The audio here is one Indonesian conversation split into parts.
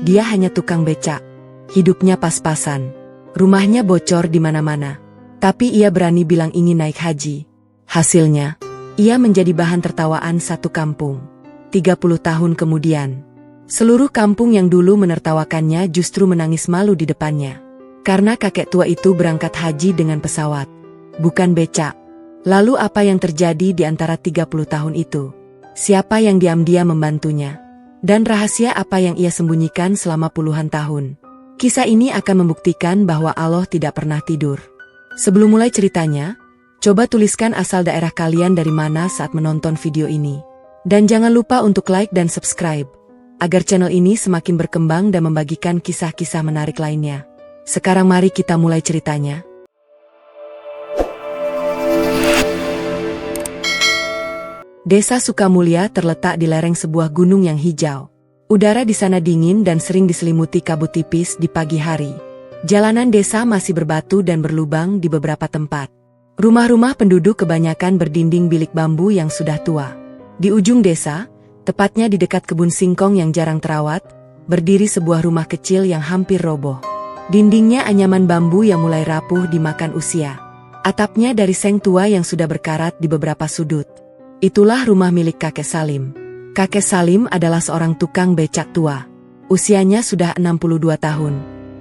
Dia hanya tukang becak. Hidupnya pas-pasan. Rumahnya bocor di mana-mana. Tapi ia berani bilang ingin naik haji. Hasilnya, ia menjadi bahan tertawaan satu kampung. 30 tahun kemudian, seluruh kampung yang dulu menertawakannya justru menangis malu di depannya. Karena kakek tua itu berangkat haji dengan pesawat, bukan becak. Lalu apa yang terjadi di antara 30 tahun itu? Siapa yang diam-diam membantunya? Dan rahasia apa yang ia sembunyikan selama puluhan tahun? Kisah ini akan membuktikan bahwa Allah tidak pernah tidur. Sebelum mulai ceritanya, coba tuliskan asal daerah kalian dari mana saat menonton video ini. Dan jangan lupa untuk like dan subscribe, agar channel ini semakin berkembang dan membagikan kisah-kisah menarik lainnya. Sekarang mari kita mulai ceritanya. Desa Sukamulya terletak di lereng sebuah gunung yang hijau. Udara di sana dingin dan sering diselimuti kabut tipis di pagi hari. Jalanan desa masih berbatu dan berlubang di beberapa tempat. Rumah-rumah penduduk kebanyakan berdinding bilik bambu yang sudah tua. Di ujung desa, tepatnya di dekat kebun singkong yang jarang terawat, berdiri sebuah rumah kecil yang hampir roboh. Dindingnya anyaman bambu yang mulai rapuh dimakan usia. Atapnya dari seng tua yang sudah berkarat di beberapa sudut. Itulah rumah milik kakek Salim. Kakek Salim adalah seorang tukang becak tua. Usianya sudah 62 tahun.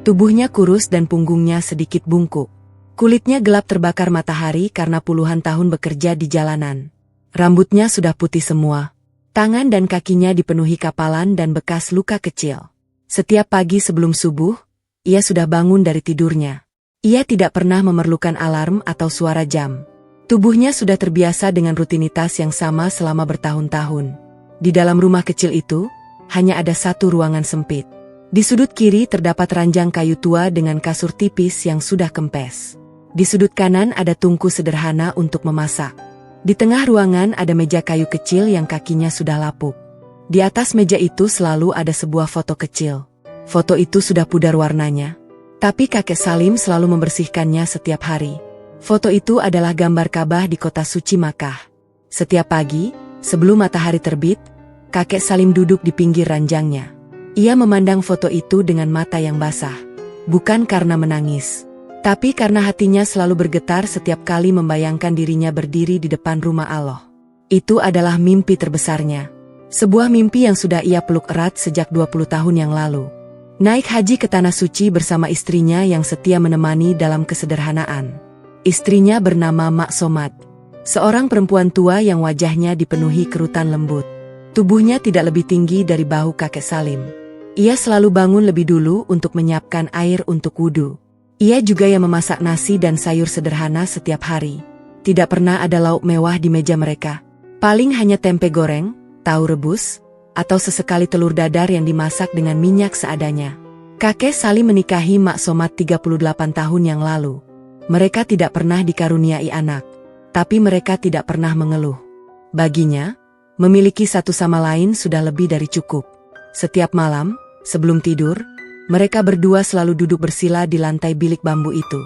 Tubuhnya kurus dan punggungnya sedikit bungkuk. Kulitnya gelap terbakar matahari karena puluhan tahun bekerja di jalanan. Rambutnya sudah putih semua. Tangan dan kakinya dipenuhi kapalan dan bekas luka kecil. Setiap pagi sebelum subuh, ia sudah bangun dari tidurnya. Ia tidak pernah memerlukan alarm atau suara jam. Tubuhnya sudah terbiasa dengan rutinitas yang sama selama bertahun-tahun. Di dalam rumah kecil itu, hanya ada satu ruangan sempit. Di sudut kiri terdapat ranjang kayu tua dengan kasur tipis yang sudah kempes. Di sudut kanan ada tungku sederhana untuk memasak. Di tengah ruangan ada meja kayu kecil yang kakinya sudah lapuk. Di atas meja itu selalu ada sebuah foto kecil. Foto itu sudah pudar warnanya. Tapi kakek Salim selalu membersihkannya setiap hari. Foto itu adalah gambar Ka'bah di kota suci Makkah. Setiap pagi, sebelum matahari terbit, kakek Salim duduk di pinggir ranjangnya. Ia memandang foto itu dengan mata yang basah. Bukan karena menangis, tapi karena hatinya selalu bergetar setiap kali membayangkan dirinya berdiri di depan rumah Allah. Itu adalah mimpi terbesarnya. Sebuah mimpi yang sudah ia peluk erat sejak 20 tahun yang lalu. Naik haji ke Tanah Suci bersama istrinya yang setia menemani dalam kesederhanaan. Istrinya bernama Mak Somad. Seorang perempuan tua yang wajahnya dipenuhi kerutan lembut. Tubuhnya tidak lebih tinggi dari bahu kakek Salim. Ia selalu bangun lebih dulu untuk menyiapkan air untuk wudhu. Ia juga yang memasak nasi dan sayur sederhana setiap hari. Tidak pernah ada lauk mewah di meja mereka. Paling hanya tempe goreng, tahu rebus, atau sesekali telur dadar yang dimasak dengan minyak seadanya. Kakek Salim menikahi Mak Somad 38 tahun yang lalu. Mereka tidak pernah dikaruniai anak. Tapi mereka tidak pernah mengeluh. Baginya, memiliki satu sama lain sudah lebih dari cukup. Setiap malam, sebelum tidur, mereka berdua selalu duduk bersila di lantai bilik bambu itu.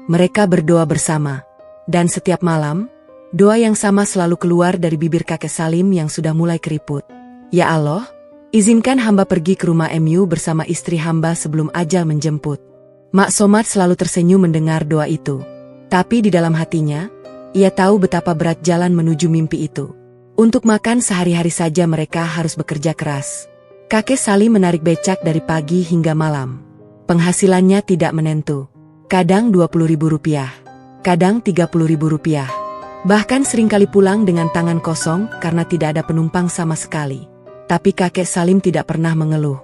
Mereka berdoa bersama. Dan setiap malam, doa yang sama selalu keluar dari bibir kakek Salim yang sudah mulai keriput. Ya Allah, izinkan hamba pergi ke rumah MU bersama istri hamba sebelum ajal menjemput. Mak Somad selalu tersenyum mendengar doa itu. Tapi di dalam hatinya, ia tahu betapa berat jalan menuju mimpi itu. Untuk makan sehari-hari saja mereka harus bekerja keras. Kakek Salim menarik becak dari pagi hingga malam. Penghasilannya tidak menentu. Kadang Rp20.000, kadang Rp30.000. Bahkan seringkali pulang dengan tangan kosong karena tidak ada penumpang sama sekali. Tapi kakek Salim tidak pernah mengeluh.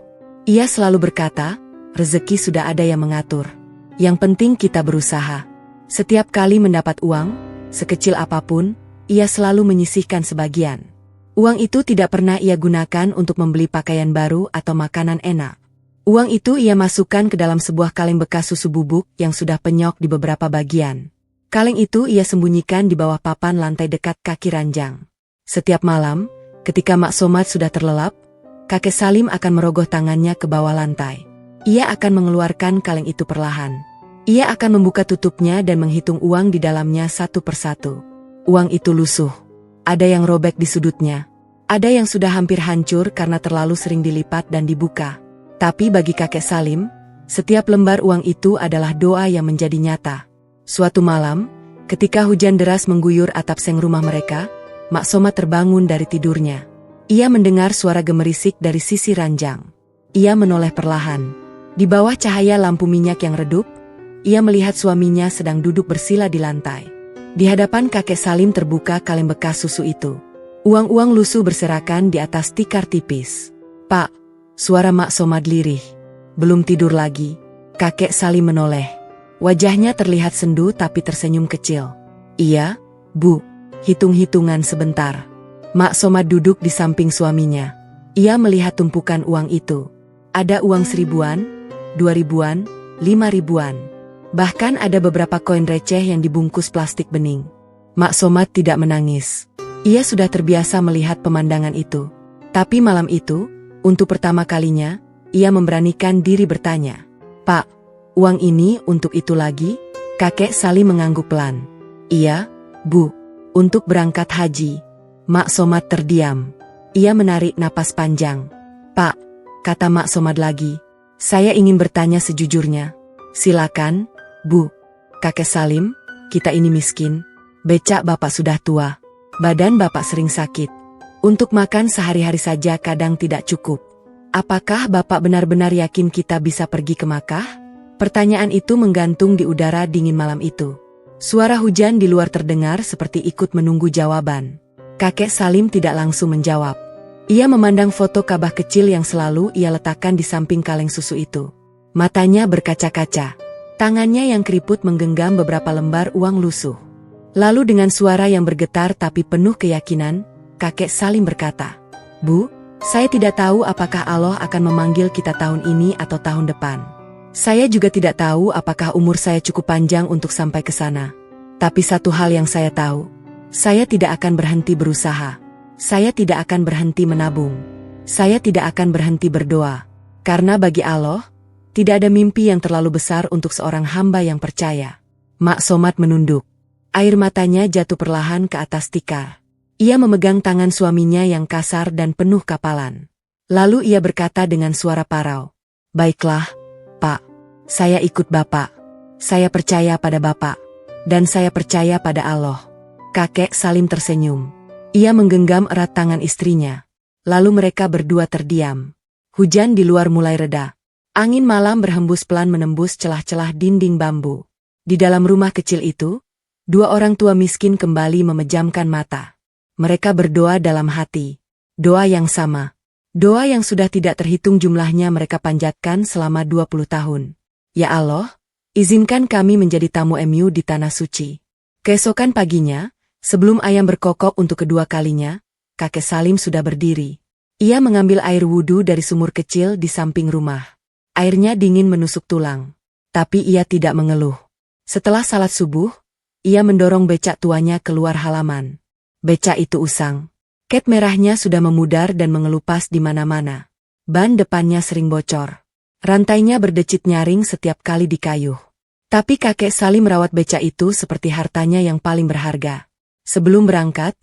Ia selalu berkata, rezeki sudah ada yang mengatur. Yang penting kita berusaha. Setiap kali mendapat uang, sekecil apapun, ia selalu menyisihkan sebagian. Uang itu tidak pernah ia gunakan untuk membeli pakaian baru atau makanan enak. Uang itu ia masukkan ke dalam sebuah kaleng bekas susu bubuk yang sudah penyok di beberapa bagian. Kaleng itu ia sembunyikan di bawah papan lantai dekat kaki ranjang. Setiap malam, ketika Mak Somad sudah terlelap, kakek Salim akan merogoh tangannya ke bawah lantai. Ia akan mengeluarkan kaleng itu perlahan. Ia akan membuka tutupnya dan menghitung uang di dalamnya satu persatu. Uang itu lusuh. Ada yang robek di sudutnya. Ada yang sudah hampir hancur karena terlalu sering dilipat dan dibuka. Tapi bagi kakek Salim, setiap lembar uang itu adalah doa yang menjadi nyata. Suatu malam, ketika hujan deras mengguyur atap seng rumah mereka, Mak Somad terbangun dari tidurnya. Ia mendengar suara gemerisik dari sisi ranjang. Ia menoleh perlahan. Di bawah cahaya lampu minyak yang redup, ia melihat suaminya sedang duduk bersila di lantai. Di hadapan kakek Salim terbuka kaleng bekas susu itu. Uang-uang lusuh berserakan di atas tikar tipis. "Pak," suara Mak Somad lirih. "Belum tidur lagi?" Kakek Salim menoleh. Wajahnya terlihat sendu tapi tersenyum kecil. "Iya, Bu. Hitung-hitungan sebentar." Mak Somad duduk di samping suaminya. Ia melihat tumpukan uang itu. Ada uang 1.000-an, 2.000-an, 5.000-an. Bahkan ada beberapa koin receh yang dibungkus plastik bening. Mak Somad tidak menangis. Ia sudah terbiasa melihat pemandangan itu. Tapi malam itu, untuk pertama kalinya, ia memberanikan diri bertanya, "Pak, uang ini untuk itu lagi?" Kakek Salim mengangguk pelan. "Iya, Bu. Untuk berangkat haji." Mak Somad terdiam. Ia menarik napas panjang. "Pak," kata Mak Somad lagi, "saya ingin bertanya sejujurnya." "Silakan, Bu." "Kakek Salim, kita ini miskin. Becak Bapak sudah tua. Badan Bapak sering sakit. Untuk makan sehari-hari saja kadang tidak cukup. Apakah Bapak benar-benar yakin kita bisa pergi ke Makkah?" Pertanyaan itu menggantung di udara dingin malam itu. Suara hujan di luar terdengar seperti ikut menunggu jawaban. Kakek Salim tidak langsung menjawab. Ia memandang foto Ka'bah kecil yang selalu ia letakkan di samping kaleng susu itu. Matanya berkaca-kaca. Tangannya yang keriput menggenggam beberapa lembar uang lusuh. Lalu dengan suara yang bergetar tapi penuh keyakinan, kakek Salim berkata, "Bu, saya tidak tahu apakah Allah akan memanggil kita tahun ini atau tahun depan. Saya juga tidak tahu apakah umur saya cukup panjang untuk sampai ke sana. Tapi satu hal yang saya tahu, saya tidak akan berhenti berusaha. Saya tidak akan berhenti menabung. Saya tidak akan berhenti berdoa. Karena bagi Allah, tidak ada mimpi yang terlalu besar untuk seorang hamba yang percaya." Mak Somad menunduk. Air matanya jatuh perlahan ke atas tikar. Ia memegang tangan suaminya yang kasar dan penuh kapalan. Lalu ia berkata dengan suara parau, "Baiklah, Pak. Saya ikut Bapak. Saya percaya pada Bapak. Dan saya percaya pada Allah." Kakek Salim tersenyum. Ia menggenggam erat tangan istrinya. Lalu mereka berdua terdiam. Hujan di luar mulai reda. Angin malam berhembus pelan menembus celah-celah dinding bambu. Di dalam rumah kecil itu, dua orang tua miskin kembali memejamkan mata. Mereka berdoa dalam hati. Doa yang sama. Doa yang sudah tidak terhitung jumlahnya mereka panjatkan selama 20 tahun. "Ya Allah, izinkan kami menjadi tamu MU di Tanah Suci." Keesokan paginya, sebelum ayam berkokok untuk kedua kalinya, kakek Salim sudah berdiri. Ia mengambil air wudhu dari sumur kecil di samping rumah. Airnya dingin menusuk tulang. Tapi ia tidak mengeluh. Setelah salat subuh, ia mendorong becak tuanya keluar halaman. Becak itu usang. Ket merahnya sudah memudar dan mengelupas di mana-mana. Ban depannya sering bocor. Rantainya berdecit nyaring setiap kali dikayuh. Tapi kakek Salim merawat becak itu seperti hartanya yang paling berharga. Sebelum berangkat,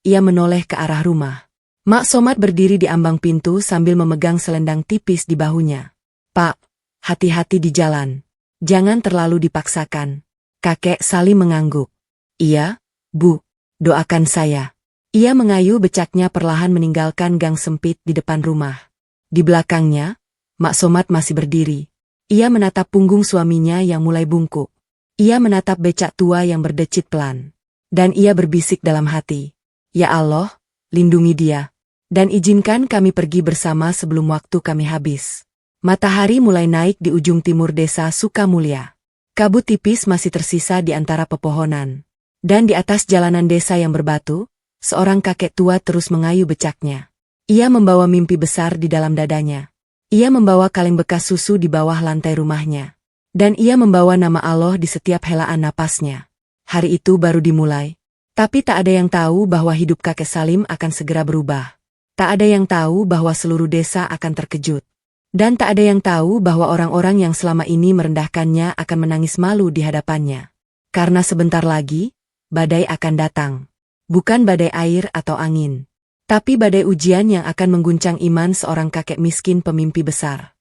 ia menoleh ke arah rumah. Mak Somad berdiri di ambang pintu sambil memegang selendang tipis di bahunya. "Pak, hati-hati di jalan. Jangan terlalu dipaksakan." Kakek Salim mengangguk. "Iya, Bu, doakan saya." Ia mengayuh becaknya perlahan meninggalkan gang sempit di depan rumah. Di belakangnya, Mak Somad masih berdiri. Ia menatap punggung suaminya yang mulai bungkuk. Ia menatap becak tua yang berdecit pelan. Dan ia berbisik dalam hati, "Ya Allah, lindungi dia. Dan izinkan kami pergi bersama sebelum waktu kami habis." Matahari mulai naik di ujung timur desa Sukamulya. Kabut tipis masih tersisa di antara pepohonan. Dan di atas jalanan desa yang berbatu, seorang kakek tua terus mengayuh becaknya. Ia membawa mimpi besar di dalam dadanya. Ia membawa kaleng bekas susu di bawah lantai rumahnya. Dan ia membawa nama Allah di setiap helaan napasnya. Hari itu baru dimulai. Tapi tak ada yang tahu bahwa hidup kakek Salim akan segera berubah. Tak ada yang tahu bahwa seluruh desa akan terkejut. Dan tak ada yang tahu bahwa orang-orang yang selama ini merendahkannya akan menangis malu di hadapannya. Karena sebentar lagi, badai akan datang. Bukan badai air atau angin. Tapi badai ujian yang akan mengguncang iman seorang kakek miskin pemimpi besar.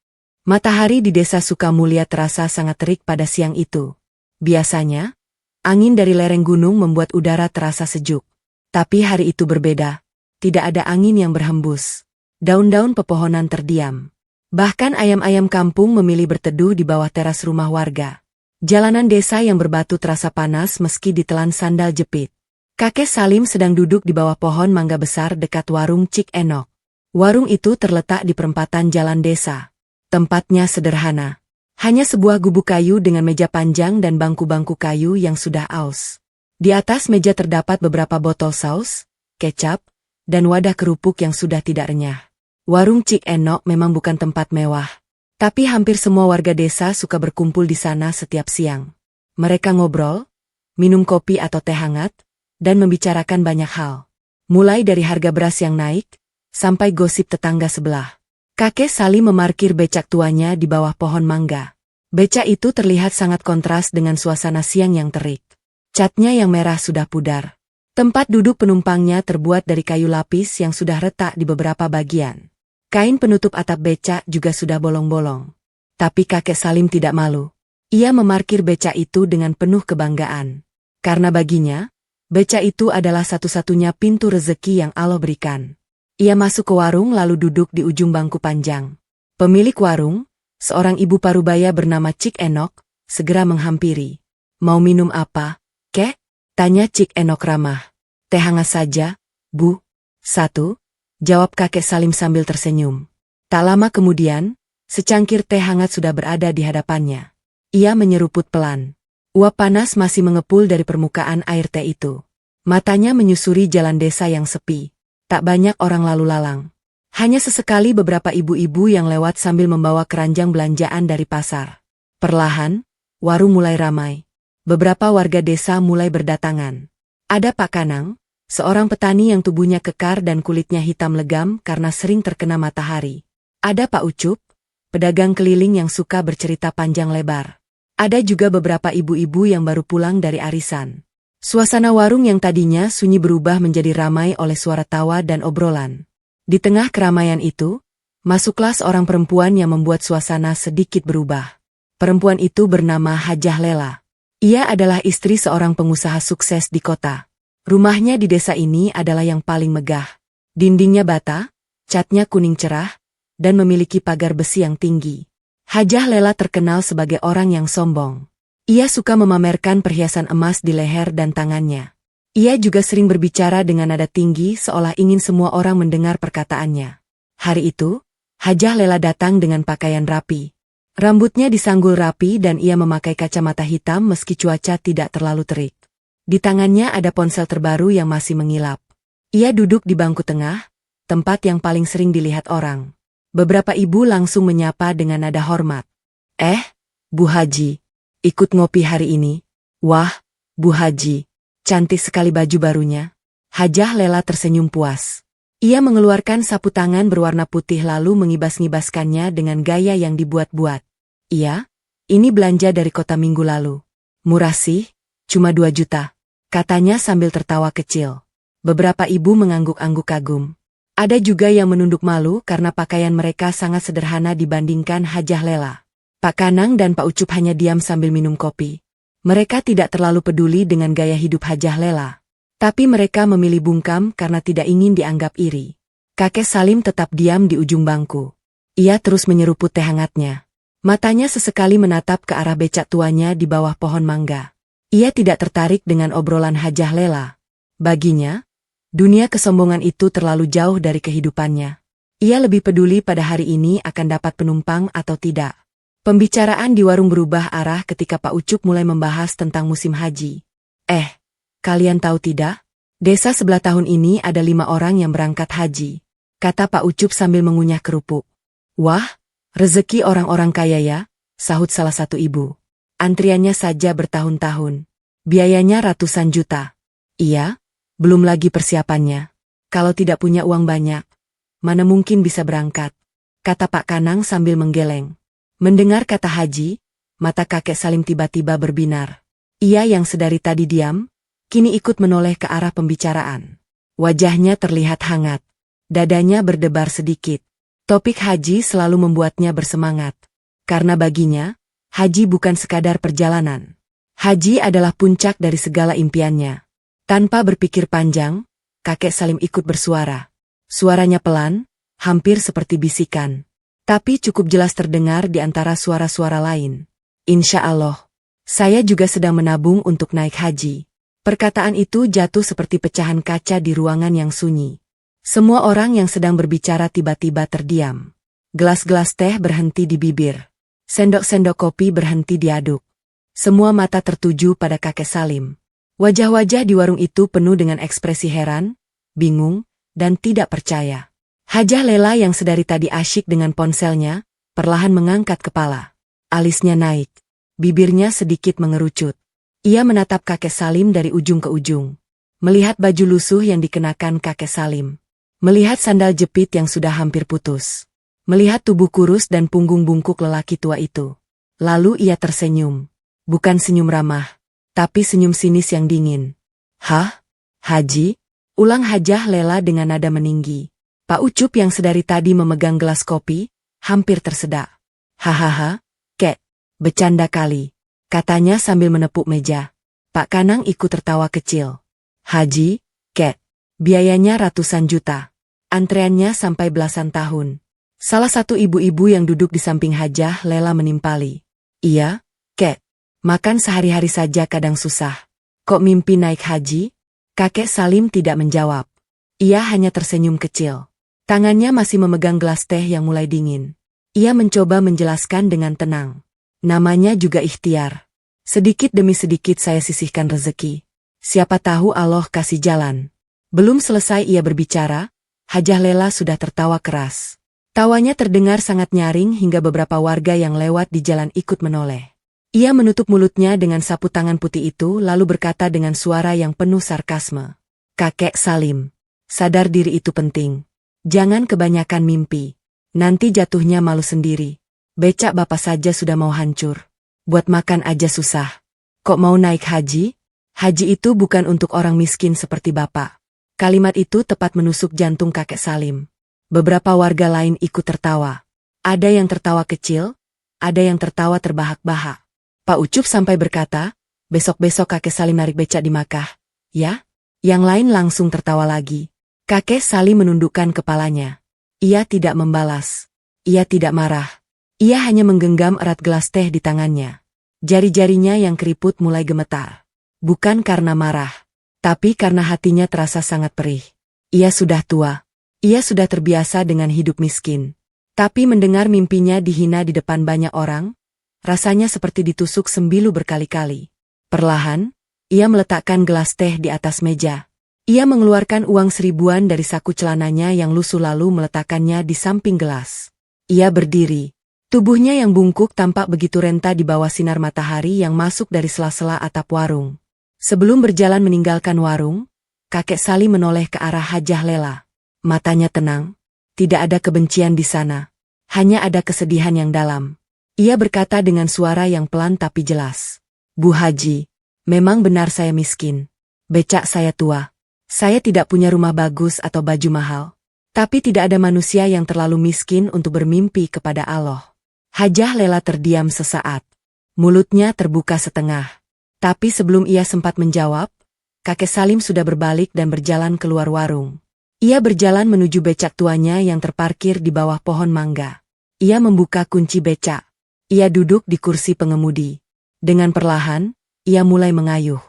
Matahari di desa Sukamulya terasa sangat terik pada siang itu. Biasanya, angin dari lereng gunung membuat udara terasa sejuk. Tapi hari itu berbeda. Tidak ada angin yang berhembus. Daun-daun pepohonan terdiam. Bahkan ayam-ayam kampung memilih berteduh di bawah teras rumah warga. Jalanan desa yang berbatu terasa panas meski ditelan sandal jepit. Kakek Salim sedang duduk di bawah pohon mangga besar dekat warung Cik Enok. Warung itu terletak di perempatan jalan desa. Tempatnya sederhana. Hanya sebuah gubuk kayu dengan meja panjang dan bangku-bangku kayu yang sudah aus. Di atas meja terdapat beberapa botol saus, kecap, dan wadah kerupuk yang sudah tidak renyah. Warung Cik Enok memang bukan tempat mewah. Tapi hampir semua warga desa suka berkumpul di sana setiap siang. Mereka ngobrol, minum kopi atau teh hangat, dan membicarakan banyak hal. Mulai dari harga beras yang naik, sampai gosip tetangga sebelah. Kakek Salim memarkir becak tuanya di bawah pohon mangga. Becak itu terlihat sangat kontras dengan suasana siang yang terik. Catnya yang merah sudah pudar. Tempat duduk penumpangnya terbuat dari kayu lapis yang sudah retak di beberapa bagian. Kain penutup atap becak juga sudah bolong-bolong. Tapi kakek Salim tidak malu. Ia memarkir becak itu dengan penuh kebanggaan. Karena baginya, becak itu adalah satu-satunya pintu rezeki yang Allah berikan. Ia masuk ke warung lalu duduk di ujung bangku panjang. Pemilik warung, seorang ibu parubaya bernama Cik Enok, segera menghampiri. "Mau minum apa, kek?" tanya Cik Enok ramah. "Teh hangat saja, Bu." "Satu," jawab kakek Salim sambil tersenyum. Tak lama kemudian, secangkir teh hangat sudah berada di hadapannya. Ia menyeruput pelan. Uap panas masih mengepul dari permukaan air teh itu. Matanya menyusuri jalan desa yang sepi. Tak banyak orang lalu lalang. Hanya sesekali beberapa ibu-ibu yang lewat sambil membawa keranjang belanjaan dari pasar. Perlahan, warung mulai ramai. Beberapa warga desa mulai berdatangan. Ada Pak Kanang, seorang petani yang tubuhnya kekar dan kulitnya hitam legam karena sering terkena matahari. Ada Pak Ucup, pedagang keliling yang suka bercerita panjang lebar. Ada juga beberapa ibu-ibu yang baru pulang dari arisan. Suasana warung yang tadinya sunyi berubah menjadi ramai oleh suara tawa dan obrolan. Di tengah keramaian itu, masuklah seorang perempuan yang membuat suasana sedikit berubah. Perempuan itu bernama Hajah Lela. Ia adalah istri seorang pengusaha sukses di kota. Rumahnya di desa ini adalah yang paling megah. Dindingnya bata, catnya kuning cerah, dan memiliki pagar besi yang tinggi. Hajah Lela terkenal sebagai orang yang sombong. Ia suka memamerkan perhiasan emas di leher dan tangannya. Ia juga sering berbicara dengan nada tinggi seolah ingin semua orang mendengar perkataannya. Hari itu, Hajah Lela datang dengan pakaian rapi. Rambutnya disanggul rapi dan ia memakai kacamata hitam meski cuaca tidak terlalu terik. Di tangannya ada ponsel terbaru yang masih mengilap. Ia duduk di bangku tengah, tempat yang paling sering dilihat orang. Beberapa ibu langsung menyapa dengan nada hormat. Bu Haji. Ikut ngopi hari ini?" "Wah, Bu Haji, cantik sekali baju barunya." Hajah Lela tersenyum puas. Ia mengeluarkan sapu tangan berwarna putih lalu mengibas-ngibaskannya dengan gaya yang dibuat-buat. "Iya, ini belanja dari kota minggu lalu." "Murah sih, cuma 2 juta," katanya sambil tertawa kecil. Beberapa ibu mengangguk-angguk kagum. Ada juga yang menunduk malu karena pakaian mereka sangat sederhana dibandingkan Hajah Lela. Pak Kanang dan Pak Ucup hanya diam sambil minum kopi. Mereka tidak terlalu peduli dengan gaya hidup Hajah Lela. Tapi mereka memilih bungkam karena tidak ingin dianggap iri. Kakek Salim tetap diam di ujung bangku. Ia terus menyeruput teh hangatnya. Matanya sesekali menatap ke arah becak tuanya di bawah pohon mangga. Ia tidak tertarik dengan obrolan Hajah Lela. Baginya, dunia kesombongan itu terlalu jauh dari kehidupannya. Ia lebih peduli pada hari ini akan dapat penumpang atau tidak. Pembicaraan di warung berubah arah ketika Pak Ucup mulai membahas tentang musim haji. Kalian tahu tidak? Desa sebelah tahun ini ada 5 orang yang berangkat haji," kata Pak Ucup sambil mengunyah kerupuk. "Wah, rezeki orang-orang kaya ya," sahut salah satu ibu. "Antriannya saja bertahun-tahun. Biayanya ratusan juta." "Iya, belum lagi persiapannya. Kalau tidak punya uang banyak, mana mungkin bisa berangkat," kata Pak Kanang sambil menggeleng. Mendengar kata haji, mata kakek Salim tiba-tiba berbinar. Ia yang sedari tadi diam, kini ikut menoleh ke arah pembicaraan. Wajahnya terlihat hangat. Dadanya berdebar sedikit. Topik haji selalu membuatnya bersemangat. Karena baginya, haji bukan sekadar perjalanan. Haji adalah puncak dari segala impiannya. Tanpa berpikir panjang, kakek Salim ikut bersuara. Suaranya pelan, hampir seperti bisikan. Tapi cukup jelas terdengar di antara suara-suara lain. Insya Allah, saya juga sedang menabung untuk naik haji. Perkataan itu jatuh seperti pecahan kaca di ruangan yang sunyi. Semua orang yang sedang berbicara tiba-tiba terdiam. Gelas-gelas teh berhenti di bibir. Sendok-sendok kopi berhenti diaduk. Semua mata tertuju pada kakek Salim. Wajah-wajah di warung itu penuh dengan ekspresi heran, bingung, dan tidak percaya. Hajah Lela yang sedari tadi asyik dengan ponselnya, perlahan mengangkat kepala. Alisnya naik. Bibirnya sedikit mengerucut. Ia menatap kakek Salim dari ujung ke ujung. Melihat baju lusuh yang dikenakan kakek Salim. Melihat sandal jepit yang sudah hampir putus. Melihat tubuh kurus dan punggung bungkuk lelaki tua itu. Lalu ia tersenyum. Bukan senyum ramah, tapi senyum sinis yang dingin. Hah? Haji? Ulang Hajah Lela dengan nada meninggi. Pak Ucup yang sedari tadi memegang gelas kopi, hampir tersedak. Hahaha, kek, bercanda kali. Katanya sambil menepuk meja. Pak Kanang ikut tertawa kecil. Haji, kek, biayanya ratusan juta. Antreannya sampai belasan tahun. Salah satu ibu-ibu yang duduk di samping Hajah Lela menimpali. Iya, kek, makan sehari-hari saja kadang susah. Kok mimpi naik haji? Kakek Salim tidak menjawab. Ia hanya tersenyum kecil. Tangannya masih memegang gelas teh yang mulai dingin. Ia mencoba menjelaskan dengan tenang. Namanya juga ikhtiar. Sedikit demi sedikit saya sisihkan rezeki. Siapa tahu Allah kasih jalan. Belum selesai ia berbicara, Hajah Lela sudah tertawa keras. Tawanya terdengar sangat nyaring hingga beberapa warga yang lewat di jalan ikut menoleh. Ia menutup mulutnya dengan sapu tangan putih itu lalu berkata dengan suara yang penuh sarkasme. Kakek Salim, sadar diri itu penting. Jangan kebanyakan mimpi. Nanti jatuhnya malu sendiri. Becak bapak saja sudah mau hancur. Buat makan aja susah. Kok mau naik haji? Haji itu bukan untuk orang miskin seperti bapak. Kalimat itu tepat menusuk jantung kakek Salim. Beberapa warga lain ikut tertawa. Ada yang tertawa kecil, ada yang tertawa terbahak-bahak. Pak Ucup sampai berkata, besok-besok kakek Salim narik becak di Makkah, ya? Yang lain langsung tertawa lagi. Kakek Salim menundukkan kepalanya. Ia tidak membalas. Ia tidak marah. Ia hanya menggenggam erat gelas teh di tangannya. Jari-jarinya yang keriput mulai gemetar. Bukan karena marah, tapi karena hatinya terasa sangat perih. Ia sudah tua. Ia sudah terbiasa dengan hidup miskin. Tapi mendengar mimpinya dihina di depan banyak orang, rasanya seperti ditusuk sembilu berkali-kali. Perlahan, ia meletakkan gelas teh di atas meja. Ia mengeluarkan uang 1000-an dari saku celananya yang lusuh lalu meletakkannya di samping gelas. Ia berdiri. Tubuhnya yang bungkuk tampak begitu renta di bawah sinar matahari yang masuk dari sela-sela atap warung. Sebelum berjalan meninggalkan warung, kakek Salim menoleh ke arah Hajah Lela. Matanya tenang. Tidak ada kebencian di sana. Hanya ada kesedihan yang dalam. Ia berkata dengan suara yang pelan tapi jelas. Bu Haji, memang benar saya miskin. Becak saya tua. Saya tidak punya rumah bagus atau baju mahal. Tapi tidak ada manusia yang terlalu miskin untuk bermimpi kepada Allah. Hajah Lela terdiam sesaat. Mulutnya terbuka setengah. Tapi sebelum ia sempat menjawab, kakek Salim sudah berbalik dan berjalan keluar warung. Ia berjalan menuju becak tuanya yang terparkir di bawah pohon mangga. Ia membuka kunci becak. Ia duduk di kursi pengemudi. Dengan perlahan, ia mulai mengayuh.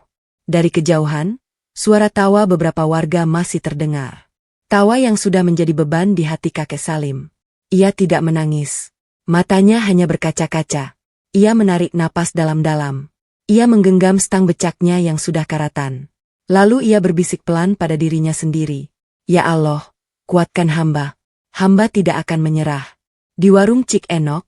Dari kejauhan, suara tawa beberapa warga masih terdengar. Tawa yang sudah menjadi beban di hati kakek Salim. Ia tidak menangis. Matanya hanya berkaca-kaca. Ia menarik napas dalam-dalam. Ia menggenggam stang becaknya yang sudah karatan. Lalu ia berbisik pelan pada dirinya sendiri. Ya Allah, kuatkan hamba. Hamba tidak akan menyerah. Di warung Cik Enok,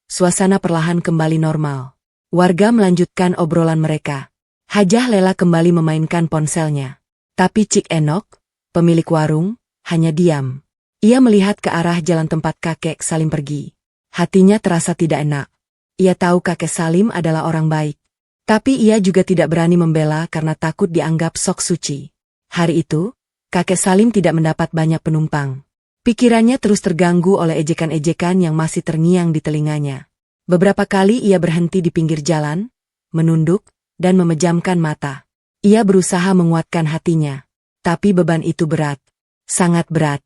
suasana perlahan kembali normal. Warga melanjutkan obrolan mereka. Hajah Lela kembali memainkan ponselnya. Tapi Cik Enok, pemilik warung, hanya diam. Ia melihat ke arah jalan tempat kakek Salim pergi. Hatinya terasa tidak enak. Ia tahu kakek Salim adalah orang baik. Tapi ia juga tidak berani membela karena takut dianggap sok suci. Hari itu, kakek Salim tidak mendapat banyak penumpang. Pikirannya terus terganggu oleh ejekan-ejekan yang masih terngiang di telinganya. Beberapa kali ia berhenti di pinggir jalan, menunduk, dan memejamkan mata. Ia berusaha menguatkan hatinya. Tapi beban itu berat. Sangat berat.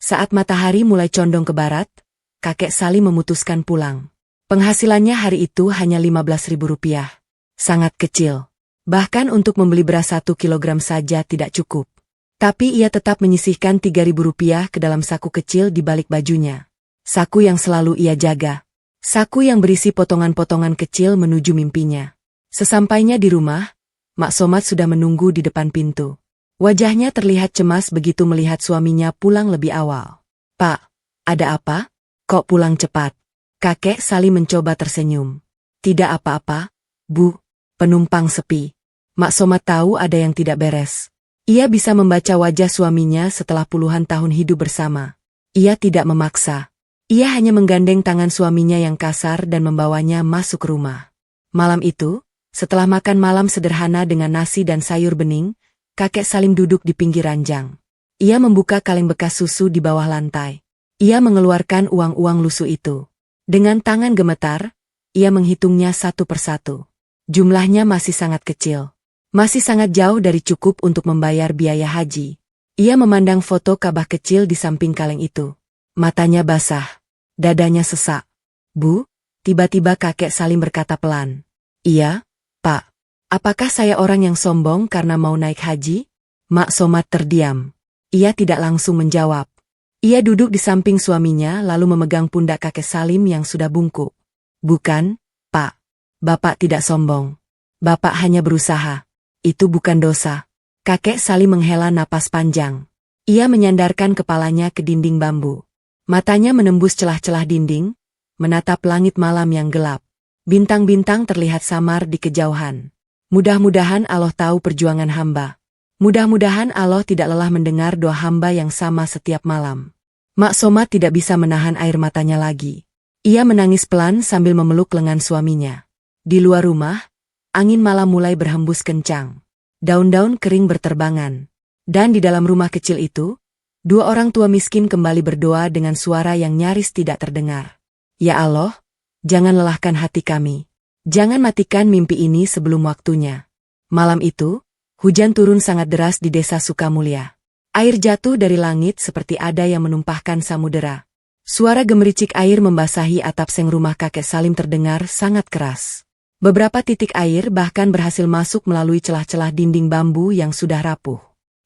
Saat matahari mulai condong ke barat, kakek Salim memutuskan pulang. Penghasilannya hari itu hanya Rp15.000. Sangat kecil. Bahkan untuk membeli beras 1 kilogram saja tidak cukup. Tapi ia tetap menyisihkan Rp3.000 ke dalam saku kecil di balik bajunya. Saku yang selalu ia jaga. Saku yang berisi potongan-potongan kecil menuju mimpinya. Sesampainya di rumah, Mak Somad sudah menunggu di depan pintu. Wajahnya terlihat cemas begitu melihat suaminya pulang lebih awal. "Pak, ada apa? Kok pulang cepat?" Kakek Salim mencoba tersenyum. "Tidak apa-apa, Bu. Penumpang sepi." Mak Somad tahu ada yang tidak beres. Ia bisa membaca wajah suaminya setelah puluhan tahun hidup bersama. Ia tidak memaksa. Ia hanya menggandeng tangan suaminya yang kasar dan membawanya masuk rumah. Malam itu, setelah makan malam sederhana dengan nasi dan sayur bening, kakek Salim duduk di pinggir ranjang. Ia membuka kaleng bekas susu di bawah lantai. Ia mengeluarkan uang-uang lusuh itu. Dengan tangan gemetar, ia menghitungnya satu persatu. Jumlahnya masih sangat kecil. Masih sangat jauh dari cukup untuk membayar biaya haji. Ia memandang foto Ka'bah kecil di samping kaleng itu. Matanya basah. Dadanya sesak. "Bu," tiba-tiba kakek Salim berkata pelan. "Iya, Pak. Apakah saya orang yang sombong karena mau naik haji?" Mak Somad terdiam. Ia tidak langsung menjawab. Ia duduk di samping suaminya lalu memegang pundak kakek Salim yang sudah bungkuk. "Bukan, Pak. Bapak tidak sombong. Bapak hanya berusaha. Itu bukan dosa." Kakek Salim menghela napas panjang. Ia menyandarkan kepalanya ke dinding bambu. Matanya menembus celah-celah dinding, menatap langit malam yang gelap. Bintang-bintang terlihat samar di kejauhan. Mudah-mudahan Allah tahu perjuangan hamba. Mudah-mudahan Allah tidak lelah mendengar doa hamba yang sama setiap malam. Mak Somad tidak bisa menahan air matanya lagi. Ia menangis pelan sambil memeluk lengan suaminya. Di luar rumah, angin malam mulai berhembus kencang. Daun-daun kering berterbangan. Dan di dalam rumah kecil itu, dua orang tua miskin kembali berdoa dengan suara yang nyaris tidak terdengar. "Ya Allah, jangan lelahkan hati kami. Jangan matikan mimpi ini sebelum waktunya." Malam itu, hujan turun sangat deras di desa Sukamulya. Air jatuh dari langit seperti ada yang menumpahkan samudera. Suara gemericik air membasahi atap seng rumah kakek Salim terdengar sangat keras. Beberapa titik air bahkan berhasil masuk melalui celah-celah dinding bambu yang sudah rapuh.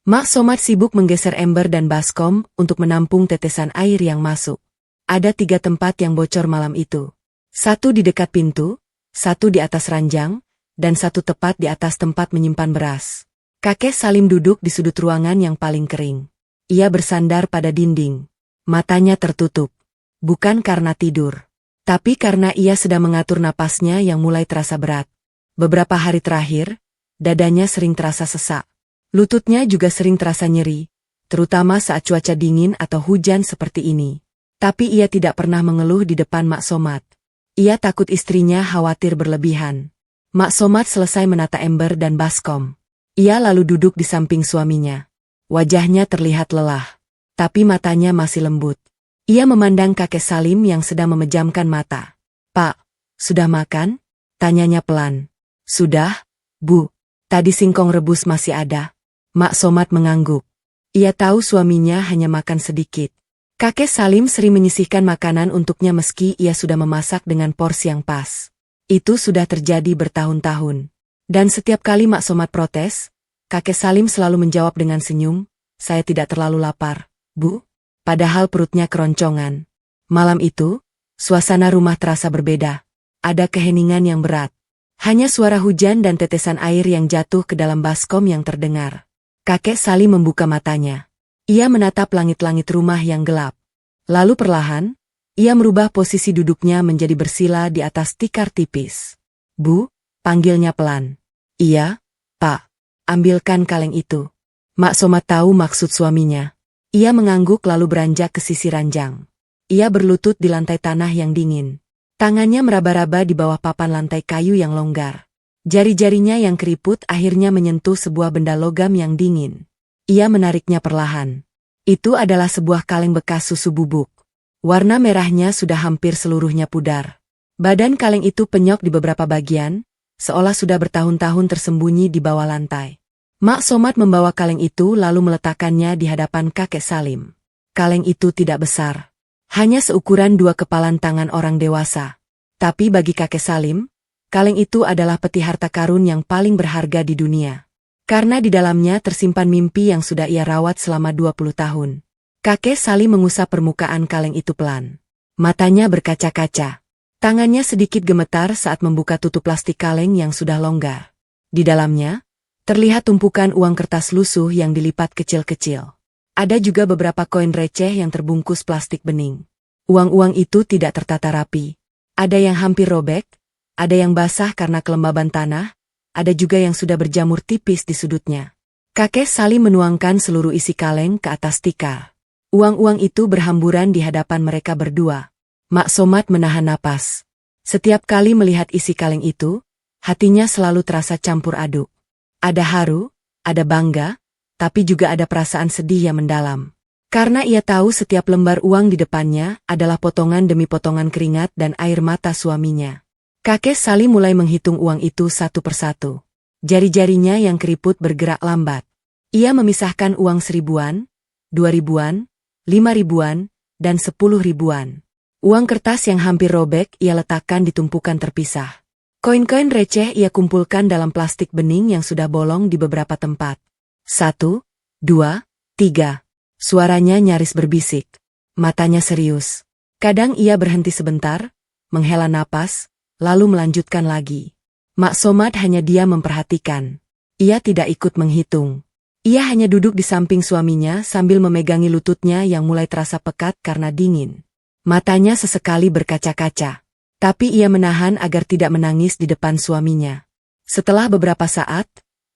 Mak Somad sibuk menggeser ember dan baskom untuk menampung tetesan air yang masuk. Ada 3 tempat yang bocor malam itu. 1 di dekat pintu, 1 di atas ranjang, dan 1 tepat di atas tempat menyimpan beras. Kakek Salim duduk di sudut ruangan yang paling kering. Ia bersandar pada dinding. Matanya tertutup. Bukan karena tidur, tapi karena ia sedang mengatur napasnya yang mulai terasa berat. Beberapa hari terakhir, dadanya sering terasa sesak. Lututnya juga sering terasa nyeri, terutama saat cuaca dingin atau hujan seperti ini. Tapi ia tidak pernah mengeluh di depan Mak Somad. Ia takut istrinya khawatir berlebihan. Mak Somad selesai menata ember dan baskom. Ia lalu duduk di samping suaminya. Wajahnya terlihat lelah, tapi matanya masih lembut. Ia memandang kakek Salim yang sedang memejamkan mata. "Pak, sudah makan?" tanyanya pelan. "Sudah, Bu. Tadi singkong rebus masih ada." Mak Somad mengangguk. Ia tahu suaminya hanya makan sedikit. Kakek Salim sering menyisihkan makanan untuknya meski ia sudah memasak dengan porsi yang pas. Itu sudah terjadi bertahun-tahun. Dan setiap kali Mak Somad protes, kakek Salim selalu menjawab dengan senyum, "Saya tidak terlalu lapar, Bu." Padahal perutnya keroncongan. Malam itu, suasana rumah terasa berbeda. Ada keheningan yang berat. Hanya suara hujan dan tetesan air yang jatuh ke dalam baskom yang terdengar. Kakek Salim membuka matanya. Ia menatap langit-langit rumah yang gelap. Lalu perlahan, ia merubah posisi duduknya menjadi bersila di atas tikar tipis. "Bu," panggilnya pelan. "Iya, Pak. Ambilkan kaleng itu." Mak Somad tahu maksud suaminya. Ia mengangguk lalu beranjak ke sisi ranjang. Ia berlutut di lantai tanah yang dingin. Tangannya meraba-raba di bawah papan lantai kayu yang longgar. Jari-jarinya yang keriput akhirnya menyentuh sebuah benda logam yang dingin. Ia menariknya perlahan. Itu adalah sebuah kaleng bekas susu bubuk. Warna merahnya sudah hampir seluruhnya pudar. Badan kaleng itu penyok di beberapa bagian, seolah sudah bertahun-tahun tersembunyi di bawah lantai. Mak Somad membawa kaleng itu lalu meletakkannya di hadapan kakek Salim. Kaleng itu tidak besar. Hanya seukuran dua kepalan tangan orang dewasa. Tapi bagi kakek Salim, kaleng itu adalah peti harta karun yang paling berharga di dunia. Karena di dalamnya tersimpan mimpi yang sudah ia rawat selama 20 tahun. Kakek Salim mengusap permukaan kaleng itu pelan. Matanya berkaca-kaca. Tangannya sedikit gemetar saat membuka tutup plastik kaleng yang sudah longgar. Di dalamnya, terlihat tumpukan uang kertas lusuh yang dilipat kecil-kecil. Ada juga beberapa koin receh yang terbungkus plastik bening. Uang-uang itu tidak tertata rapi. Ada yang hampir robek, ada yang basah karena kelembaban tanah, ada juga yang sudah berjamur tipis di sudutnya. Kakek Salim menuangkan seluruh isi kaleng ke atas tikar. Uang-uang itu berhamburan di hadapan mereka berdua. Mak Somad menahan napas. Setiap kali melihat isi kaleng itu, hatinya selalu terasa campur aduk. Ada haru, ada bangga, tapi juga ada perasaan sedih yang mendalam. Karena ia tahu setiap lembar uang di depannya adalah potongan demi potongan keringat dan air mata suaminya. Kakek Salim mulai menghitung uang itu satu persatu. Jari-jarinya yang keriput bergerak lambat. Ia memisahkan uang 1.000-an, 2.000-an, 5.000-an, dan 10.000-an. Uang kertas yang hampir robek ia letakkan di tumpukan terpisah. Koin-koin receh ia kumpulkan dalam plastik bening yang sudah bolong di beberapa tempat. 1, 2, 3. Suaranya nyaris berbisik. Matanya serius. Kadang ia berhenti sebentar, menghela napas, lalu melanjutkan lagi. Mak Somad hanya diam memperhatikan. Ia tidak ikut menghitung. Ia hanya duduk di samping suaminya sambil memegangi lututnya yang mulai terasa pekat karena dingin. Matanya sesekali berkaca-kaca. Tapi ia menahan agar tidak menangis di depan suaminya. Setelah beberapa saat,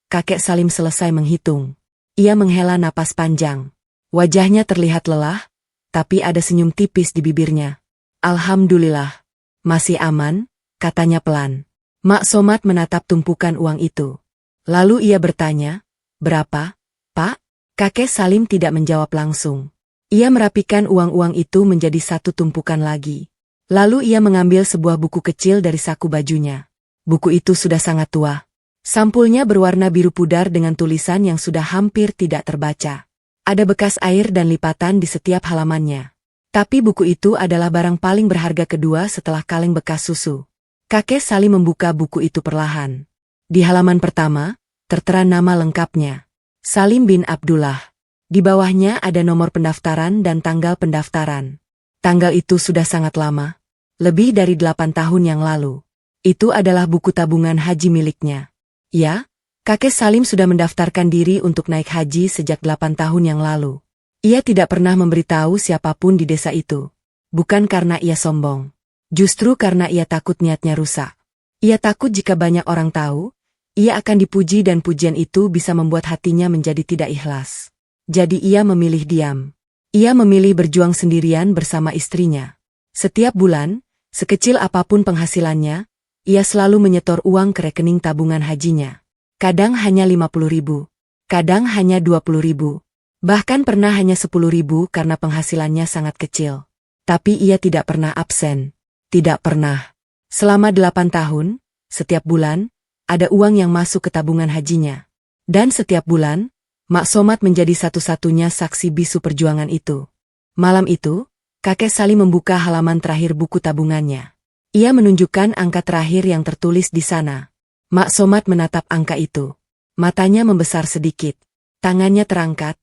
kakek Salim selesai menghitung. Ia menghela napas panjang. Wajahnya terlihat lelah, tapi ada senyum tipis di bibirnya. Alhamdulillah. Masih aman, katanya pelan. Mak Somad menatap tumpukan uang itu. Lalu ia bertanya, berapa, Pak? Kakek Salim tidak menjawab langsung. Ia merapikan uang-uang itu menjadi satu tumpukan lagi. Lalu ia mengambil sebuah buku kecil dari saku bajunya. Buku itu sudah sangat tua. Sampulnya berwarna biru pudar dengan tulisan yang sudah hampir tidak terbaca. Ada bekas air dan lipatan di setiap halamannya. Tapi buku itu adalah barang paling berharga kedua setelah kaleng bekas susu. Kakek Salim membuka buku itu perlahan. Di halaman pertama, tertera nama lengkapnya. Salim bin Abdullah. Di bawahnya ada nomor pendaftaran dan tanggal pendaftaran. Tanggal itu sudah sangat lama. Lebih dari 8 tahun yang lalu. Itu adalah buku tabungan haji miliknya. Ya, kakek Salim sudah mendaftarkan diri untuk naik haji sejak 8 tahun yang lalu. Ia tidak pernah memberitahu siapapun di desa itu. Bukan karena ia sombong. Justru karena ia takut niatnya rusak. Ia takut jika banyak orang tahu, ia akan dipuji dan pujian itu bisa membuat hatinya menjadi tidak ikhlas. Jadi ia memilih diam. Ia memilih berjuang sendirian bersama istrinya. Setiap bulan, sekecil apapun penghasilannya, ia selalu menyetor uang ke rekening tabungan hajinya. Kadang hanya 50.000, kadang hanya 20.000. Bahkan pernah hanya 10.000 karena penghasilannya sangat kecil. Tapi ia tidak pernah absen. Tidak pernah. Selama 8 tahun, setiap bulan, ada uang yang masuk ke tabungan hajinya. Dan setiap bulan, Mak Somad menjadi satu-satunya saksi bisu perjuangan itu. Malam itu, kakek Salim membuka halaman terakhir buku tabungannya. Ia menunjukkan angka terakhir yang tertulis di sana. Mak Somad menatap angka itu. Matanya membesar sedikit. Tangannya terangkat,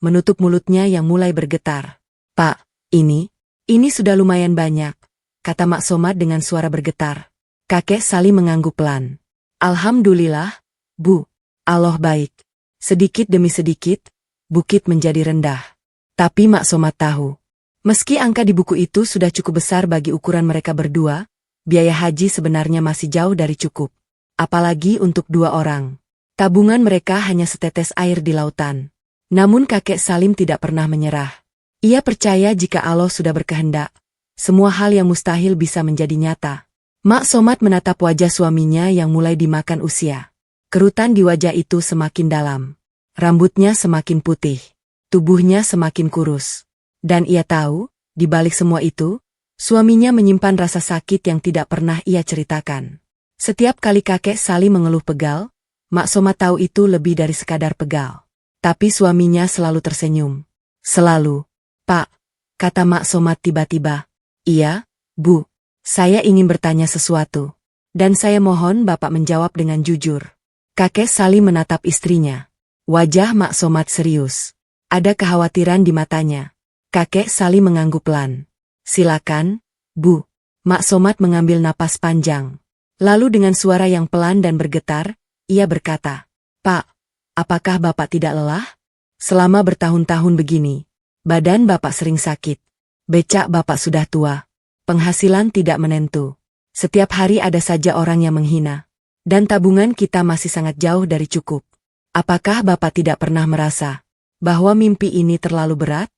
menutup mulutnya yang mulai bergetar. Pak, ini sudah lumayan banyak, kata Mak Somad dengan suara bergetar. Kakek Salim mengangguk pelan. Alhamdulillah, Bu. Allah baik. Sedikit demi sedikit, bukit menjadi rendah. Tapi Mak Somad tahu. Meski angka di buku itu sudah cukup besar bagi ukuran mereka berdua, biaya haji sebenarnya masih jauh dari cukup. Apalagi untuk 2 orang. Tabungan mereka hanya setetes air di lautan. Namun kakek Salim tidak pernah menyerah. Ia percaya jika Allah sudah berkehendak, semua hal yang mustahil bisa menjadi nyata. Mak Somad menatap wajah suaminya yang mulai dimakan usia. Kerutan di wajah itu semakin dalam. Rambutnya semakin putih. Tubuhnya semakin kurus. Dan ia tahu, di balik semua itu, Suaminya menyimpan rasa sakit yang tidak pernah ia ceritakan. Setiap kali kakek Salim mengeluh pegal, Mak Somat tahu itu lebih dari sekadar pegal. Tapi suaminya selalu tersenyum. Selalu. Pak, kata Mak Somat tiba-tiba. Iya, Bu. Saya ingin bertanya sesuatu. Dan saya mohon Bapak menjawab dengan jujur. Kakek Salim menatap istrinya. Wajah Mak Somat serius. Ada kekhawatiran di matanya. Kakek Salim mengangguk pelan. Silakan, Bu. Mak Somat mengambil napas panjang. Lalu dengan suara yang pelan dan bergetar, ia berkata, Pak, apakah Bapak tidak lelah? Selama bertahun-tahun begini, badan Bapak sering sakit. Becak Bapak sudah tua. Penghasilan tidak menentu. Setiap hari ada saja orang yang menghina. Dan tabungan kita masih sangat jauh dari cukup. Apakah Bapak tidak pernah merasa bahwa mimpi ini terlalu berat?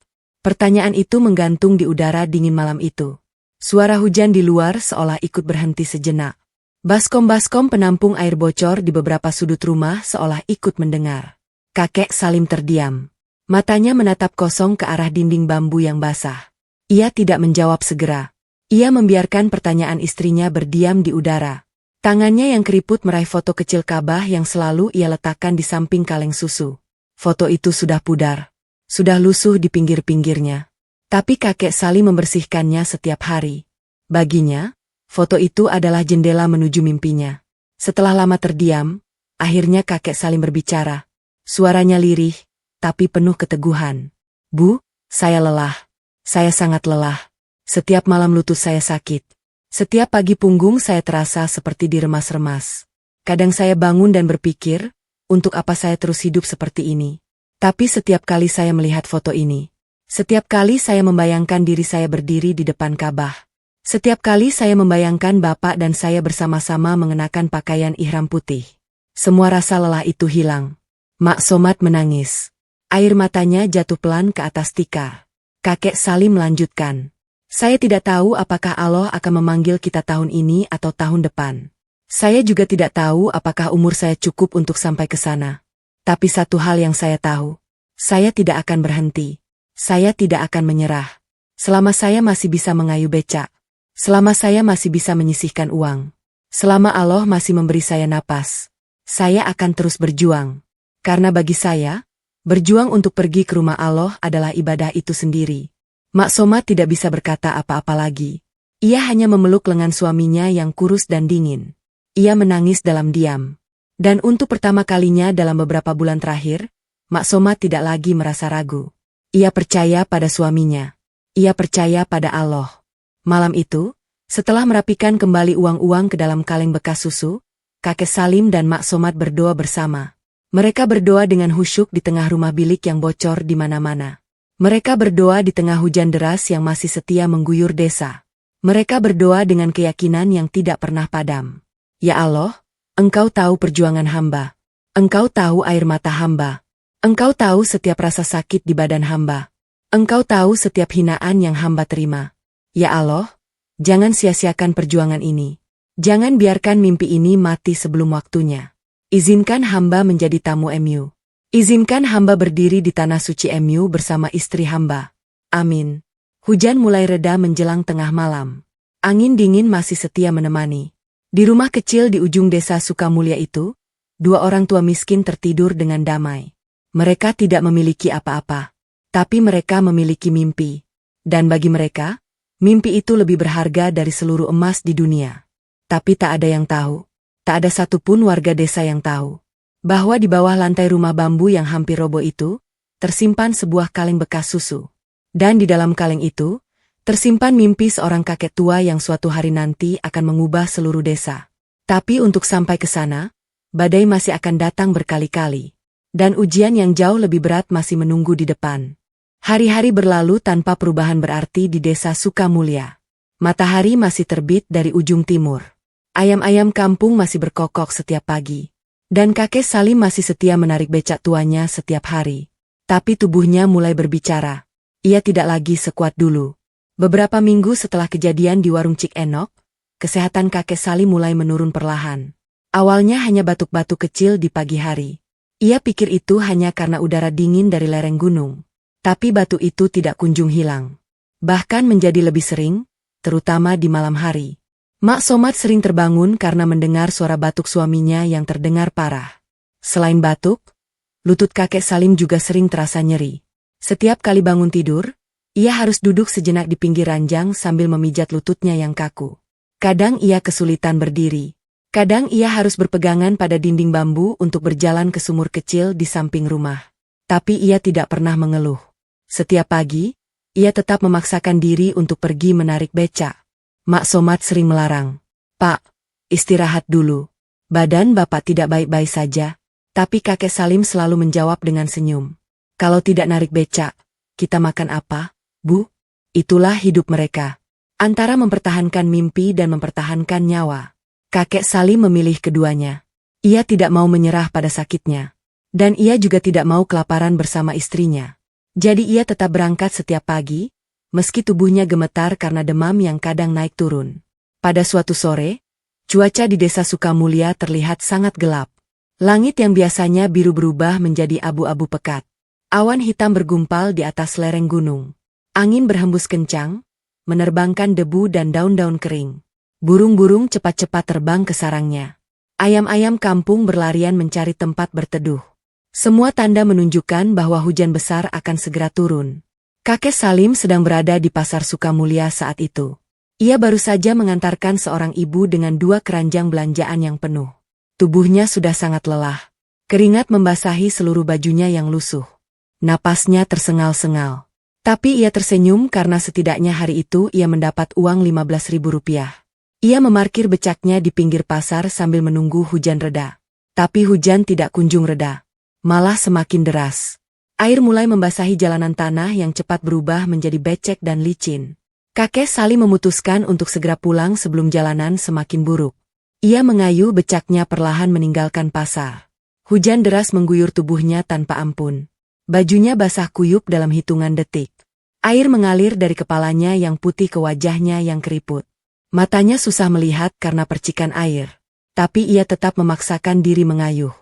Pertanyaan itu menggantung di udara dingin malam itu. Suara hujan di luar seolah ikut berhenti sejenak. Baskom-baskom penampung air bocor di beberapa sudut rumah seolah ikut mendengar. Kakek Salim terdiam. Matanya menatap kosong ke arah dinding bambu yang basah. Ia tidak menjawab segera. Ia membiarkan pertanyaan istrinya berdiam di udara. Tangannya yang keriput meraih foto kecil Ka'bah yang selalu ia letakkan di samping kaleng susu. Foto itu sudah pudar. Sudah lusuh di pinggir-pinggirnya. Tapi kakek Salim membersihkannya setiap hari. Baginya, foto itu adalah jendela menuju mimpinya. Setelah lama terdiam, akhirnya kakek Salim berbicara. Suaranya lirih, tapi penuh keteguhan. Bu, saya lelah. Saya sangat lelah. Setiap malam lutut saya sakit. Setiap pagi punggung saya terasa seperti diremas-remas. Kadang saya bangun dan berpikir, untuk apa saya terus hidup seperti ini? Tapi setiap kali saya melihat foto ini, setiap kali saya membayangkan diri saya berdiri di depan Ka'bah, setiap kali saya membayangkan Bapak dan saya bersama-sama mengenakan pakaian ihram putih, semua rasa lelah itu hilang. Mak Somat menangis. Air matanya jatuh pelan ke atas tikar. Kakek Salim melanjutkan. Saya tidak tahu apakah Allah akan memanggil kita tahun ini atau tahun depan. Saya juga tidak tahu apakah umur saya cukup untuk sampai ke sana. Tapi satu hal yang saya tahu, saya tidak akan berhenti. Saya tidak akan menyerah. Selama saya masih bisa mengayuh becak. Selama saya masih bisa menyisihkan uang. Selama Allah masih memberi saya napas. Saya akan terus berjuang. Karena bagi saya, berjuang untuk pergi ke rumah Allah adalah ibadah itu sendiri. Mak Somat tidak bisa berkata apa-apa lagi. Ia hanya memeluk lengan suaminya yang kurus dan dingin. Ia menangis dalam diam. Dan untuk pertama kalinya dalam beberapa bulan terakhir, Mak Somat tidak lagi merasa ragu. Ia percaya pada suaminya. Ia percaya pada Allah. Malam itu, setelah merapikan kembali uang-uang ke dalam kaleng bekas susu, kakek Salim dan Mak Somat berdoa bersama. Mereka berdoa dengan khusyuk di tengah rumah bilik yang bocor di mana-mana. Mereka berdoa di tengah hujan deras yang masih setia mengguyur desa. Mereka berdoa dengan keyakinan yang tidak pernah padam. Ya Allah, Engkau tahu perjuangan hamba. Engkau tahu air mata hamba. Engkau tahu setiap rasa sakit di badan hamba. Engkau tahu setiap hinaan yang hamba terima. Ya Allah, jangan sia-siakan perjuangan ini. Jangan biarkan mimpi ini mati sebelum waktunya. Izinkan hamba menjadi tamu MU. Izinkan hamba berdiri di tanah suci MU bersama istri hamba. Amin. Hujan mulai reda menjelang tengah malam. Angin dingin masih setia menemani. Di rumah kecil di ujung desa Sukamulya itu, dua orang tua miskin tertidur dengan damai. Mereka tidak memiliki apa-apa, tapi mereka memiliki mimpi. Dan bagi mereka, mimpi itu lebih berharga dari seluruh emas di dunia. Tapi tak ada yang tahu, tak ada satupun warga desa yang tahu, bahwa di bawah lantai rumah bambu yang hampir roboh itu, tersimpan sebuah kaleng bekas susu. Dan di dalam kaleng itu, tersimpan mimpi seorang kakek tua yang suatu hari nanti akan mengubah seluruh desa. Tapi untuk sampai ke sana, badai masih akan datang berkali-kali. Dan ujian yang jauh lebih berat masih menunggu di depan. Hari-hari berlalu tanpa perubahan berarti di desa Sukamulya. Matahari masih terbit dari ujung timur. Ayam-ayam kampung masih berkokok setiap pagi. Dan kakek Salim masih setia menarik becak tuanya setiap hari. Tapi tubuhnya mulai berbicara. Ia tidak lagi sekuat dulu. Beberapa minggu setelah kejadian di warung Cik Enok, kesehatan kakek Salim mulai menurun perlahan. Awalnya hanya batuk-batuk kecil di pagi hari. Ia pikir itu hanya karena udara dingin dari lereng gunung. Tapi batuk itu tidak kunjung hilang. Bahkan menjadi lebih sering, terutama di malam hari. Mak Somad sering terbangun karena mendengar suara batuk suaminya yang terdengar parah. Selain batuk, lutut kakek Salim juga sering terasa nyeri. Setiap kali bangun tidur, ia harus duduk sejenak di pinggir ranjang sambil memijat lututnya yang kaku. Kadang ia kesulitan berdiri. Kadang ia harus berpegangan pada dinding bambu untuk berjalan ke sumur kecil di samping rumah. Tapi ia tidak pernah mengeluh. Setiap pagi, ia tetap memaksakan diri untuk pergi menarik becak. Mak Somad sering melarang. "Pak, istirahat dulu. Badan Bapak tidak baik-baik saja." Tapi kakek Salim selalu menjawab dengan senyum. "Kalau tidak narik becak, kita makan apa, Bu?" Itulah hidup mereka. Antara mempertahankan mimpi dan mempertahankan nyawa. Kakek Salim memilih keduanya. Ia tidak mau menyerah pada sakitnya. Dan ia juga tidak mau kelaparan bersama istrinya. Jadi ia tetap berangkat setiap pagi, meski tubuhnya gemetar karena demam yang kadang naik turun. Pada suatu sore, cuaca di Desa Sukamulya terlihat sangat gelap. Langit yang biasanya biru berubah menjadi abu-abu pekat. Awan hitam bergumpal di atas lereng gunung. Angin berhembus kencang, menerbangkan debu dan daun-daun kering. Burung-burung cepat-cepat terbang ke sarangnya. Ayam-ayam kampung berlarian mencari tempat berteduh. Semua tanda menunjukkan bahwa hujan besar akan segera turun. Kakek Salim sedang berada di Pasar Sukamulya saat itu. Ia baru saja mengantarkan seorang ibu dengan 2 keranjang belanjaan yang penuh. Tubuhnya sudah sangat lelah. Keringat membasahi seluruh bajunya yang lusuh. Napasnya tersengal-sengal. Tapi ia tersenyum karena setidaknya hari itu ia mendapat uang Rp15.000. Ia memarkir becaknya di pinggir pasar sambil menunggu hujan reda. Tapi hujan tidak kunjung reda. Malah semakin deras. Air mulai membasahi jalanan tanah yang cepat berubah menjadi becek dan licin. Kakek Salim memutuskan untuk segera pulang sebelum jalanan semakin buruk. Ia mengayuh becaknya perlahan meninggalkan pasar. Hujan deras mengguyur tubuhnya tanpa ampun. Bajunya basah kuyup dalam hitungan detik. Air mengalir dari kepalanya yang putih ke wajahnya yang keriput. Matanya susah melihat karena percikan air. Tapi ia tetap memaksakan diri mengayuh.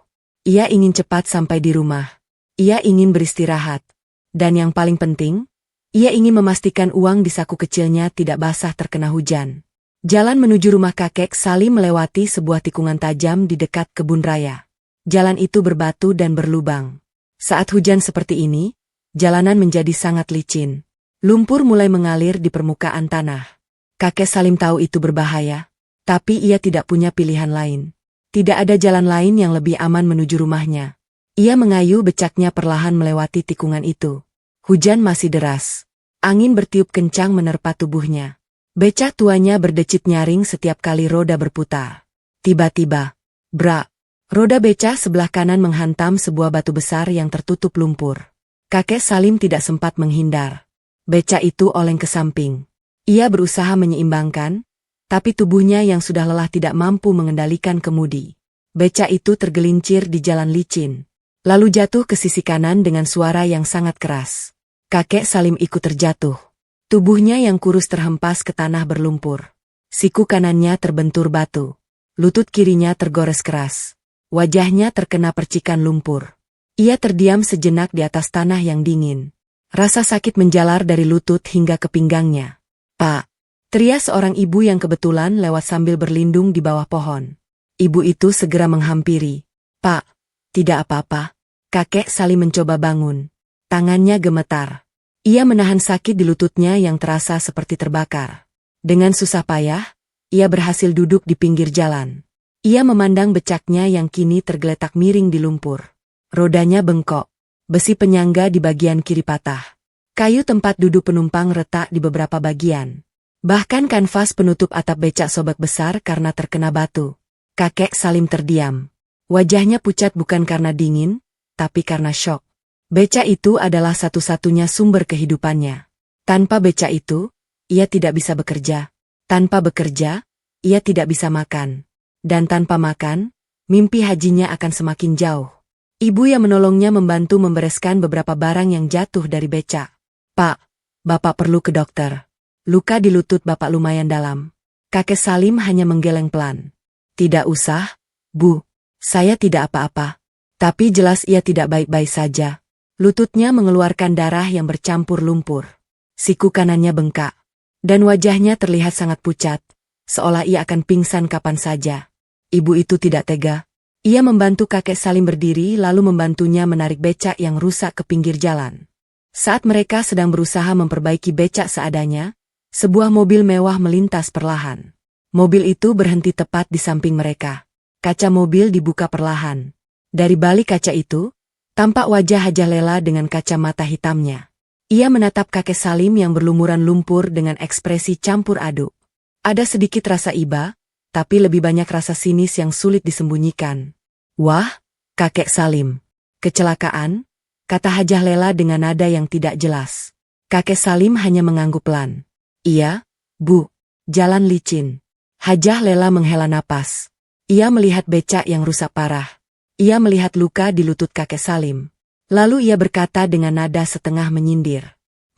Ia ingin cepat sampai di rumah. Ia ingin beristirahat. Dan yang paling penting, ia ingin memastikan uang di saku kecilnya tidak basah terkena hujan. Jalan menuju rumah kakek Salim melewati sebuah tikungan tajam di dekat kebun raya. Jalan itu berbatu dan berlubang. Saat hujan seperti ini, jalanan menjadi sangat licin. Lumpur mulai mengalir di permukaan tanah. Kakek Salim tahu itu berbahaya, tapi ia tidak punya pilihan lain. Tidak ada jalan lain yang lebih aman menuju rumahnya. Ia mengayuh becaknya perlahan melewati tikungan itu. Hujan masih deras. Angin bertiup kencang menerpa tubuhnya. Becak tuanya berdecit nyaring setiap kali roda berputar. Tiba-tiba, brak, roda becak sebelah kanan menghantam sebuah batu besar yang tertutup lumpur. Kakek Salim tidak sempat menghindar. Becak itu oleng ke samping. Ia berusaha menyeimbangkan, tapi tubuhnya yang sudah lelah tidak mampu mengendalikan kemudi. Becak itu tergelincir di jalan licin. Lalu jatuh ke sisi kanan dengan suara yang sangat keras. Kakek Salim ikut terjatuh. Tubuhnya yang kurus terhempas ke tanah berlumpur. Siku kanannya terbentur batu. Lutut kirinya tergores keras. Wajahnya terkena percikan lumpur. Ia terdiam sejenak di atas tanah yang dingin. Rasa sakit menjalar dari lutut hingga ke pinggangnya. "Pak!" teriak seorang ibu yang kebetulan lewat sambil berlindung di bawah pohon. Ibu itu segera menghampiri. "Pak, tidak apa-apa." Kakek Salim mencoba bangun. Tangannya gemetar. Ia menahan sakit di lututnya yang terasa seperti terbakar. Dengan susah payah, ia berhasil duduk di pinggir jalan. Ia memandang becaknya yang kini tergeletak miring di lumpur. Rodanya bengkok. Besi penyangga di bagian kiri patah. Kayu tempat duduk penumpang retak di beberapa bagian. Bahkan kanvas penutup atap becak sobek besar karena terkena batu. Kakek Salim terdiam. Wajahnya pucat bukan karena dingin, tapi karena syok. Becak itu adalah satu-satunya sumber kehidupannya. Tanpa becak itu, ia tidak bisa bekerja. Tanpa bekerja, ia tidak bisa makan. Dan tanpa makan, mimpi hajinya akan semakin jauh. Ibu yang menolongnya membantu membereskan beberapa barang yang jatuh dari becak. "Pak, Bapak perlu ke dokter. Luka di lutut Bapak lumayan dalam." Kakek Salim hanya menggeleng pelan. "Tidak usah, Bu. Saya tidak apa-apa." Tapi jelas ia tidak baik-baik saja. Lututnya mengeluarkan darah yang bercampur lumpur. Siku kanannya bengkak. Dan wajahnya terlihat sangat pucat, seolah ia akan pingsan kapan saja. Ibu itu tidak tega. Ia membantu kakek Salim berdiri lalu membantunya menarik becak yang rusak ke pinggir jalan. Saat mereka sedang berusaha memperbaiki becak seadanya, sebuah mobil mewah melintas perlahan. Mobil itu berhenti tepat di samping mereka. Kaca mobil dibuka perlahan. Dari balik kaca itu, tampak wajah Hajah Lela dengan kacamata hitamnya. Ia menatap kakek Salim yang berlumuran lumpur dengan ekspresi campur aduk. Ada sedikit rasa iba, tapi lebih banyak rasa sinis yang sulit disembunyikan. "Wah, kakek Salim. Kecelakaan?" kata Hajah Lela dengan nada yang tidak jelas. Kakek Salim hanya mengangguk pelan. "Iya, Bu. Jalan licin." Hajah Lela menghela napas. Ia melihat becak yang rusak parah. Ia melihat luka di lutut kakek Salim. Lalu ia berkata dengan nada setengah menyindir.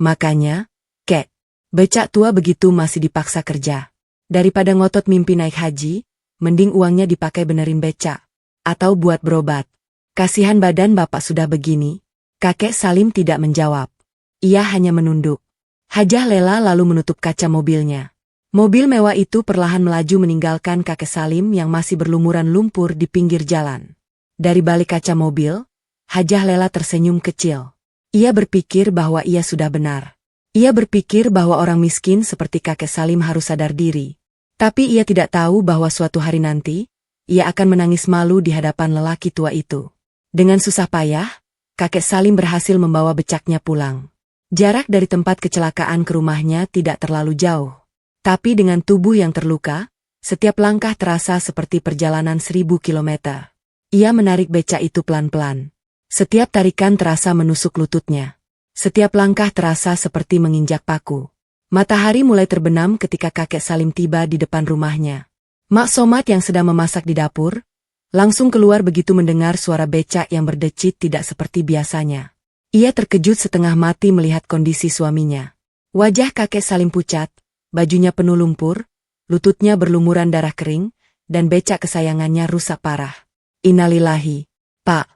"Makanya, Kek, becak tua begitu masih dipaksa kerja. Daripada ngotot mimpi naik haji, mending uangnya dipakai benerin becak. Atau buat berobat. Kasihan badan bapak sudah begini." Kakek Salim tidak menjawab. Ia hanya menunduk. Hajah Lela lalu menutup kaca mobilnya. Mobil mewah itu perlahan melaju meninggalkan kakek Salim yang masih berlumuran lumpur di pinggir jalan. Dari balik kaca mobil, Hajah Lela tersenyum kecil. Ia berpikir bahwa ia sudah benar. Ia berpikir bahwa orang miskin seperti kakek Salim harus sadar diri. Tapi ia tidak tahu bahwa suatu hari nanti, ia akan menangis malu di hadapan lelaki tua itu. Dengan susah payah, kakek Salim berhasil membawa becaknya pulang. Jarak dari tempat kecelakaan ke rumahnya tidak terlalu jauh. Tapi dengan tubuh yang terluka, setiap langkah terasa seperti perjalanan 1000 kilometer. Ia menarik becak itu pelan-pelan. Setiap tarikan terasa menusuk lututnya. Setiap langkah terasa seperti menginjak paku. Matahari mulai terbenam ketika kakek Salim tiba di depan rumahnya. Mak Somad yang sedang memasak di dapur, langsung keluar begitu mendengar suara becak yang berdecit tidak seperti biasanya. Ia terkejut setengah mati melihat kondisi suaminya. Wajah kakek Salim pucat, bajunya penuh lumpur, lututnya berlumuran darah kering, dan becak kesayangannya rusak parah. "Innalillahi, Pak.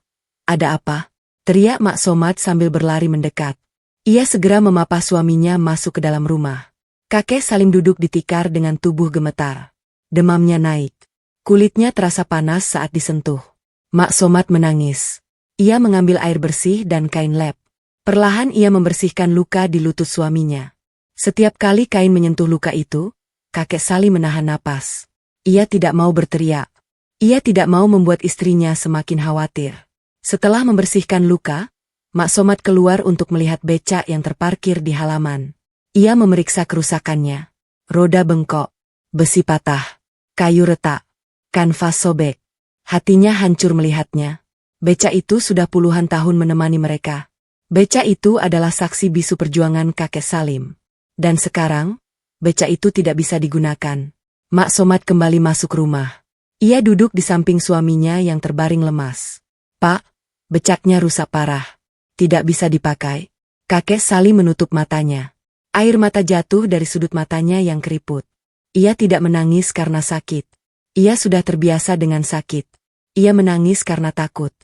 Ada apa?" teriak Mak Somad sambil berlari mendekat. Ia segera memapah suaminya masuk ke dalam rumah. Kakek Salim duduk di tikar dengan tubuh gemetar. Demamnya naik. Kulitnya terasa panas saat disentuh. Mak Somad menangis. Ia mengambil air bersih dan kain lap. Perlahan ia membersihkan luka di lutut suaminya. Setiap kali kain menyentuh luka itu, kakek Salim menahan napas. Ia tidak mau berteriak. Ia tidak mau membuat istrinya semakin khawatir. Setelah membersihkan luka, Mak Somad keluar untuk melihat becak yang terparkir di halaman. Ia memeriksa kerusakannya. Roda bengkok, besi patah, kayu retak, kanvas sobek. Hatinya hancur melihatnya. Becak itu sudah puluhan tahun menemani mereka. Becak itu adalah saksi bisu perjuangan kakek Salim. Dan sekarang, becak itu tidak bisa digunakan. Mak Somad kembali masuk rumah. Ia duduk di samping suaminya yang terbaring lemas. "Pak, becaknya rusak parah. Tidak bisa dipakai." Kakek Salim menutup matanya. Air mata jatuh dari sudut matanya yang keriput. Ia tidak menangis karena sakit. Ia sudah terbiasa dengan sakit. Ia menangis karena takut.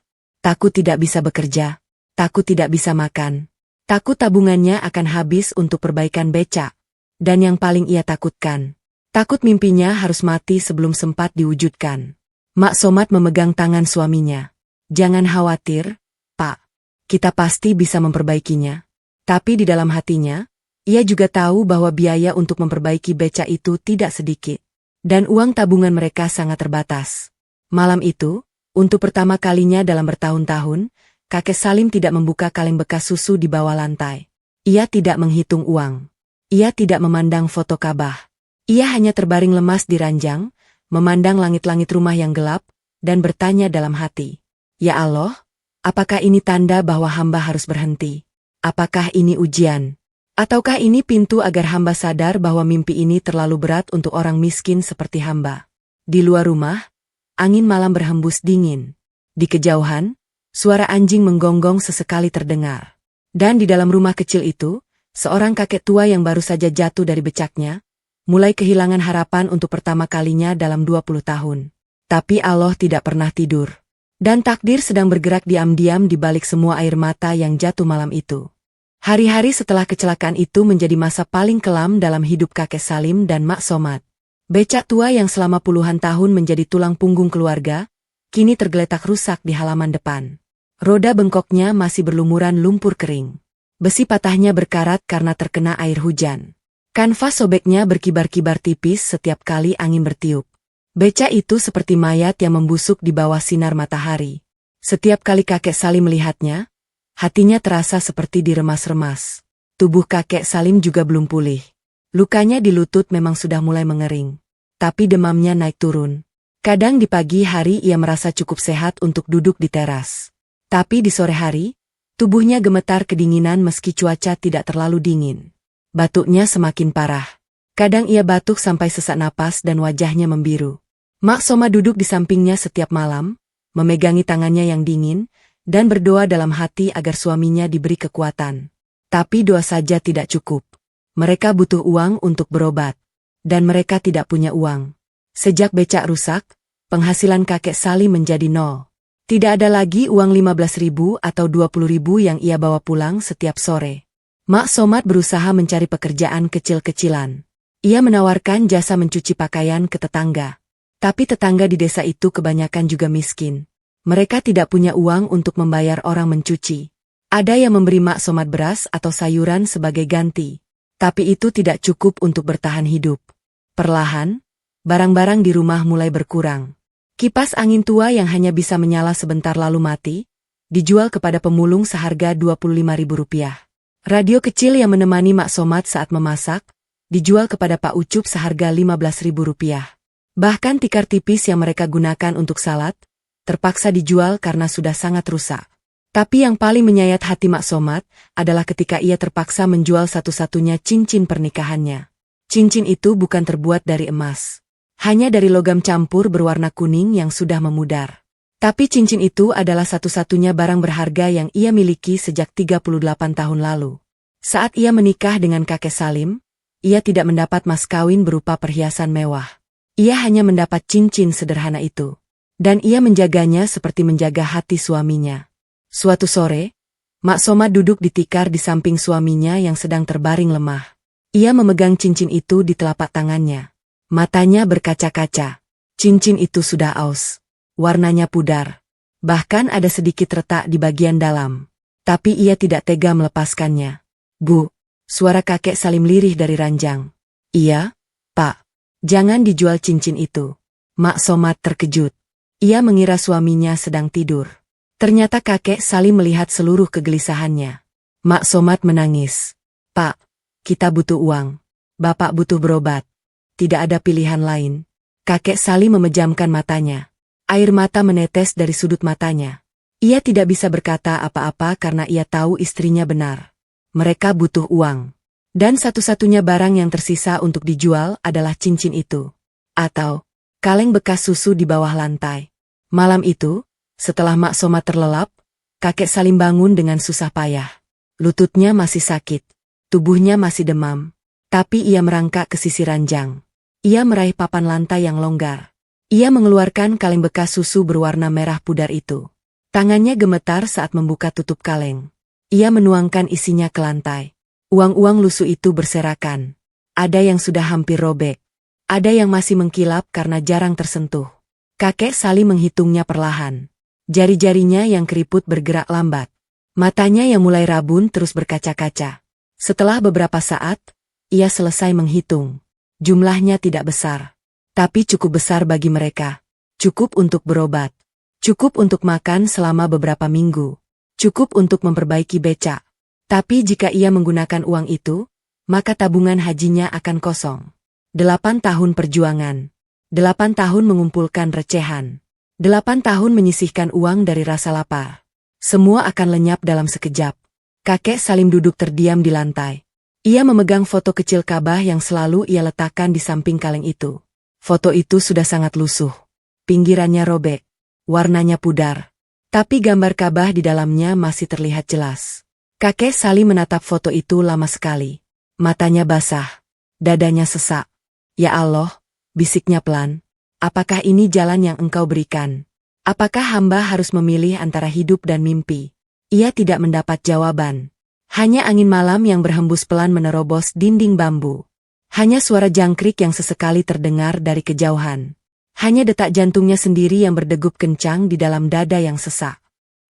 Takut tidak bisa bekerja. Takut tidak bisa makan. Takut tabungannya akan habis untuk perbaikan becak. Dan yang paling ia takutkan, takut mimpinya harus mati sebelum sempat diwujudkan. Mak Somad memegang tangan suaminya. "Jangan khawatir, Pak. Kita pasti bisa memperbaikinya." Tapi di dalam hatinya, ia juga tahu bahwa biaya untuk memperbaiki becak itu tidak sedikit. Dan uang tabungan mereka sangat terbatas. Malam itu, untuk pertama kalinya dalam bertahun-tahun, kakek Salim tidak membuka kaleng bekas susu di bawah lantai. Ia tidak menghitung uang. Ia tidak memandang foto Ka'bah. Ia hanya terbaring lemas di ranjang, memandang langit-langit rumah yang gelap, dan bertanya dalam hati, "Ya Allah, apakah ini tanda bahwa hamba harus berhenti? Apakah ini ujian? Ataukah ini pintu agar hamba sadar bahwa mimpi ini terlalu berat untuk orang miskin seperti hamba?" Di luar rumah, angin malam berhembus dingin. Di kejauhan, suara anjing menggonggong sesekali terdengar. Dan di dalam rumah kecil itu, seorang kakek tua yang baru saja jatuh dari becaknya, mulai kehilangan harapan untuk pertama kalinya dalam 20 tahun. Tapi Allah tidak pernah tidur. Dan takdir sedang bergerak diam-diam di balik semua air mata yang jatuh malam itu. Hari-hari setelah kecelakaan itu menjadi masa paling kelam dalam hidup kakek Salim dan Mak Somad. Becak tua yang selama puluhan tahun menjadi tulang punggung keluarga, kini tergeletak rusak di halaman depan. Roda bengkoknya masih berlumuran lumpur kering. Besi patahnya berkarat karena terkena air hujan. Kanvas sobeknya berkibar-kibar tipis setiap kali angin bertiup. Becak itu seperti mayat yang membusuk di bawah sinar matahari. Setiap kali kakek Salim melihatnya, hatinya terasa seperti diremas-remas. Tubuh kakek Salim juga belum pulih. Lukanya di lutut memang sudah mulai mengering. Tapi demamnya naik turun. Kadang di pagi hari ia merasa cukup sehat untuk duduk di teras. Tapi di sore hari, tubuhnya gemetar kedinginan meski cuaca tidak terlalu dingin. Batuknya semakin parah. Kadang ia batuk sampai sesak napas dan wajahnya membiru. Mak Soma duduk di sampingnya setiap malam, memegangi tangannya yang dingin, dan berdoa dalam hati agar suaminya diberi kekuatan. Tapi doa saja tidak cukup. Mereka butuh uang untuk berobat. Dan mereka tidak punya uang. Sejak becak rusak, penghasilan kakek Salim menjadi nol. Tidak ada lagi uang 15.000 atau 20.000 yang ia bawa pulang setiap sore. Mak Somad berusaha mencari pekerjaan kecil-kecilan. Ia menawarkan jasa mencuci pakaian ke tetangga. Tapi tetangga di desa itu kebanyakan juga miskin. Mereka tidak punya uang untuk membayar orang mencuci. Ada yang memberi Mak Somad beras atau sayuran sebagai ganti. Tapi itu tidak cukup untuk bertahan hidup. Perlahan, barang-barang di rumah mulai berkurang. Kipas angin tua yang hanya bisa menyala sebentar lalu mati, dijual kepada pemulung seharga Rp25.000. Radio kecil yang menemani Mak Somad saat memasak, dijual kepada Pak Ucup seharga Rp15.000. Bahkan tikar tipis yang mereka gunakan untuk salad, terpaksa dijual karena sudah sangat rusak. Tapi yang paling menyayat hati Mak Somad adalah ketika ia terpaksa menjual satu-satunya cincin pernikahannya. Cincin itu bukan terbuat dari emas. Hanya dari logam campur berwarna kuning yang sudah memudar. Tapi cincin itu adalah satu-satunya barang berharga yang ia miliki sejak 38 tahun lalu. Saat ia menikah dengan kakek Salim, ia tidak mendapat mas kawin berupa perhiasan mewah. Ia hanya mendapat cincin sederhana itu. Dan ia menjaganya seperti menjaga hati suaminya. Suatu sore, Mak Somad duduk di tikar di samping suaminya yang sedang terbaring lemah. Ia memegang cincin itu di telapak tangannya. Matanya berkaca-kaca. Cincin itu sudah aus. Warnanya pudar. Bahkan ada sedikit retak di bagian dalam. Tapi ia tidak tega melepaskannya. "Bu," suara kakek Salim lirih dari ranjang. "Iya, Pak. Jangan dijual cincin itu." Mak Somad terkejut. Ia mengira suaminya sedang tidur. Ternyata kakek Salim melihat seluruh kegelisahannya. Mak Somad menangis. "Pak, kita butuh uang. Bapak butuh berobat. Tidak ada pilihan lain." Kakek Salim memejamkan matanya. Air mata menetes dari sudut matanya. Ia tidak bisa berkata apa-apa karena ia tahu istrinya benar. Mereka butuh uang. Dan satu-satunya barang yang tersisa untuk dijual adalah cincin itu. Atau kaleng bekas susu di bawah lantai. Malam itu, setelah Mak Somad terlelap, kakek Salim bangun dengan susah payah. Lututnya masih sakit. Tubuhnya masih demam. Tapi ia merangkak ke sisi ranjang. Ia meraih papan lantai yang longgar. Ia mengeluarkan kaleng bekas susu berwarna merah pudar itu. Tangannya gemetar saat membuka tutup kaleng. Ia menuangkan isinya ke lantai. Uang-uang lusuh itu berserakan. Ada yang sudah hampir robek. Ada yang masih mengkilap karena jarang tersentuh. Kakek Salim menghitungnya perlahan. Jari-jarinya yang keriput bergerak lambat. Matanya yang mulai rabun terus berkaca-kaca. Setelah beberapa saat, ia selesai menghitung. Jumlahnya tidak besar. Tapi cukup besar bagi mereka. Cukup untuk berobat. Cukup untuk makan selama beberapa minggu. Cukup untuk memperbaiki becak. Tapi jika ia menggunakan uang itu, maka tabungan hajinya akan kosong. 8 tahun perjuangan. 8 tahun mengumpulkan recehan. 8 tahun menyisihkan uang dari rasa lapar. Semua akan lenyap dalam sekejap. Kakek Salim duduk terdiam di lantai. Ia memegang foto kecil Ka'bah yang selalu ia letakkan di samping kaleng itu. Foto itu sudah sangat lusuh. Pinggirannya robek. Warnanya pudar. Tapi gambar Ka'bah di dalamnya masih terlihat jelas. Kakek Salim menatap foto itu lama sekali. Matanya basah. Dadanya sesak. "Ya Allah," bisiknya pelan. "Apakah ini jalan yang Engkau berikan? Apakah hamba harus memilih antara hidup dan mimpi?" Ia tidak mendapat jawaban. Hanya angin malam yang berhembus pelan menerobos dinding bambu. Hanya suara jangkrik yang sesekali terdengar dari kejauhan. Hanya detak jantungnya sendiri yang berdegup kencang di dalam dada yang sesak.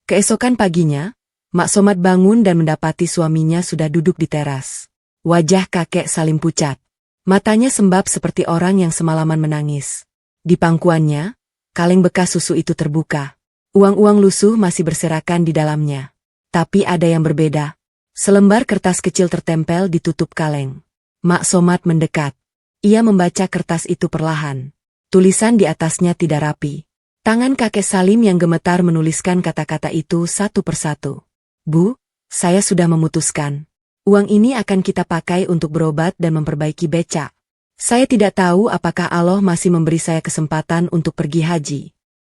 Keesokan paginya, Mak Somad bangun dan mendapati suaminya sudah duduk di teras. Wajah kakek Salim pucat. Matanya sembab seperti orang yang semalaman menangis. Di pangkuannya, kaleng bekas susu itu terbuka. Uang-uang lusuh masih berserakan di dalamnya. Tapi ada yang berbeda. Selembar kertas kecil tertempel di tutup kaleng. Mak Somad mendekat. Ia membaca kertas itu perlahan. Tulisan di atasnya tidak rapi. Tangan kakek Salim yang gemetar menuliskan kata-kata itu satu persatu. Bu, saya sudah memutuskan. Uang ini akan kita pakai untuk berobat dan memperbaiki becak. Saya tidak tahu apakah Allah masih memberi saya kesempatan untuk pergi haji.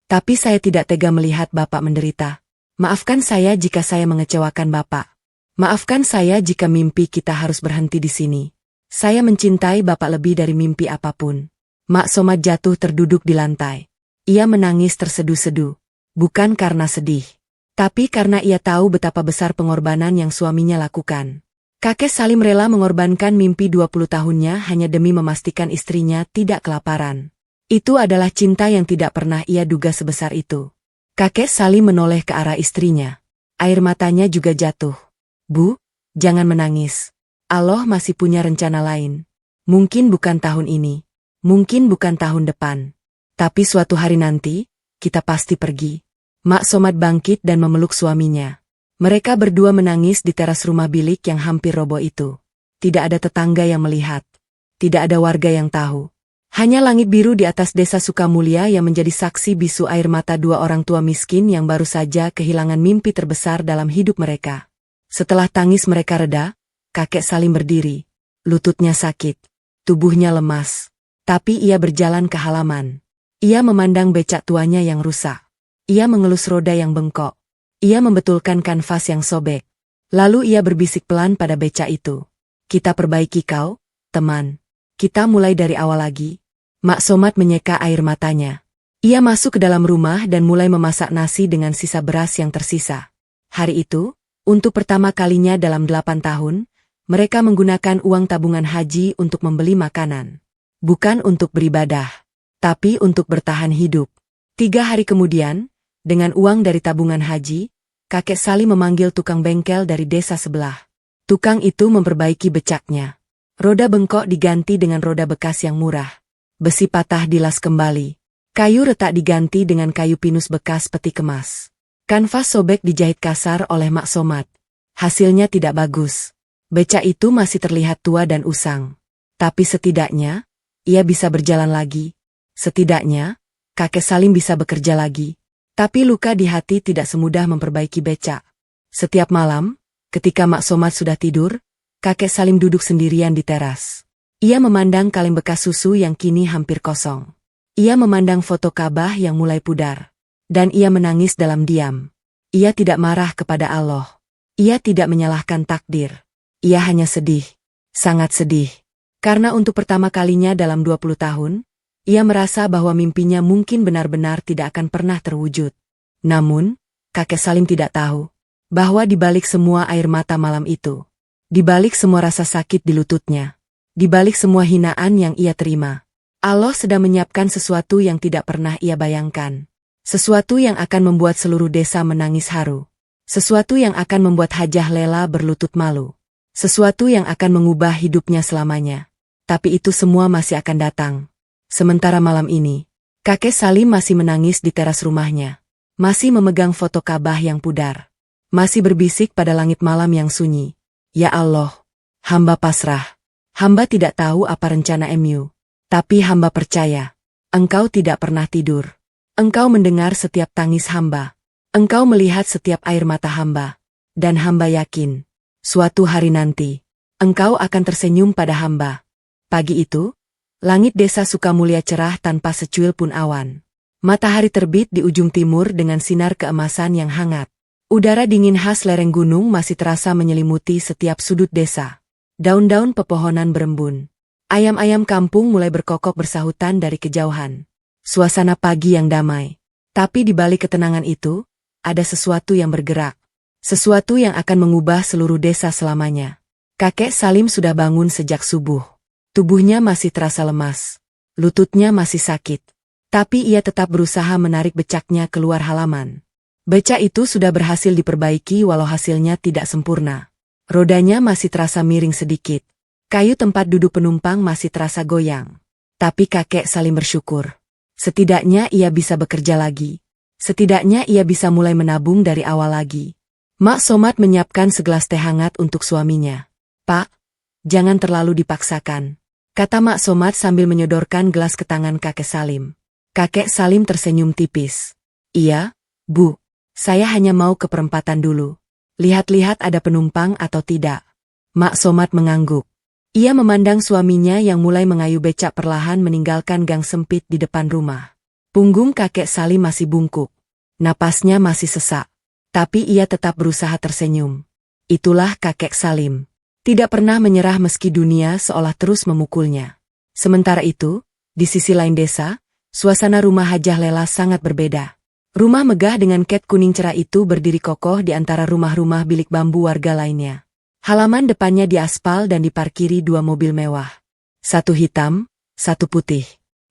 Tapi saya tidak tega melihat Bapak menderita. Maafkan saya jika saya mengecewakan Bapak. Maafkan saya jika mimpi kita harus berhenti di sini. Saya mencintai Bapak lebih dari mimpi apapun. Mak Somad jatuh terduduk di lantai. Ia menangis terseduh-seduh. Bukan karena sedih. Tapi karena ia tahu betapa besar pengorbanan yang suaminya lakukan. Kakek Salim rela mengorbankan mimpi 20 tahunnya hanya demi memastikan istrinya tidak kelaparan. Itu adalah cinta yang tidak pernah ia duga sebesar itu. Kakek Salim menoleh ke arah istrinya. Air matanya juga jatuh. Bu, jangan menangis. Allah masih punya rencana lain. Mungkin bukan tahun ini. Mungkin bukan tahun depan. Tapi suatu hari nanti, kita pasti pergi. Mak Somad bangkit dan memeluk suaminya. Mereka berdua menangis di teras rumah bilik yang hampir roboh itu. Tidak ada tetangga yang melihat. Tidak ada warga yang tahu. Hanya langit biru di atas desa Sukamulya yang menjadi saksi bisu air mata dua orang tua miskin yang baru saja kehilangan mimpi terbesar dalam hidup mereka. Setelah tangis mereka reda, kakek Salim berdiri. Lututnya sakit. Tubuhnya lemas. Tapi ia berjalan ke halaman. Ia memandang becak tuanya yang rusak. Ia mengelus roda yang bengkok. Ia membetulkan kanvas yang sobek. Lalu ia berbisik pelan pada becak itu. Kita perbaiki kau, teman. Kita mulai dari awal lagi. Mak Somad menyeka air matanya. Ia masuk ke dalam rumah dan mulai memasak nasi dengan sisa beras yang tersisa. Hari itu, untuk pertama kalinya dalam 8 tahun, mereka menggunakan uang tabungan haji untuk membeli makanan. Bukan untuk beribadah, tapi untuk bertahan hidup. 3 hari kemudian, dengan uang dari tabungan haji, kakek Salim memanggil tukang bengkel dari desa sebelah. Tukang itu memperbaiki becaknya. Roda bengkok diganti dengan roda bekas yang murah. Besi patah dilas kembali. Kayu retak diganti dengan kayu pinus bekas peti kemas. Kanvas sobek dijahit kasar oleh Mak Somad. Hasilnya tidak bagus. Becak itu masih terlihat tua dan usang. Tapi setidaknya, ia bisa berjalan lagi. Setidaknya, kakek Salim bisa bekerja lagi. Tapi luka di hati tidak semudah memperbaiki becak. Setiap malam, ketika Mak Somad sudah tidur, kakek Salim duduk sendirian di teras. Ia memandang kaleng bekas susu yang kini hampir kosong. Ia memandang foto Ka'bah yang mulai pudar. Dan ia menangis dalam diam. Ia tidak marah kepada Allah. Ia tidak menyalahkan takdir. Ia hanya sedih. Sangat sedih. Karena untuk pertama kalinya dalam 20 tahun, ia merasa bahwa mimpinya mungkin benar-benar tidak akan pernah terwujud. Namun, kakek Salim tidak tahu bahwa di balik semua air mata malam itu, di balik semua rasa sakit di lututnya, di balik semua hinaan yang ia terima, Allah sedang menyiapkan sesuatu yang tidak pernah ia bayangkan. Sesuatu yang akan membuat seluruh desa menangis haru. Sesuatu yang akan membuat Hajah Lela berlutut malu. Sesuatu yang akan mengubah hidupnya selamanya. Tapi itu semua masih akan datang. Sementara malam ini, kakek Salim masih menangis di teras rumahnya. Masih memegang foto Ka'bah yang pudar. Masih berbisik pada langit malam yang sunyi. Ya Allah, hamba pasrah. Hamba tidak tahu apa rencana MU. Tapi hamba percaya. Engkau tidak pernah tidur. Engkau mendengar setiap tangis hamba. Engkau melihat setiap air mata hamba. Dan hamba yakin, suatu hari nanti, engkau akan tersenyum pada hamba. Pagi itu, langit desa Sukamulya cerah tanpa secuil pun awan. Matahari terbit di ujung timur dengan sinar keemasan yang hangat. Udara dingin khas lereng gunung masih terasa menyelimuti setiap sudut desa. Daun-daun pepohonan berembun. Ayam-ayam kampung mulai berkokok bersahutan dari kejauhan. Suasana pagi yang damai. Tapi di balik ketenangan itu, ada sesuatu yang bergerak. Sesuatu yang akan mengubah seluruh desa selamanya. Kakek Salim sudah bangun sejak subuh. Tubuhnya masih terasa lemas. Lututnya masih sakit. Tapi ia tetap berusaha menarik becaknya keluar halaman. Becak itu sudah berhasil diperbaiki walau hasilnya tidak sempurna. Rodanya masih terasa miring sedikit. Kayu tempat duduk penumpang masih terasa goyang. Tapi kakek Salim bersyukur. Setidaknya ia bisa bekerja lagi. Setidaknya ia bisa mulai menabung dari awal lagi. Mak Somad menyiapkan segelas teh hangat untuk suaminya. "Pak, jangan terlalu dipaksakan," kata Mak Somad sambil menyodorkan gelas ke tangan kakek Salim. Kakek Salim tersenyum tipis. "Iya, Bu. Saya hanya mau ke perempatan dulu. Lihat-lihat ada penumpang atau tidak." Mak Somad mengangguk. Ia memandang suaminya yang mulai mengayuh becak perlahan meninggalkan gang sempit di depan rumah. Punggung kakek Salim masih bungkuk. Napasnya masih sesak. Tapi ia tetap berusaha tersenyum. Itulah kakek Salim. Tidak pernah menyerah meski dunia seolah terus memukulnya. Sementara itu, di sisi lain desa, suasana rumah Hajah Lela sangat berbeda. Rumah megah dengan cat kuning cerah itu berdiri kokoh di antara rumah-rumah bilik bambu warga lainnya. Halaman depannya diaspal dan diparkiri 2 mobil mewah. Satu hitam, satu putih.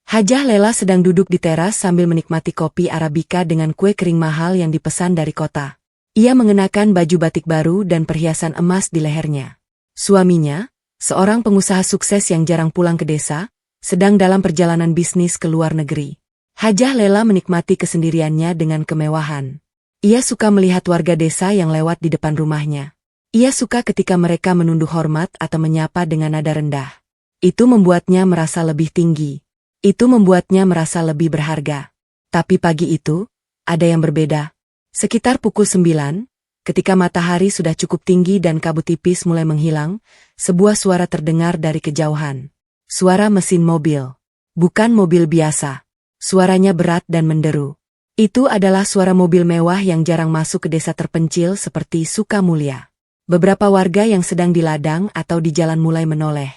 Hajah Lela sedang duduk di teras sambil menikmati kopi Arabica dengan kue kering mahal yang dipesan dari kota. Ia mengenakan baju batik baru dan perhiasan emas di lehernya. Suaminya, seorang pengusaha sukses yang jarang pulang ke desa, sedang dalam perjalanan bisnis ke luar negeri. Hajah Lela menikmati kesendiriannya dengan kemewahan. Ia suka melihat warga desa yang lewat di depan rumahnya. Ia suka ketika mereka menunduk hormat atau menyapa dengan nada rendah. Itu membuatnya merasa lebih tinggi. Itu membuatnya merasa lebih berharga. Tapi pagi itu, ada yang berbeda. Sekitar pukul 9, ketika matahari sudah cukup tinggi dan kabut tipis mulai menghilang, sebuah suara terdengar dari kejauhan. Suara mesin mobil. Bukan mobil biasa. Suaranya berat dan menderu. Itu adalah suara mobil mewah yang jarang masuk ke desa terpencil seperti Sukamulya. Beberapa warga yang sedang di ladang atau di jalan mulai menoleh.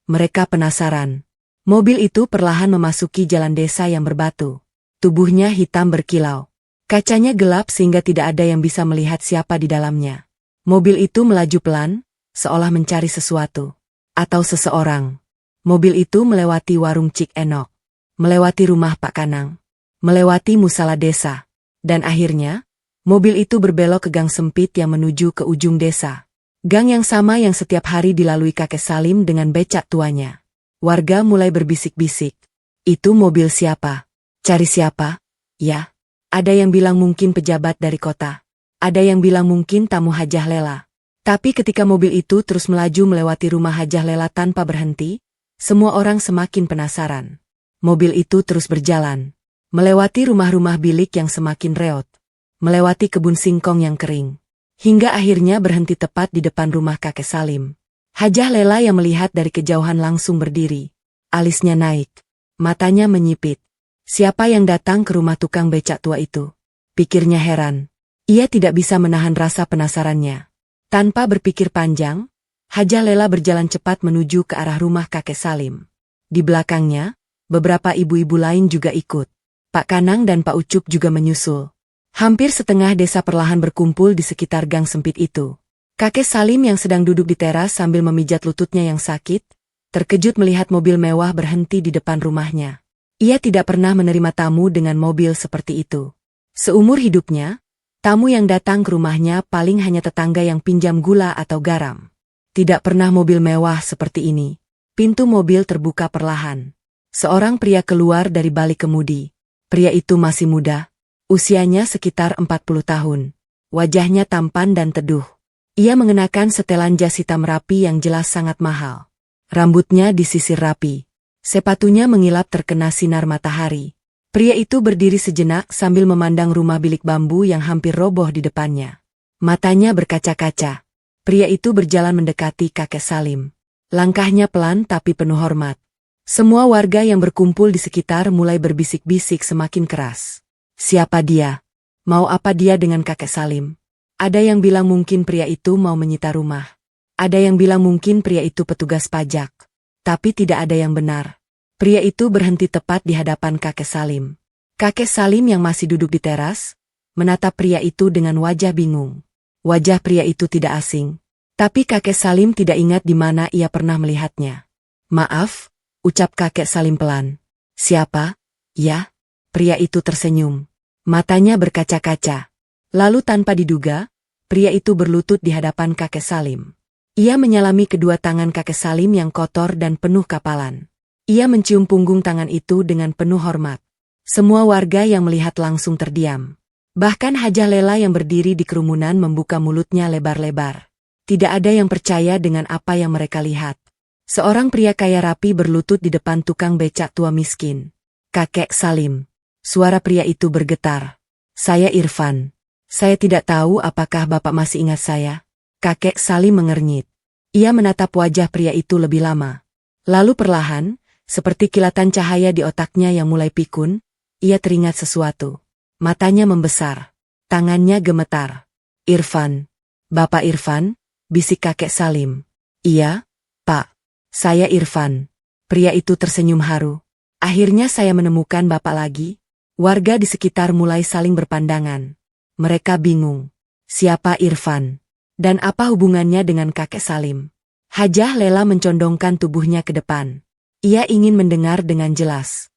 Mereka penasaran. Mobil itu perlahan memasuki jalan desa yang berbatu. Tubuhnya hitam berkilau. Kacanya gelap sehingga tidak ada yang bisa melihat siapa di dalamnya. Mobil itu melaju pelan, seolah mencari sesuatu. Atau seseorang. Mobil itu melewati warung Cik Enok. Melewati rumah Pak Kanang. Melewati musala desa. Dan akhirnya, mobil itu berbelok ke gang sempit yang menuju ke ujung desa. Gang yang sama yang setiap hari dilalui kakek Salim dengan becak tuanya. Warga mulai berbisik-bisik. Itu mobil siapa? Cari siapa? Ya. Ada yang bilang mungkin pejabat dari kota. Ada yang bilang mungkin tamu Hajah Lela. Tapi ketika mobil itu terus melaju melewati rumah Hajah Lela tanpa berhenti, semua orang semakin penasaran. Mobil itu terus berjalan. Melewati rumah-rumah bilik yang semakin reot. Melewati kebun singkong yang kering. Hingga akhirnya berhenti tepat di depan rumah kakek Salim. Hajah Lela yang melihat dari kejauhan langsung berdiri. Alisnya naik. Matanya menyipit. Siapa yang datang ke rumah tukang becak tua itu? Pikirnya heran. Ia tidak bisa menahan rasa penasarannya. Tanpa berpikir panjang, Hajah Lela berjalan cepat menuju ke arah rumah kakek Salim. Di belakangnya, beberapa ibu-ibu lain juga ikut. Pak Kanang dan Pak Ucup juga menyusul. Hampir setengah desa perlahan berkumpul di sekitar gang sempit itu. Kakek Salim yang sedang duduk di teras sambil memijat lututnya yang sakit, terkejut melihat mobil mewah berhenti di depan rumahnya. Ia tidak pernah menerima tamu dengan mobil seperti itu. Seumur hidupnya, tamu yang datang ke rumahnya paling hanya tetangga yang pinjam gula atau garam. Tidak pernah mobil mewah seperti ini. Pintu mobil terbuka perlahan. Seorang pria keluar dari balik kemudi. Pria itu masih muda, usianya sekitar 40 tahun. Wajahnya tampan dan teduh. Ia mengenakan setelan jas hitam rapi yang jelas sangat mahal. Rambutnya disisir rapi. Sepatunya mengilap terkena sinar matahari. Pria itu berdiri sejenak sambil memandang rumah bilik bambu yang hampir roboh di depannya. Matanya berkaca-kaca. Pria itu berjalan mendekati kakek Salim. Langkahnya pelan tapi penuh hormat. Semua warga yang berkumpul di sekitar mulai berbisik-bisik semakin keras. Siapa dia? Mau apa dia dengan kakek Salim? Ada yang bilang mungkin pria itu mau menyita rumah. Ada yang bilang mungkin pria itu petugas pajak. Tapi tidak ada yang benar. Pria itu berhenti tepat di hadapan kakek Salim. Kakek Salim yang masih duduk di teras, menatap pria itu dengan wajah bingung. Wajah pria itu tidak asing. Tapi kakek Salim tidak ingat di mana ia pernah melihatnya. "Maaf," ucap kakek Salim pelan. "Siapa?" "Ya." Pria itu tersenyum. Matanya berkaca-kaca. Lalu tanpa diduga, pria itu berlutut di hadapan kakek Salim. Ia menyalami kedua tangan kakek Salim yang kotor dan penuh kapalan. Ia mencium punggung tangan itu dengan penuh hormat. Semua warga yang melihat langsung terdiam. Bahkan Hajah Lela yang berdiri di kerumunan membuka mulutnya lebar-lebar. Tidak ada yang percaya dengan apa yang mereka lihat. Seorang pria kaya rapi berlutut di depan tukang becak tua miskin. "Kakek Salim." Suara pria itu bergetar. "Saya Irfan. Saya tidak tahu apakah Bapak masih ingat saya." Kakek Salim mengernyit. Ia menatap wajah pria itu lebih lama. Lalu perlahan, seperti kilatan cahaya di otaknya yang mulai pikun, ia teringat sesuatu. Matanya membesar. Tangannya gemetar. "Irfan. Bapak Irfan?" bisik kakek Salim. "Iya, Pak. Saya Irfan." Pria itu tersenyum haru. "Akhirnya saya menemukan Bapak lagi." Warga di sekitar mulai saling berpandangan. Mereka bingung. Siapa Irfan? Dan apa hubungannya dengan kakek Salim? Hajah Lela mencondongkan tubuhnya ke depan. Ia ingin mendengar dengan jelas.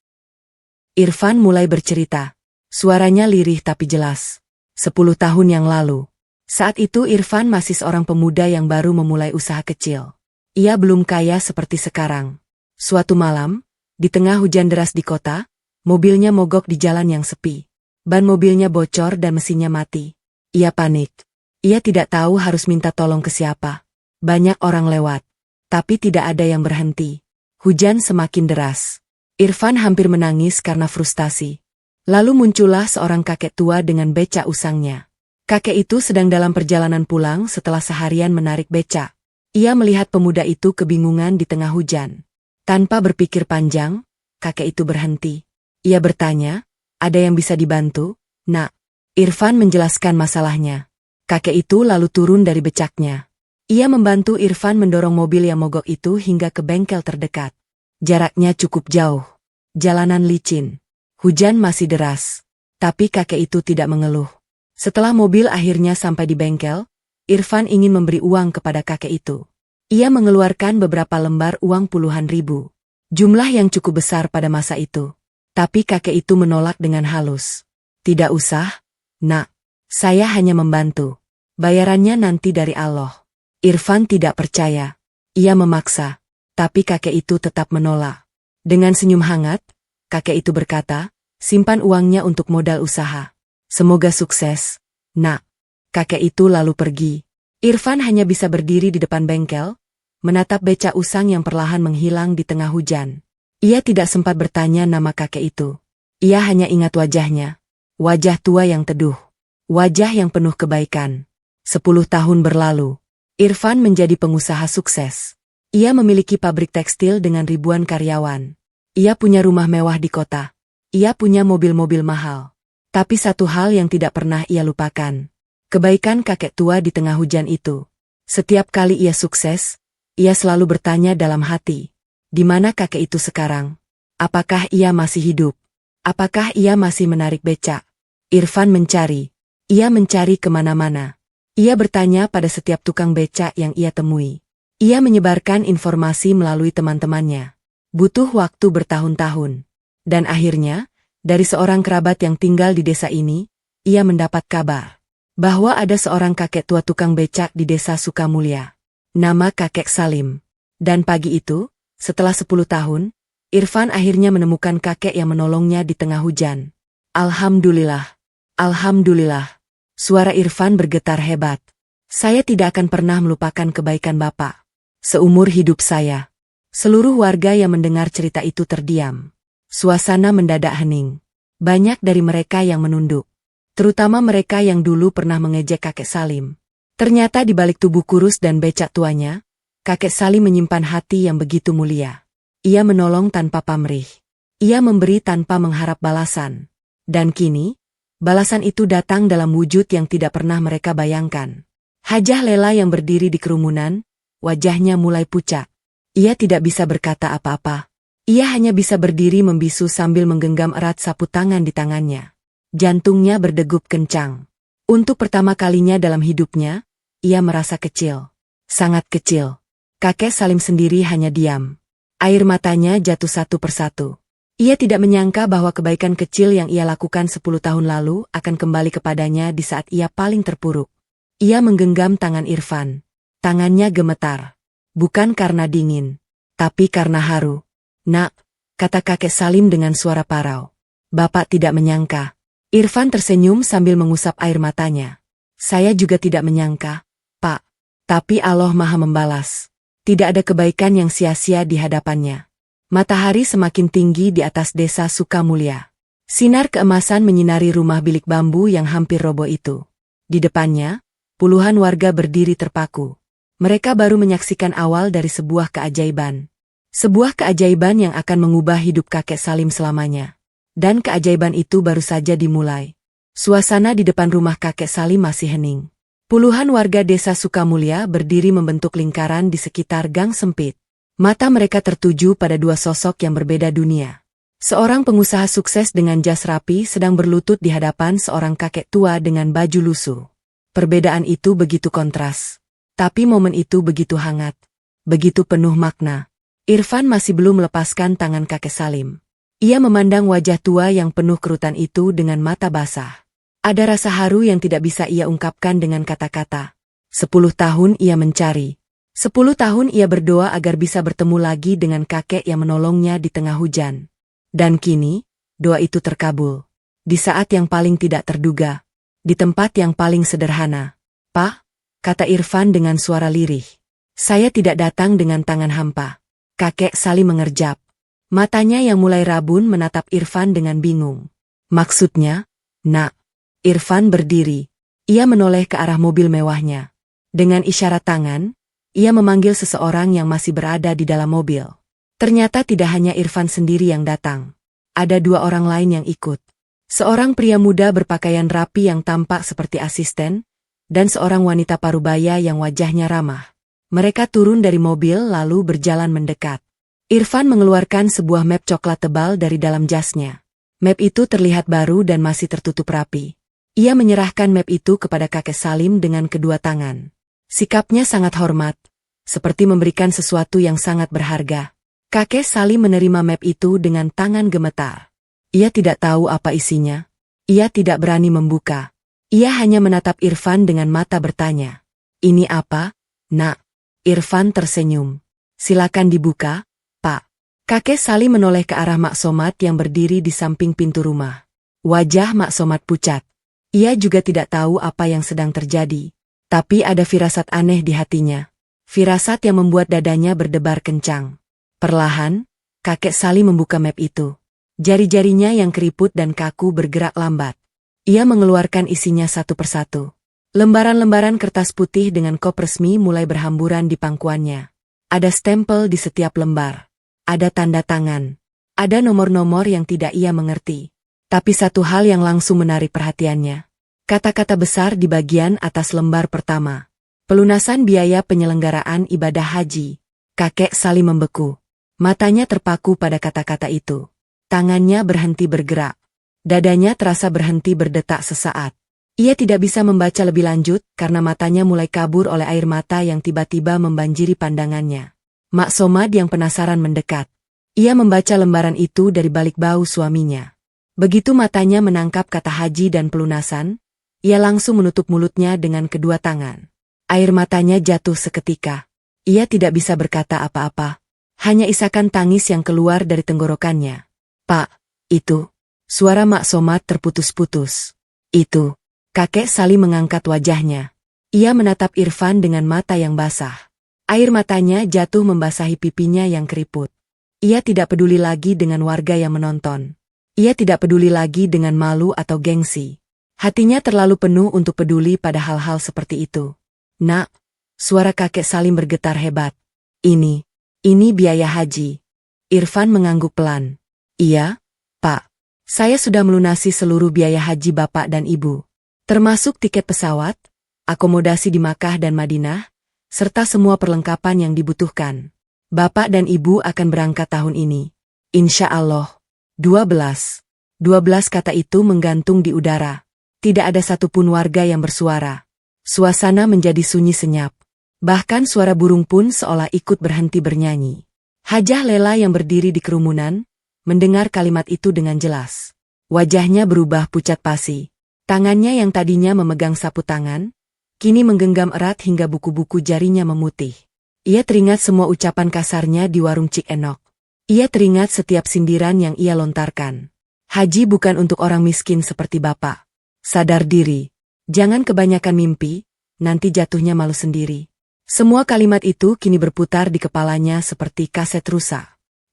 Irfan mulai bercerita. Suaranya lirih tapi jelas. 10 tahun yang lalu. Saat itu Irfan masih seorang pemuda yang baru memulai usaha kecil. Ia belum kaya seperti sekarang. Suatu malam, di tengah hujan deras di kota, mobilnya mogok di jalan yang sepi. Ban mobilnya bocor dan mesinnya mati. Ia panik. Ia tidak tahu harus minta tolong ke siapa. Banyak orang lewat, tapi tidak ada yang berhenti. Hujan semakin deras. Irfan hampir menangis karena frustasi. Lalu muncullah seorang kakek tua dengan becak usangnya. Kakek itu sedang dalam perjalanan pulang setelah seharian menarik becak. Ia melihat pemuda itu kebingungan di tengah hujan. Tanpa berpikir panjang, kakek itu berhenti. Ia bertanya, "Ada yang bisa dibantu, Nak?" Irfan menjelaskan masalahnya. Kakek itu lalu turun dari becaknya. Ia membantu Irfan mendorong mobil yang mogok itu hingga ke bengkel terdekat. Jaraknya cukup jauh. Jalanan licin. Hujan masih deras. Tapi kakek itu tidak mengeluh. Setelah mobil akhirnya sampai di bengkel, Irfan ingin memberi uang kepada kakek itu. Ia mengeluarkan beberapa lembar uang puluhan ribu. Jumlah yang cukup besar pada masa itu. Tapi kakek itu menolak dengan halus. "Tidak usah, Nak. Saya hanya membantu. Bayarannya nanti dari Allah." Irfan tidak percaya. Ia memaksa. Tapi kakek itu tetap menolak. Dengan senyum hangat, kakek itu berkata, "Simpan uangnya untuk modal usaha. Semoga sukses, Nak." Kakek itu lalu pergi. Irfan hanya bisa berdiri di depan bengkel, menatap becak usang yang perlahan menghilang di tengah hujan. Ia tidak sempat bertanya nama kakek itu. Ia hanya ingat wajahnya. Wajah tua yang teduh. Wajah yang penuh kebaikan. 10 tahun berlalu. Irfan menjadi pengusaha sukses. Ia memiliki pabrik tekstil dengan ribuan karyawan. Ia punya rumah mewah di kota. Ia punya mobil-mobil mahal. Tapi satu hal yang tidak pernah ia lupakan. Kebaikan kakek tua di tengah hujan itu. Setiap kali ia sukses, ia selalu bertanya dalam hati. Di mana kakek itu sekarang? Apakah ia masih hidup? Apakah ia masih menarik becak? Irfan mencari. Ia mencari kemana-mana. Ia bertanya pada setiap tukang becak yang ia temui. Ia menyebarkan informasi melalui teman-temannya. Butuh waktu bertahun-tahun. Dan akhirnya, dari seorang kerabat yang tinggal di desa ini, ia mendapat kabar bahwa ada seorang kakek tua tukang becak di desa Sukamulya. Nama kakek Salim. Dan pagi itu, setelah 10 tahun, Irfan akhirnya menemukan kakek yang menolongnya di tengah hujan. "Alhamdulillah. Alhamdulillah." Suara Irfan bergetar hebat. "Saya tidak akan pernah melupakan kebaikan Bapak. Seumur hidup saya." Seluruh warga yang mendengar cerita itu terdiam. Suasana mendadak hening. Banyak dari mereka yang menunduk. Terutama mereka yang dulu pernah mengejek kakek Salim. Ternyata di balik tubuh kurus dan becak tuanya, kakek Salim menyimpan hati yang begitu mulia. Ia menolong tanpa pamrih. Ia memberi tanpa mengharap balasan. Dan kini, balasan itu datang dalam wujud yang tidak pernah mereka bayangkan. Hajah Lela yang berdiri di kerumunan, wajahnya mulai pucat. Ia tidak bisa berkata apa-apa. Ia hanya bisa berdiri membisu sambil menggenggam erat sapu tangan di tangannya. Jantungnya berdegup kencang. Untuk pertama kalinya dalam hidupnya, ia merasa kecil. Sangat kecil. Kakek Salim sendiri hanya diam. Air matanya jatuh satu persatu. Ia tidak menyangka bahwa kebaikan kecil yang ia lakukan 10 tahun lalu akan kembali kepadanya di saat ia paling terpuruk. Ia menggenggam tangan Irfan. Tangannya gemetar. Bukan karena dingin, tapi karena haru. "Nak," kata kakek Salim dengan suara parau. "Bapak tidak menyangka." Irfan tersenyum sambil mengusap air matanya. "Saya juga tidak menyangka, Pak. Tapi Allah Maha membalas. Tidak ada kebaikan yang sia-sia di hadapannya." Matahari semakin tinggi di atas desa Sukamulya. Sinar keemasan menyinari rumah bilik bambu yang hampir roboh itu. Di depannya, puluhan warga berdiri terpaku. Mereka baru menyaksikan awal dari sebuah keajaiban. Sebuah keajaiban yang akan mengubah hidup kakek Salim selamanya. Dan keajaiban itu baru saja dimulai. Suasana di depan rumah kakek Salim masih hening. Puluhan warga desa Sukamulya berdiri membentuk lingkaran di sekitar gang sempit. Mata mereka tertuju pada dua sosok yang berbeda dunia. Seorang pengusaha sukses dengan jas rapi sedang berlutut di hadapan seorang kakek tua dengan baju lusuh. Perbedaan itu begitu kontras. Tapi momen itu begitu hangat. Begitu penuh makna. Irfan masih belum melepaskan tangan kakek Salim. Ia memandang wajah tua yang penuh kerutan itu dengan mata basah. Ada rasa haru yang tidak bisa ia ungkapkan dengan kata-kata. 10 tahun ia mencari. 10 tahun ia berdoa agar bisa bertemu lagi dengan kakek yang menolongnya di tengah hujan. Dan kini, doa itu terkabul. Di saat yang paling tidak terduga. Di tempat yang paling sederhana. "Pak," kata Irfan dengan suara lirih. "Saya tidak datang dengan tangan hampa." Kakek Salim mengerjap. Matanya yang mulai rabun menatap Irfan dengan bingung. "Maksudnya, Nak?" Irfan berdiri. Ia menoleh ke arah mobil mewahnya. Dengan isyarat tangan, ia memanggil seseorang yang masih berada di dalam mobil. Ternyata tidak hanya Irfan sendiri yang datang. Ada 2 orang lain yang ikut. Seorang pria muda berpakaian rapi yang tampak seperti asisten, dan seorang wanita parubaya yang wajahnya ramah. Mereka turun dari mobil lalu berjalan mendekat. Irfan mengeluarkan sebuah map coklat tebal dari dalam jasnya. Map itu terlihat baru dan masih tertutup rapi. Ia menyerahkan map itu kepada kakek Salim dengan kedua tangan. Sikapnya sangat hormat, seperti memberikan sesuatu yang sangat berharga. Kakek Salim menerima map itu dengan tangan gemetar. Ia tidak tahu apa isinya. Ia tidak berani membuka. Ia hanya menatap Irfan dengan mata bertanya. "Ini apa, Nak?" Irfan tersenyum. "Silakan dibuka, Pak." Kakek Salim menoleh ke arah Mak Somad yang berdiri di samping pintu rumah. Wajah Mak Somad pucat. Ia juga tidak tahu apa yang sedang terjadi. Tapi ada firasat aneh di hatinya. Firasat yang membuat dadanya berdebar kencang. Perlahan, kakek Salim membuka map itu. Jari-jarinya yang keriput dan kaku bergerak lambat. Ia mengeluarkan isinya satu persatu. Lembaran-lembaran kertas putih dengan kop resmi mulai berhamburan di pangkuannya. Ada stempel di setiap lembar. Ada tanda tangan. Ada nomor-nomor yang tidak ia mengerti. Tapi satu hal yang langsung menarik perhatiannya. Kata-kata besar di bagian atas lembar pertama. Pelunasan biaya penyelenggaraan ibadah haji. Kakek Salim membeku. Matanya terpaku pada kata-kata itu. Tangannya berhenti bergerak. Dadanya terasa berhenti berdetak sesaat. Ia tidak bisa membaca lebih lanjut karena matanya mulai kabur oleh air mata yang tiba-tiba membanjiri pandangannya. Mak Somad yang penasaran mendekat. Ia membaca lembaran itu dari balik bahu suaminya. Begitu matanya menangkap kata haji dan pelunasan, ia langsung menutup mulutnya dengan kedua tangan. Air matanya jatuh seketika. Ia tidak bisa berkata apa-apa. Hanya isakan tangis yang keluar dari tenggorokannya. "Pak, itu." Suara Mak Somad terputus-putus. "Itu." Kakek Salim mengangkat wajahnya. Ia menatap Irfan dengan mata yang basah. Air matanya jatuh membasahi pipinya yang keriput. Ia tidak peduli lagi dengan warga yang menonton. Ia tidak peduli lagi dengan malu atau gengsi. Hatinya terlalu penuh untuk peduli pada hal-hal seperti itu. "Nak," suara kakek Salim bergetar hebat. Ini biaya haji." Irfan mengangguk pelan. "Iya, Pak. Saya sudah melunasi seluruh biaya haji Bapak dan Ibu. Termasuk tiket pesawat, akomodasi di Makkah dan Madinah, serta semua perlengkapan yang dibutuhkan. Bapak dan Ibu akan berangkat tahun ini. Insya Allah." 12 kata itu menggantung di udara. Tidak ada satupun warga yang bersuara. Suasana menjadi sunyi senyap. Bahkan suara burung pun seolah ikut berhenti bernyanyi. Hajah Lela yang berdiri di kerumunan, mendengar kalimat itu dengan jelas. Wajahnya berubah pucat pasi. Tangannya yang tadinya memegang sapu tangan, kini menggenggam erat hingga buku-buku jarinya memutih. Ia teringat semua ucapan kasarnya di warung Cik Enok. Ia teringat setiap sindiran yang ia lontarkan. Haji bukan untuk orang miskin seperti bapak. Sadar diri. Jangan kebanyakan mimpi, nanti jatuhnya malu sendiri. Semua kalimat itu kini berputar di kepalanya seperti kaset rusak.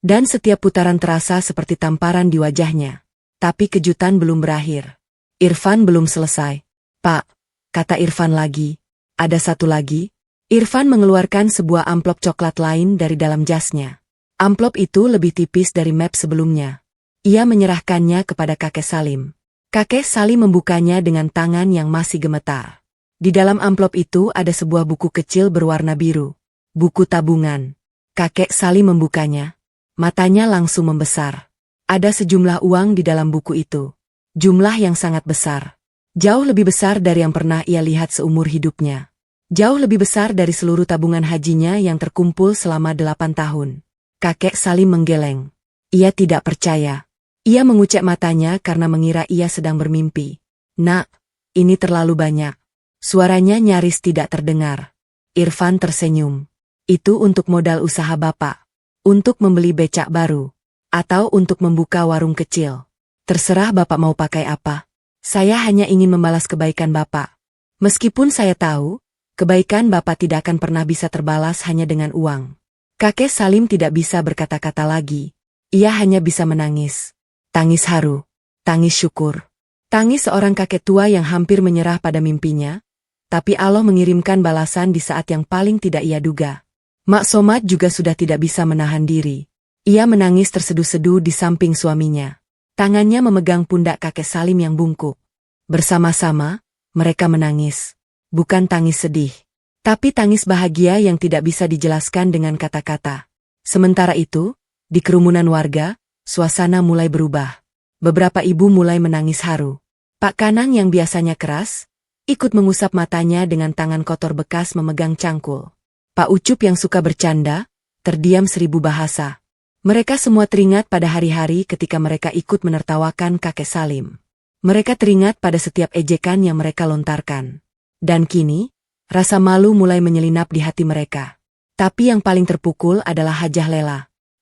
Dan setiap putaran terasa seperti tamparan di wajahnya. Tapi kejutan belum berakhir. Irfan belum selesai. Pak, kata Irfan lagi. Ada satu lagi. Irfan mengeluarkan sebuah amplop coklat lain dari dalam jasnya. Amplop itu lebih tipis dari map sebelumnya. Ia menyerahkannya kepada kakek Salim. Kakek Salim membukanya dengan tangan yang masih gemetar. Di dalam amplop itu ada sebuah buku kecil berwarna biru. Buku tabungan. Kakek Salim membukanya. Matanya langsung membesar. Ada sejumlah uang di dalam buku itu. Jumlah yang sangat besar. Jauh lebih besar dari yang pernah ia lihat seumur hidupnya. Jauh lebih besar dari seluruh tabungan hajinya yang terkumpul selama 8 tahun. Kakek Salim menggeleng. Ia tidak percaya. Ia mengucek matanya karena mengira ia sedang bermimpi. Nak, ini terlalu banyak. Suaranya nyaris tidak terdengar. Irfan tersenyum. Itu untuk modal usaha bapak. Untuk membeli becak baru. Atau untuk membuka warung kecil. Terserah bapak mau pakai apa. Saya hanya ingin membalas kebaikan bapak. Meskipun saya tahu, kebaikan bapak tidak akan pernah bisa terbalas hanya dengan uang. Kakek Salim tidak bisa berkata-kata lagi. Ia hanya bisa menangis. Tangis haru. Tangis syukur. Tangis seorang kakek tua yang hampir menyerah pada mimpinya. Tapi Allah mengirimkan balasan di saat yang paling tidak ia duga. Mak Somad juga sudah tidak bisa menahan diri. Ia menangis terseduh-seduh di samping suaminya. Tangannya memegang pundak kakek Salim yang bungkuk. Bersama-sama, mereka menangis. Bukan tangis sedih. Tapi tangis bahagia yang tidak bisa dijelaskan dengan kata-kata. Sementara itu, di kerumunan warga, suasana mulai berubah. Beberapa ibu mulai menangis haru. Pak Kanang yang biasanya keras, ikut mengusap matanya dengan tangan kotor bekas memegang cangkul. Pak Ucup yang suka bercanda, terdiam 1000 bahasa. Mereka semua teringat pada hari-hari ketika mereka ikut menertawakan kakek Salim. Mereka teringat pada setiap ejekan yang mereka lontarkan. Dan kini, rasa malu mulai menyelinap di hati mereka. Tapi yang paling terpukul adalah Hajah Lela.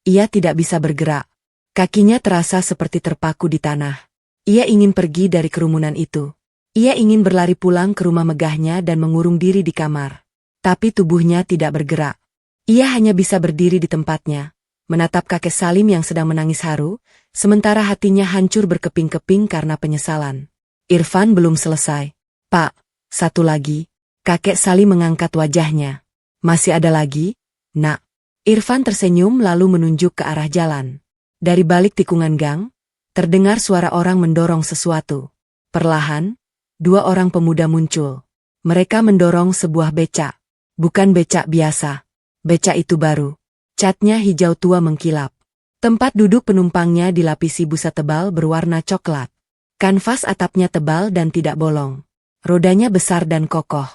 Ia tidak bisa bergerak. Kakinya terasa seperti terpaku di tanah. Ia ingin pergi dari kerumunan itu. Ia ingin berlari pulang ke rumah megahnya dan mengurung diri di kamar. Tapi tubuhnya tidak bergerak. Ia hanya bisa berdiri di tempatnya, menatap kakek Salim yang sedang menangis haru, sementara hatinya hancur berkeping-keping karena penyesalan. Irfan belum selesai. Pak, satu lagi. Kakek Salim mengangkat wajahnya. Masih ada lagi, nak. Irfan tersenyum lalu menunjuk ke arah jalan. Dari balik tikungan gang, terdengar suara orang mendorong sesuatu. Perlahan, 2 orang pemuda muncul. Mereka mendorong sebuah becak. Bukan becak biasa. Becak itu baru. Catnya hijau tua mengkilap. Tempat duduk penumpangnya dilapisi busa tebal berwarna coklat. Kanvas atapnya tebal dan tidak bolong. Rodanya besar dan kokoh.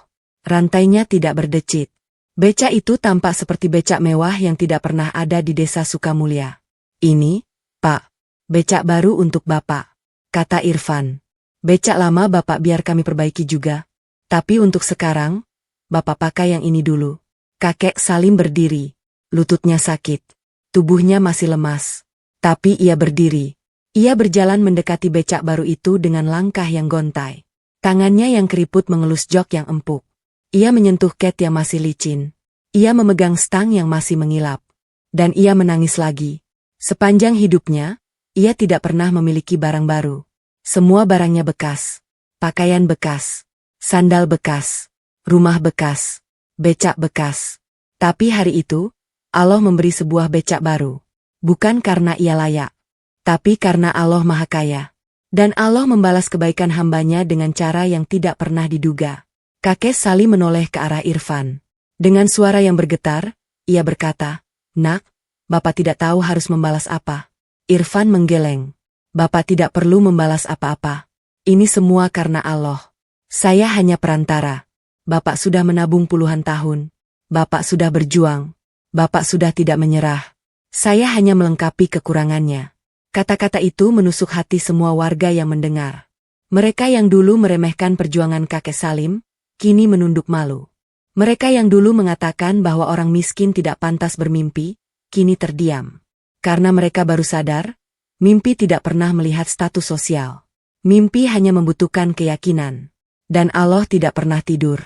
Rantainya tidak berdecit. Becak itu tampak seperti becak mewah yang tidak pernah ada di desa Sukamulya. Ini, Pak, becak baru untuk Bapak, kata Irfan. Becak lama Bapak biar kami perbaiki juga. Tapi untuk sekarang, Bapak pakai yang ini dulu. Kakek Salim berdiri. Lututnya sakit. Tubuhnya masih lemas. Tapi ia berdiri. Ia berjalan mendekati becak baru itu dengan langkah yang gontai. Tangannya yang keriput mengelus jok yang empuk. Ia menyentuh ket yang masih licin. Ia memegang stang yang masih mengilap. Dan ia menangis lagi. Sepanjang hidupnya, ia tidak pernah memiliki barang baru. Semua barangnya bekas. Pakaian bekas. Sandal bekas. Rumah bekas. Becak bekas. Tapi hari itu, Allah memberi sebuah becak baru. Bukan karena ia layak. Tapi karena Allah Maha Kaya. Dan Allah membalas kebaikan hambanya dengan cara yang tidak pernah diduga. Kakek Salim menoleh ke arah Irfan. Dengan suara yang bergetar, ia berkata, Nak, Bapak tidak tahu harus membalas apa. Irfan menggeleng. Bapak tidak perlu membalas apa-apa. Ini semua karena Allah. Saya hanya perantara. Bapak sudah menabung puluhan tahun. Bapak sudah berjuang. Bapak sudah tidak menyerah. Saya hanya melengkapi kekurangannya. Kata-kata itu menusuk hati semua warga yang mendengar. Mereka yang dulu meremehkan perjuangan kakek Salim, kini menunduk malu. Mereka yang dulu mengatakan bahwa orang miskin tidak pantas bermimpi, kini terdiam. Karena mereka baru sadar, mimpi tidak pernah melihat status sosial. Mimpi hanya membutuhkan keyakinan. Dan Allah tidak pernah tidur.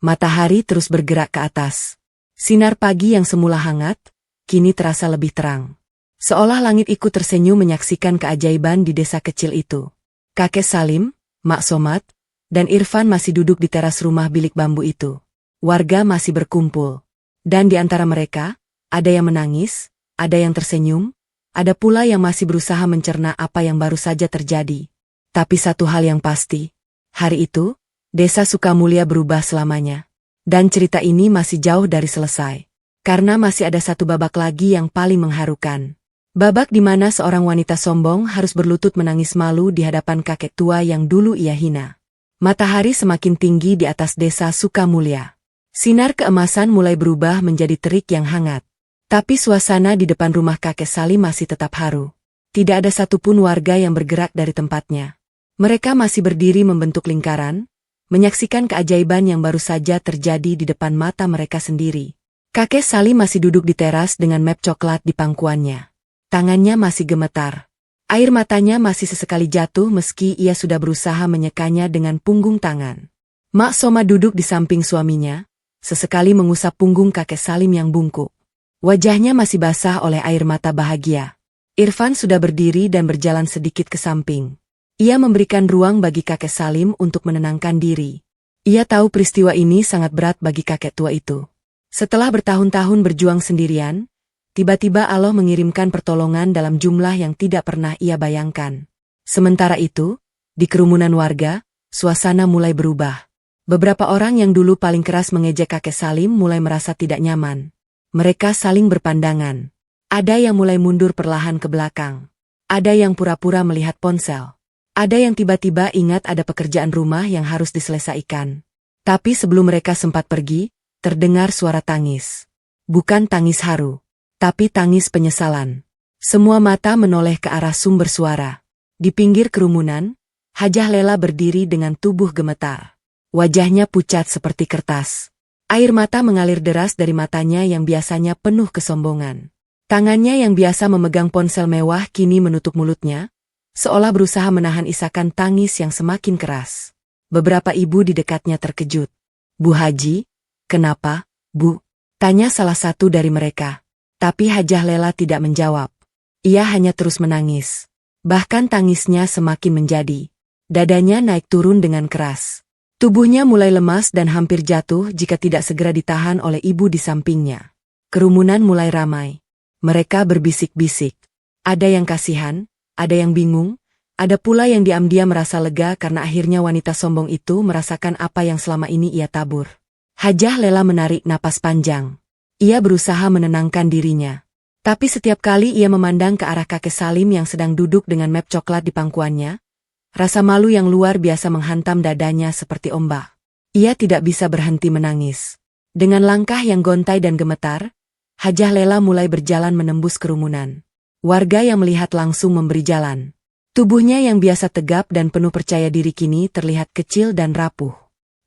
Matahari terus bergerak ke atas. Sinar pagi yang semula hangat, kini terasa lebih terang. Seolah langit ikut tersenyum menyaksikan keajaiban di desa kecil itu. Kakek Salim, Mak Somad, dan Irfan masih duduk di teras rumah bilik bambu itu. Warga masih berkumpul. Dan di antara mereka, ada yang menangis, ada yang tersenyum, ada pula yang masih berusaha mencerna apa yang baru saja terjadi. Tapi satu hal yang pasti, hari itu, Desa Sukamulya berubah selamanya. Dan cerita ini masih jauh dari selesai. Karena masih ada satu babak lagi yang paling mengharukan. Babak di mana seorang wanita sombong harus berlutut menangis malu di hadapan kakek tua yang dulu ia hina. Matahari semakin tinggi di atas Desa Sukamulya. Sinar keemasan mulai berubah menjadi terik yang hangat. Tapi suasana di depan rumah kakek Salim masih tetap haru. Tidak ada satupun warga yang bergerak dari tempatnya. Mereka masih berdiri membentuk lingkaran, menyaksikan keajaiban yang baru saja terjadi di depan mata mereka sendiri. Kakek Salim masih duduk di teras dengan map coklat di pangkuannya. Tangannya masih gemetar. Air matanya masih sesekali jatuh meski ia sudah berusaha menyekanya dengan punggung tangan. Mak Soma duduk di samping suaminya, sesekali mengusap punggung kakek Salim yang bungkuk. Wajahnya masih basah oleh air mata bahagia. Irfan sudah berdiri dan berjalan sedikit ke samping. Ia memberikan ruang bagi kakek Salim untuk menenangkan diri. Ia tahu peristiwa ini sangat berat bagi kakek tua itu. Setelah bertahun-tahun berjuang sendirian, tiba-tiba Allah mengirimkan pertolongan dalam jumlah yang tidak pernah ia bayangkan. Sementara itu, di kerumunan warga, suasana mulai berubah. Beberapa orang yang dulu paling keras mengejek kakek Salim mulai merasa tidak nyaman. Mereka saling berpandangan. Ada yang mulai mundur perlahan ke belakang. Ada yang pura-pura melihat ponsel. Ada yang tiba-tiba ingat ada pekerjaan rumah yang harus diselesaikan. Tapi sebelum mereka sempat pergi, terdengar suara tangis. Bukan tangis haru, tapi tangis penyesalan. Semua mata menoleh ke arah sumber suara. Di pinggir kerumunan, Hajah Lela berdiri dengan tubuh gemetar. Wajahnya pucat seperti kertas. Air mata mengalir deras dari matanya yang biasanya penuh kesombongan. Tangannya yang biasa memegang ponsel mewah kini menutup mulutnya, seolah berusaha menahan isakan tangis yang semakin keras. Beberapa ibu di dekatnya terkejut. "Bu Haji, kenapa, Bu?" tanya salah satu dari mereka. Tapi Hajah Lela tidak menjawab. Ia hanya terus menangis. Bahkan tangisnya semakin menjadi. Dadanya naik turun dengan keras. Tubuhnya mulai lemas dan hampir jatuh jika tidak segera ditahan oleh ibu di sampingnya. Kerumunan mulai ramai. Mereka berbisik-bisik. Ada yang kasihan, ada yang bingung, ada pula yang diam-diam merasa lega karena akhirnya wanita sombong itu merasakan apa yang selama ini ia tabur. Hajah Lela menarik napas panjang. Ia berusaha menenangkan dirinya. Tapi setiap kali ia memandang ke arah kakek Salim yang sedang duduk dengan map coklat di pangkuannya, rasa malu yang luar biasa menghantam dadanya seperti ombak. Ia tidak bisa berhenti menangis. Dengan langkah yang gontai dan gemetar, Hajah Lela mulai berjalan menembus kerumunan. Warga yang melihat langsung memberi jalan. Tubuhnya yang biasa tegap dan penuh percaya diri kini terlihat kecil dan rapuh.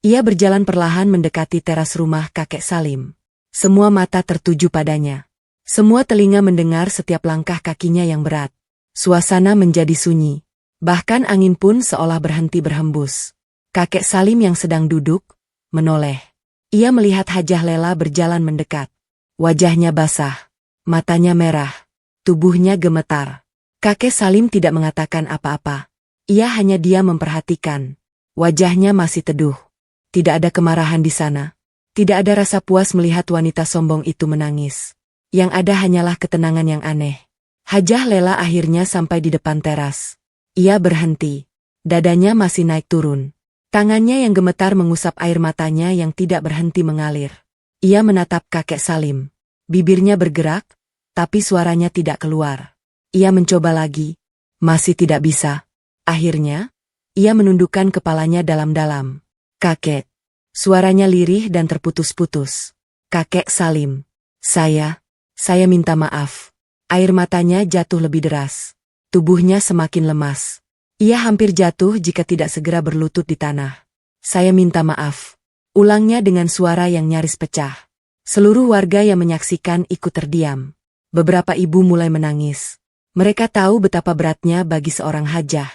Ia berjalan perlahan mendekati teras rumah kakek Salim. Semua mata tertuju padanya. Semua telinga mendengar setiap langkah kakinya yang berat. Suasana menjadi sunyi. Bahkan angin pun seolah berhenti berhembus. Kakek Salim yang sedang duduk, menoleh. Ia melihat Hajah Lela berjalan mendekat. Wajahnya basah. Matanya merah. Tubuhnya gemetar. Kakek Salim tidak mengatakan apa-apa. Ia hanya diam memperhatikan. Wajahnya masih teduh. Tidak ada kemarahan di sana. Tidak ada rasa puas melihat wanita sombong itu menangis. Yang ada hanyalah ketenangan yang aneh. Hajah Lela akhirnya sampai di depan teras. Ia berhenti. Dadanya masih naik turun. Tangannya yang gemetar mengusap air matanya yang tidak berhenti mengalir. Ia menatap kakek Salim. Bibirnya bergerak, tapi suaranya tidak keluar. Ia mencoba lagi. Masih tidak bisa. Akhirnya, Ia menundukkan kepalanya dalam-dalam. "Kakek." Suaranya lirih dan terputus-putus. "Kakek Salim. Saya minta maaf." Air matanya jatuh lebih deras. Tubuhnya semakin lemas. Ia hampir jatuh jika tidak segera berlutut di tanah. "Saya minta maaf." Ulangnya dengan suara yang nyaris pecah. Seluruh warga yang menyaksikan ikut terdiam. Beberapa ibu mulai menangis. Mereka tahu betapa beratnya bagi seorang hajah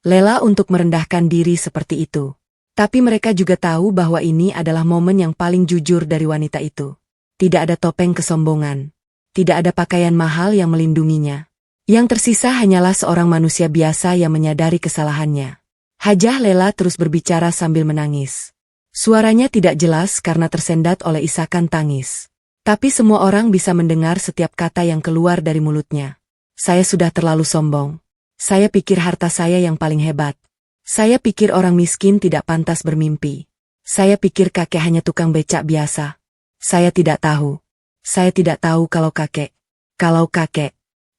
Lela untuk merendahkan diri seperti itu. Tapi mereka juga tahu bahwa ini adalah momen yang paling jujur dari wanita itu. Tidak ada topeng kesombongan. Tidak ada pakaian mahal yang melindunginya. Yang tersisa hanyalah seorang manusia biasa yang menyadari kesalahannya. Hajah Lela terus berbicara sambil menangis. Suaranya tidak jelas karena tersendat oleh isakan tangis. Tapi semua orang bisa mendengar setiap kata yang keluar dari mulutnya. "Saya sudah terlalu sombong. Saya pikir harta saya yang paling hebat. Saya pikir orang miskin tidak pantas bermimpi. Saya pikir kakek hanya tukang becak biasa. Saya tidak tahu. Saya tidak tahu kalau kakek.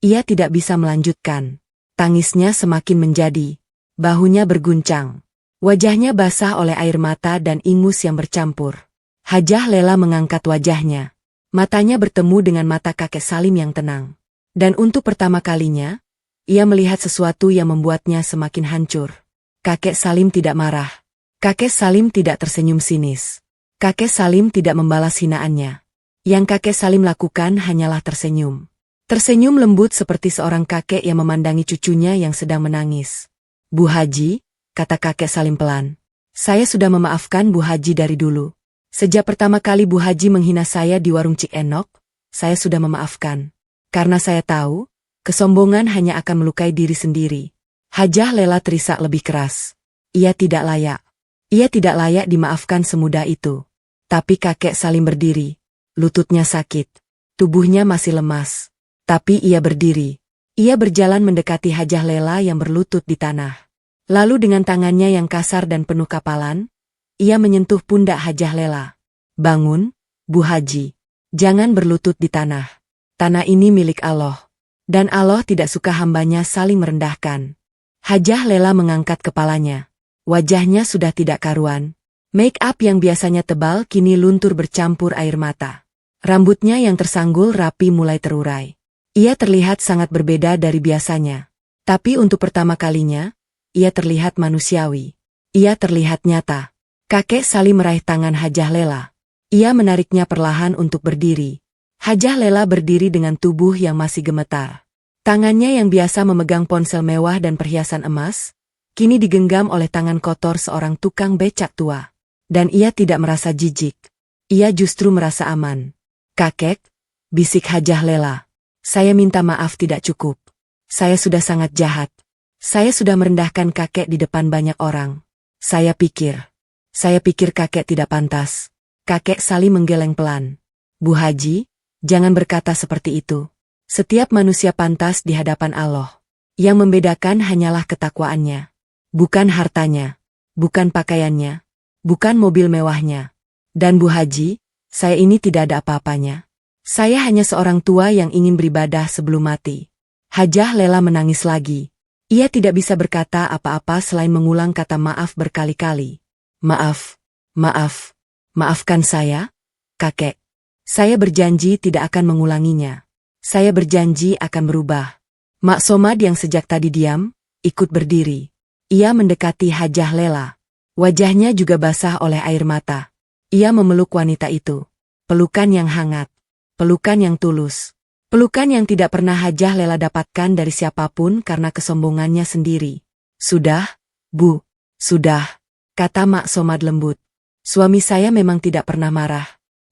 Ia tidak bisa melanjutkan. Tangisnya semakin menjadi. Bahunya berguncang. Wajahnya basah oleh air mata dan ingus yang bercampur. Hajah Lela mengangkat wajahnya. Matanya bertemu dengan mata kakek Salim yang tenang. Dan untuk pertama kalinya, ia melihat sesuatu yang membuatnya semakin hancur. Kakek Salim tidak marah. Kakek Salim tidak tersenyum sinis. Kakek Salim tidak membalas hinaannya. Yang kakek Salim lakukan hanyalah tersenyum. Tersenyum lembut seperti seorang kakek yang memandangi cucunya yang sedang menangis. "Bu Haji," kata kakek Salim pelan. "Saya sudah memaafkan Bu Haji dari dulu. Sejak pertama kali Bu Haji menghina saya di warung Cik Enok, saya sudah memaafkan. Karena saya tahu, kesombongan hanya akan melukai diri sendiri." Hajah Lela terisak lebih keras. Ia tidak layak. Ia tidak layak dimaafkan semudah itu. Tapi kakek Salim berdiri. Lututnya sakit. Tubuhnya masih lemas. Tapi ia berdiri. Ia berjalan mendekati Hajah Lela yang berlutut di tanah. Lalu dengan tangannya yang kasar dan penuh kapalan, ia menyentuh pundak Hajah Lela. "Bangun, Bu Haji. Jangan berlutut di tanah. Tanah ini milik Allah. Dan Allah tidak suka hambanya saling merendahkan." Hajah Lela mengangkat kepalanya. Wajahnya sudah tidak karuan. Make up yang biasanya tebal kini luntur bercampur air mata. Rambutnya yang tersanggul rapi mulai terurai. Ia terlihat sangat berbeda dari biasanya. Tapi untuk pertama kalinya, ia terlihat manusiawi. Ia terlihat nyata. Kakek Salim meraih tangan Hajah Lela. Ia menariknya perlahan untuk berdiri. Hajah Lela berdiri dengan tubuh yang masih gemetar. Tangannya yang biasa memegang ponsel mewah dan perhiasan emas, kini digenggam oleh tangan kotor seorang tukang becak tua. Dan ia tidak merasa jijik. Ia justru merasa aman. "Kakek," bisik Hajah Lela. "Saya minta maaf tidak cukup. Saya sudah sangat jahat. Saya sudah merendahkan kakek di depan banyak orang. Saya pikir kakek tidak pantas." Kakek Salim menggeleng pelan. "Bu Haji, jangan berkata seperti itu. Setiap manusia pantas di hadapan Allah. Yang membedakan hanyalah ketakwaannya. Bukan hartanya. Bukan pakaiannya. Bukan mobil mewahnya. Dan Bu Haji, saya ini tidak ada apa-apanya. Saya hanya seorang tua yang ingin beribadah sebelum mati." Hajah Lela menangis lagi. Ia tidak bisa berkata apa-apa selain mengulang kata maaf berkali-kali. Maafkan saya, kakek. Saya berjanji tidak akan mengulanginya. Saya berjanji akan berubah." Mak Somad yang sejak tadi diam, ikut berdiri. Ia mendekati Hajah Lela. Wajahnya juga basah oleh air mata. Ia memeluk wanita itu. Pelukan yang hangat. Pelukan yang tulus. Pelukan yang tidak pernah Hajah Lela dapatkan dari siapapun karena kesombongannya sendiri. "Sudah, Bu. Sudah," kata Mak Somad lembut. "Suami saya memang tidak pernah marah.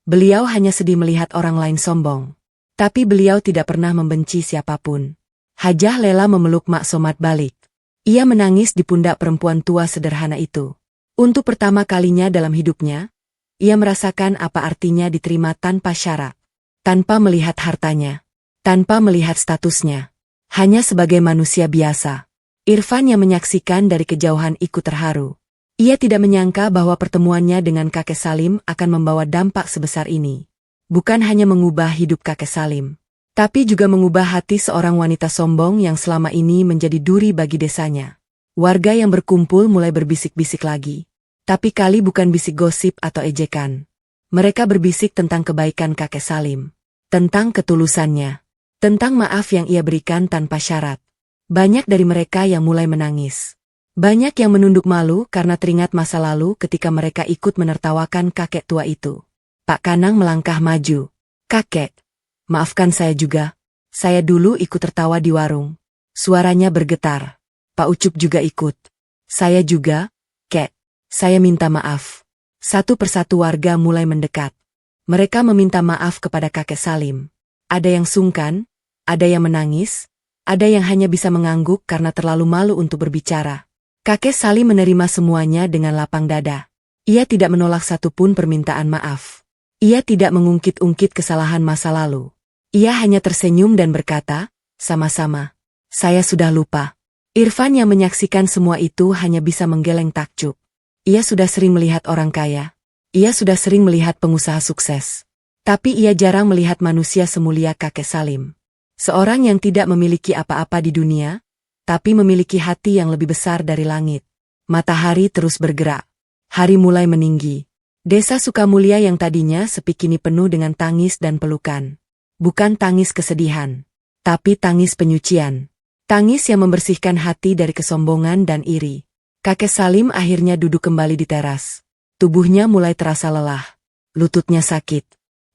Beliau hanya sedih melihat orang lain sombong. Tapi beliau tidak pernah membenci siapapun." Hajah Lela memeluk Mak Somad balik. Ia menangis di pundak perempuan tua sederhana itu. Untuk pertama kalinya dalam hidupnya, ia merasakan apa artinya diterima tanpa syarat. Tanpa melihat hartanya. Tanpa melihat statusnya. Hanya sebagai manusia biasa. Irfan yang menyaksikan dari kejauhan ikut terharu. Ia tidak menyangka bahwa pertemuannya dengan kakek Salim akan membawa dampak sebesar ini. Bukan hanya mengubah hidup kakek Salim, tapi juga mengubah hati seorang wanita sombong yang selama ini menjadi duri bagi desanya. Warga yang berkumpul mulai berbisik-bisik lagi. Tapi kali bukan bisik gosip atau ejekan. Mereka berbisik tentang kebaikan kakek Salim. Tentang ketulusannya. Tentang maaf yang ia berikan tanpa syarat. Banyak dari mereka yang mulai menangis. Banyak yang menunduk malu karena teringat masa lalu ketika mereka ikut menertawakan kakek tua itu. Pak Kanang melangkah maju. Kakek, maafkan saya juga. Saya dulu ikut tertawa di warung. Suaranya bergetar. Pak Ucup juga ikut. Saya juga, Kek. Saya minta maaf. Satu persatu warga mulai mendekat. Mereka meminta maaf kepada kakek Salim. Ada yang sungkan, ada yang menangis, ada yang hanya bisa mengangguk karena terlalu malu untuk berbicara. Kakek Salim menerima semuanya dengan lapang dada. Ia tidak menolak satupun permintaan maaf. Ia tidak mengungkit-ungkit kesalahan masa lalu. Ia hanya tersenyum dan berkata, sama-sama. Saya sudah lupa. Irfan yang menyaksikan semua itu hanya bisa menggeleng takjub. Ia sudah sering melihat orang kaya. Ia sudah sering melihat pengusaha sukses. Tapi ia jarang melihat manusia semulia kakek Salim. Seorang yang tidak memiliki apa-apa di dunia, tapi memiliki hati yang lebih besar dari langit. Matahari terus bergerak. Hari mulai meninggi. Desa Sukamulya yang tadinya sepi kini penuh dengan tangis dan pelukan. Bukan tangis kesedihan, tapi tangis penyucian. Tangis yang membersihkan hati dari kesombongan dan iri. Kakek Salim akhirnya duduk kembali di teras. Tubuhnya mulai terasa lelah. Lututnya sakit.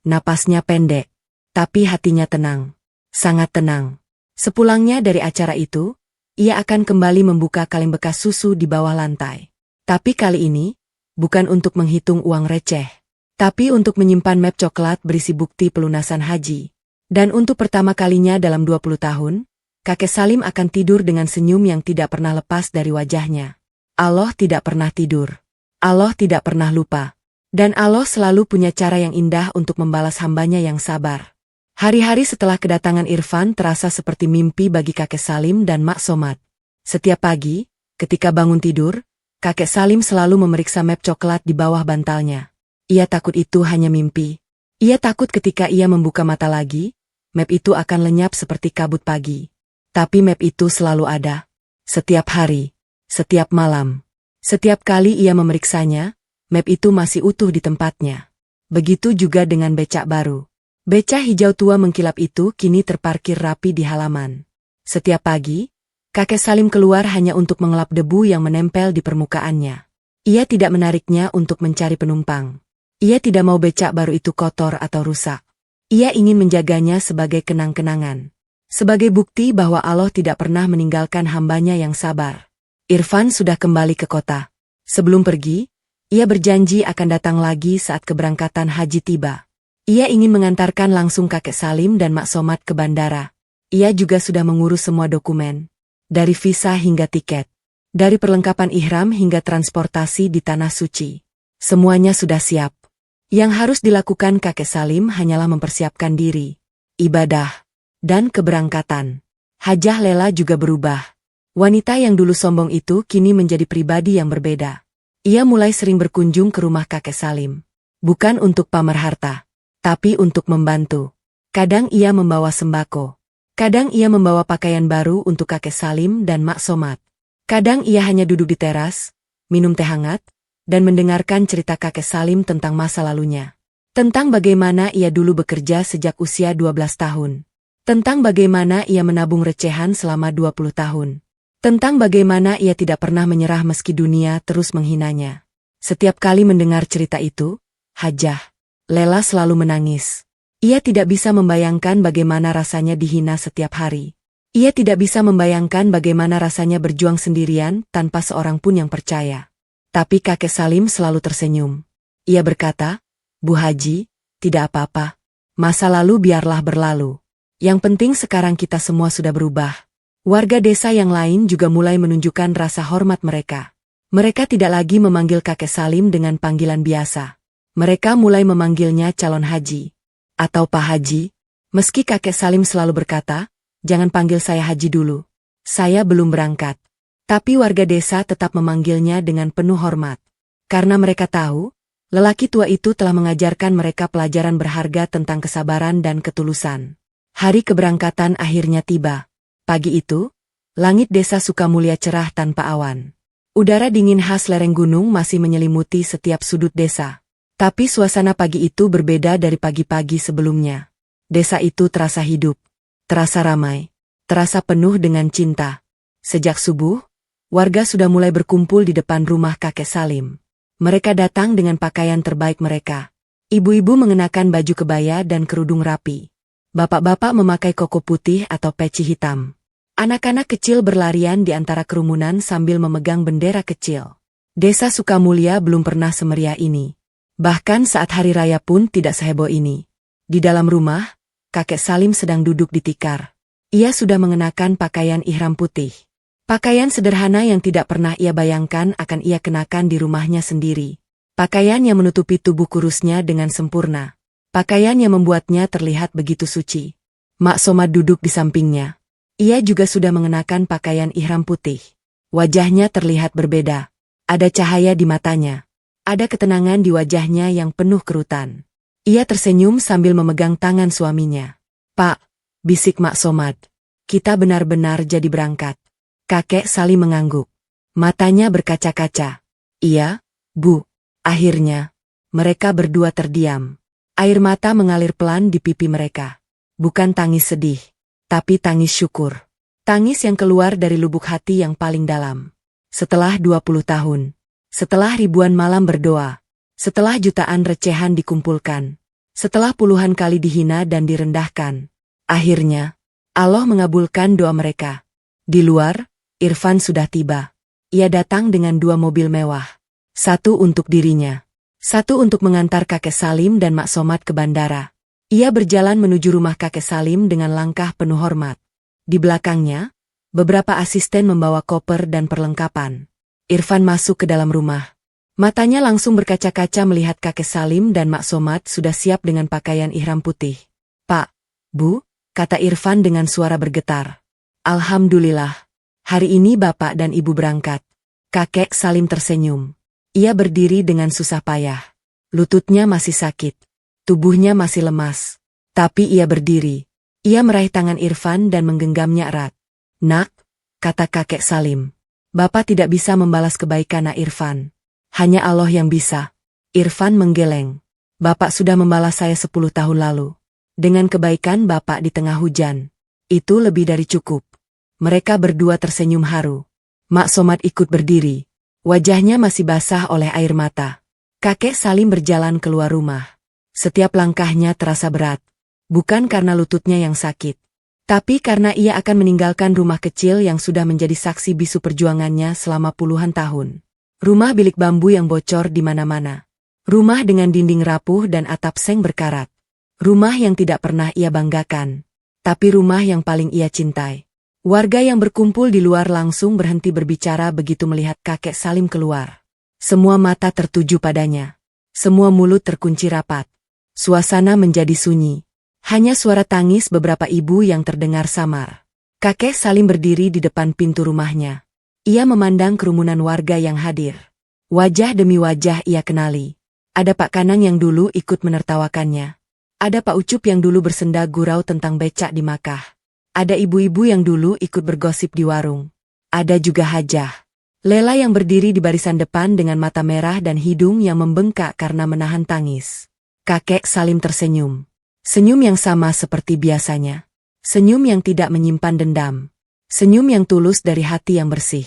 Napasnya pendek. Tapi hatinya tenang. Sangat tenang. Sepulangnya dari acara itu, ia akan kembali membuka kaleng bekas susu di bawah lantai. Tapi kali ini, bukan untuk menghitung uang receh. Tapi untuk menyimpan map coklat berisi bukti pelunasan haji. Dan untuk pertama kalinya dalam 20 tahun, kakek Salim akan tidur dengan senyum yang tidak pernah lepas dari wajahnya. Allah tidak pernah tidur. Allah tidak pernah lupa. Dan Allah selalu punya cara yang indah untuk membalas hambanya yang sabar. Hari-hari setelah kedatangan Irfan terasa seperti mimpi bagi kakek Salim dan Mak Somad. Setiap pagi, ketika bangun tidur, kakek Salim selalu memeriksa map coklat di bawah bantalnya. Ia takut itu hanya mimpi. Ia takut ketika ia membuka mata lagi, map itu akan lenyap seperti kabut pagi. Tapi map itu selalu ada. Setiap hari. Setiap malam. Setiap kali ia memeriksanya, map itu masih utuh di tempatnya. Begitu juga dengan becak baru. Becak hijau tua mengkilap itu kini terparkir rapi di halaman. Setiap pagi, kakek Salim keluar hanya untuk mengelap debu yang menempel di permukaannya. Ia tidak menariknya untuk mencari penumpang. Ia tidak mau becak baru itu kotor atau rusak. Ia ingin menjaganya sebagai kenang-kenangan. Sebagai bukti bahwa Allah tidak pernah meninggalkan hambanya yang sabar. Irfan sudah kembali ke kota. Sebelum pergi, ia berjanji akan datang lagi saat keberangkatan haji tiba. Ia ingin mengantarkan langsung kakek Salim dan Mak Somad ke bandara. Ia juga sudah mengurus semua dokumen. Dari visa hingga tiket. Dari perlengkapan ihram hingga transportasi di Tanah Suci. Semuanya sudah siap. Yang harus dilakukan kakek Salim hanyalah mempersiapkan diri. Ibadah. Dan keberangkatan. Hajah Lela juga berubah. Wanita yang dulu sombong itu kini menjadi pribadi yang berbeda. Ia mulai sering berkunjung ke rumah kakek Salim. Bukan untuk pamer harta, tapi untuk membantu. Kadang ia membawa sembako. Kadang ia membawa pakaian baru untuk kakek Salim dan Mak Somad. Kadang ia hanya duduk di teras, minum teh hangat, dan mendengarkan cerita kakek Salim tentang masa lalunya. Tentang bagaimana ia dulu bekerja sejak usia 12 tahun. Tentang bagaimana ia menabung recehan selama 20 tahun. Tentang bagaimana ia tidak pernah menyerah meski dunia terus menghinanya. Setiap kali mendengar cerita itu, Hajah Lela selalu menangis. Ia tidak bisa membayangkan bagaimana rasanya dihina setiap hari. Ia tidak bisa membayangkan bagaimana rasanya berjuang sendirian tanpa seorang pun yang percaya. Tapi kakek Salim selalu tersenyum. Ia berkata, "Bu Haji, tidak apa-apa. Masa lalu biarlah berlalu. Yang penting sekarang kita semua sudah berubah." Warga desa yang lain juga mulai menunjukkan rasa hormat mereka. Mereka tidak lagi memanggil kakek Salim dengan panggilan biasa. Mereka mulai memanggilnya calon haji. Atau Pak Haji. Meski kakek Salim selalu berkata, "Jangan panggil saya Haji dulu. Saya belum berangkat." Tapi warga desa tetap memanggilnya dengan penuh hormat. Karena mereka tahu, lelaki tua itu telah mengajarkan mereka pelajaran berharga tentang kesabaran dan ketulusan. Hari keberangkatan akhirnya tiba. Pagi itu, Langit desa Sukamulya cerah tanpa awan. Udara dingin khas lereng gunung masih menyelimuti setiap sudut desa. Tapi suasana pagi itu berbeda dari pagi-pagi sebelumnya. Desa itu terasa hidup, terasa ramai, terasa penuh dengan cinta. Sejak subuh, warga sudah mulai berkumpul di depan rumah kakek Salim. Mereka datang dengan pakaian terbaik mereka. Ibu-ibu mengenakan baju kebaya dan kerudung rapi. Bapak-bapak memakai koko putih atau peci hitam. Anak-anak kecil berlarian di antara kerumunan sambil memegang bendera kecil. Desa Sukamulya belum pernah semeriah ini. Bahkan saat hari raya pun tidak seheboh ini. Di dalam rumah, kakek Salim sedang duduk di tikar. Ia sudah mengenakan pakaian ihram putih. Pakaian sederhana yang tidak pernah ia bayangkan akan ia kenakan di rumahnya sendiri. Pakaian yang menutupi tubuh kurusnya dengan sempurna. Pakaian yang membuatnya terlihat begitu suci. Mak Somad duduk di sampingnya. Ia juga sudah mengenakan pakaian ihram putih. Wajahnya terlihat berbeda. Ada cahaya di matanya. Ada ketenangan di wajahnya yang penuh kerutan. Ia tersenyum sambil memegang tangan suaminya. "Pak," bisik Mak Somad. "Kita benar-benar jadi berangkat." Kakek Salim mengangguk. Matanya berkaca-kaca. "Iya, Bu." Akhirnya, mereka berdua terdiam. Air mata mengalir pelan di pipi mereka. Bukan tangis sedih, tapi tangis syukur. Tangis yang keluar dari lubuk hati yang paling dalam. Setelah 20 tahun. Setelah ribuan malam berdoa. Setelah jutaan recehan dikumpulkan. Setelah puluhan kali dihina dan direndahkan. Akhirnya, Allah mengabulkan doa mereka. Di luar, Irfan sudah tiba. Ia datang dengan 2 mobil mewah. Satu untuk dirinya. Satu untuk mengantar kakek Salim dan Mak Somad ke bandara. Ia berjalan menuju rumah kakek Salim dengan langkah penuh hormat. Di belakangnya, beberapa asisten membawa koper dan perlengkapan. Irfan masuk ke dalam rumah. Matanya langsung berkaca-kaca melihat kakek Salim dan Mak Somad sudah siap dengan pakaian ihram putih. "Pak, Bu," kata Irfan dengan suara bergetar. "Alhamdulillah, hari ini Bapak dan Ibu berangkat." Kakek Salim tersenyum. Ia berdiri dengan susah payah. Lututnya masih sakit. Tubuhnya masih lemas. Tapi ia berdiri. Ia meraih tangan Irfan dan menggenggamnya erat. "Nak," kata kakek Salim. "Bapak tidak bisa membalas kebaikan Nak Irfan. Hanya Allah yang bisa." Irfan menggeleng. "Bapak sudah membalas saya 10 tahun lalu. Dengan kebaikan Bapak di tengah hujan. Itu lebih dari cukup." Mereka berdua tersenyum haru. Mak Somad ikut berdiri. Wajahnya masih basah oleh air mata. Kakek Salim berjalan keluar rumah. Setiap langkahnya terasa berat. Bukan karena lututnya yang sakit. Tapi karena ia akan meninggalkan rumah kecil yang sudah menjadi saksi bisu perjuangannya selama puluhan tahun. Rumah bilik bambu yang bocor di mana-mana. Rumah dengan dinding rapuh dan atap seng berkarat. Rumah yang tidak pernah ia banggakan. Tapi rumah yang paling ia cintai. Warga yang berkumpul di luar langsung berhenti berbicara begitu melihat kakek Salim keluar. Semua mata tertuju padanya. Semua mulut terkunci rapat. Suasana menjadi sunyi. Hanya suara tangis beberapa ibu yang terdengar samar. Kakek Salim berdiri di depan pintu rumahnya. Ia memandang kerumunan warga yang hadir. Wajah demi wajah ia kenali. Ada Pak Kanang yang dulu ikut menertawakannya. Ada Pak Ucup yang dulu bersenda gurau tentang becak di Makkah. Ada ibu-ibu yang dulu ikut bergosip di warung. Ada juga Hajah Lela yang berdiri di barisan depan dengan mata merah dan hidung yang membengkak karena menahan tangis. Kakek Salim tersenyum. Senyum yang sama seperti biasanya. Senyum yang tidak menyimpan dendam. Senyum yang tulus dari hati yang bersih.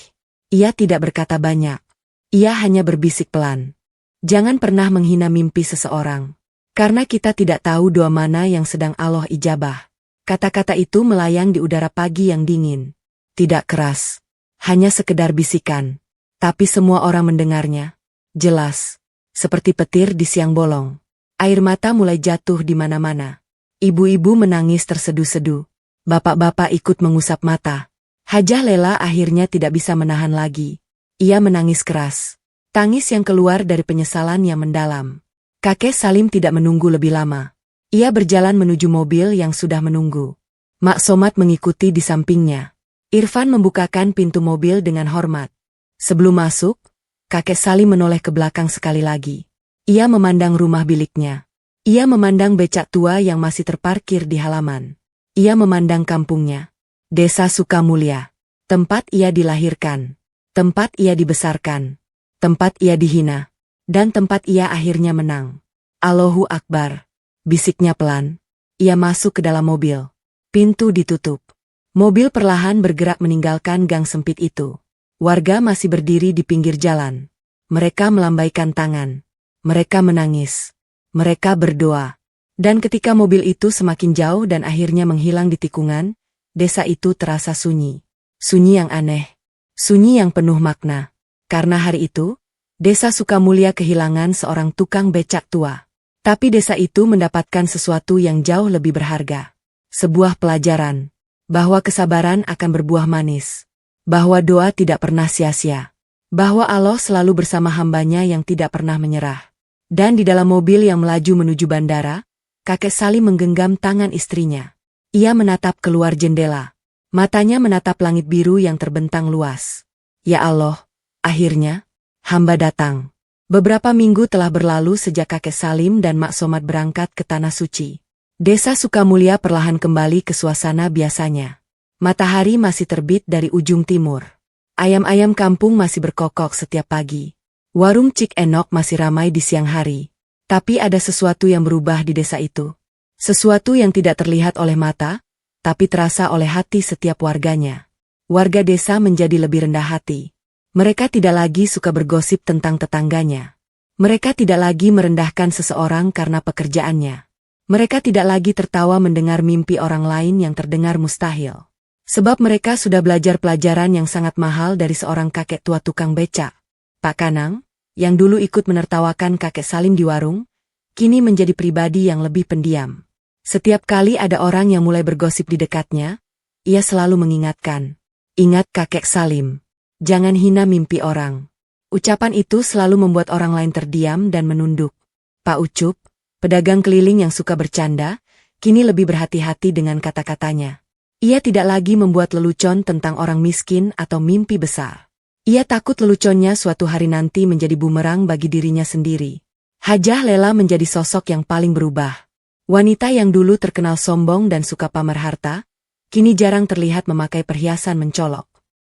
Ia tidak berkata banyak. Ia hanya berbisik pelan. Jangan pernah menghina mimpi seseorang. Karena kita tidak tahu doa mana yang sedang Allah ijabah. Kata-kata itu melayang di udara pagi yang dingin. Tidak keras. Hanya sekedar bisikan. Tapi semua orang mendengarnya. Jelas. Seperti petir di siang bolong. Air mata mulai jatuh di mana-mana. Ibu-ibu menangis terseduh-seduh. Bapak-bapak ikut mengusap mata. Hajah Lela akhirnya tidak bisa menahan lagi. Ia menangis keras. Tangis yang keluar dari penyesalan yang mendalam. Kakek Salim tidak menunggu lebih lama. Ia berjalan menuju mobil yang sudah menunggu. Mak Somad mengikuti di sampingnya. Irfan membukakan pintu mobil dengan hormat. Sebelum masuk, kakek Salim menoleh ke belakang sekali lagi. Ia memandang rumah biliknya. Ia memandang becak tua yang masih terparkir di halaman. Ia memandang kampungnya. Desa Sukamulya. tempat ia dilahirkan, tempat ia dibesarkan, tempat ia dihina, dan tempat ia akhirnya menang. Allahu Akbar, bisiknya pelan. Ia masuk ke dalam mobil. Pintu ditutup. Mobil perlahan bergerak meninggalkan gang sempit itu. Warga masih berdiri di pinggir jalan. Mereka melambaikan tangan. Mereka menangis. Mereka berdoa. Dan ketika mobil itu semakin jauh dan akhirnya menghilang di tikungan, desa itu terasa sunyi. Sunyi yang aneh. Sunyi yang penuh makna. Karena hari itu, Desa Sukamulya kehilangan seorang tukang becak tua. Tapi desa itu mendapatkan sesuatu yang jauh lebih berharga. Sebuah pelajaran. Bahwa kesabaran akan berbuah manis. Bahwa doa tidak pernah sia-sia. Bahwa Allah selalu bersama hambanya yang tidak pernah menyerah. Dan di dalam mobil yang melaju menuju bandara, kakek Salim menggenggam tangan istrinya. Ia menatap keluar jendela. Matanya menatap langit biru yang terbentang luas. Ya Allah, akhirnya, hamba datang. Beberapa minggu telah berlalu sejak kakek Salim dan Mak Somad berangkat ke Tanah Suci. Desa Sukamulya perlahan kembali ke suasana biasanya. Matahari masih terbit dari ujung timur. Ayam-ayam kampung masih berkokok setiap pagi. Warung Cik Enok masih ramai di siang hari. Tapi ada sesuatu yang berubah di desa itu. Sesuatu yang tidak terlihat oleh mata, tapi terasa oleh hati setiap warganya. Warga desa menjadi lebih rendah hati. Mereka tidak lagi suka bergosip tentang tetangganya. Mereka tidak lagi merendahkan seseorang karena pekerjaannya. Mereka tidak lagi tertawa mendengar mimpi orang lain yang terdengar mustahil. Sebab mereka sudah belajar pelajaran yang sangat mahal dari seorang kakek tua tukang becak. Pak Kanang, yang dulu ikut menertawakan kakek Salim di warung, kini menjadi pribadi yang lebih pendiam. Setiap kali ada orang yang mulai bergosip di dekatnya, ia selalu mengingatkan, "Ingat kakek Salim. Jangan hina mimpi orang." Ucapan itu selalu membuat orang lain terdiam dan menunduk. Pak Ucup, pedagang keliling yang suka bercanda, kini lebih berhati-hati dengan kata-katanya. Ia tidak lagi membuat lelucon tentang orang miskin atau mimpi besar. Ia takut leluconnya suatu hari nanti menjadi bumerang bagi dirinya sendiri. Hajah Lela menjadi sosok yang paling berubah. Wanita yang dulu terkenal sombong dan suka pamer harta, kini jarang terlihat memakai perhiasan mencolok.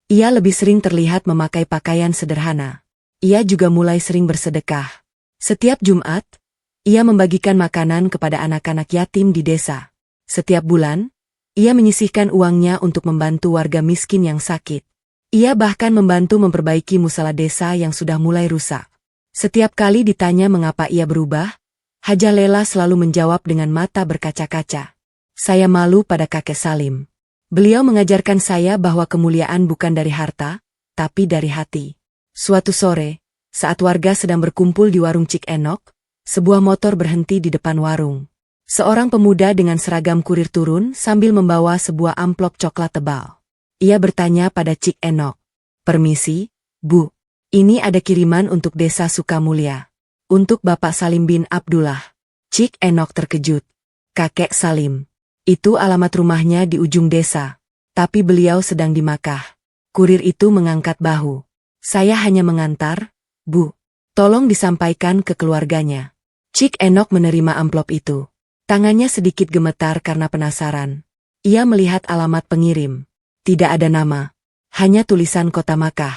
Ia lebih sering terlihat memakai pakaian sederhana. Ia juga mulai sering bersedekah. Setiap Jumat, ia membagikan makanan kepada anak-anak yatim di desa. Setiap bulan, ia menyisihkan uangnya untuk membantu warga miskin yang sakit. Ia bahkan membantu memperbaiki musala desa yang sudah mulai rusak. Setiap kali ditanya mengapa ia berubah, Hajah Lela selalu menjawab dengan mata berkaca-kaca. "Saya malu pada kakek Salim. Beliau mengajarkan saya bahwa kemuliaan bukan dari harta, tapi dari hati." Suatu sore, saat warga sedang berkumpul di warung Cik Enok, sebuah motor berhenti di depan warung. Seorang pemuda dengan seragam kurir turun sambil membawa sebuah amplop coklat tebal. Ia bertanya pada Cik Enok, "Permisi, Bu. Ini ada kiriman untuk Desa Sukamulya. Untuk Bapak Salim bin Abdullah." Cik Enok terkejut. "Kakek Salim. Itu alamat rumahnya di ujung desa. Tapi beliau sedang di Makkah." Kurir itu mengangkat bahu. "Saya hanya mengantar, Bu. Tolong disampaikan ke keluarganya." Cik Enok menerima amplop itu. Tangannya sedikit gemetar karena penasaran. Ia melihat alamat pengirim. Tidak ada nama. Hanya tulisan kota Makkah.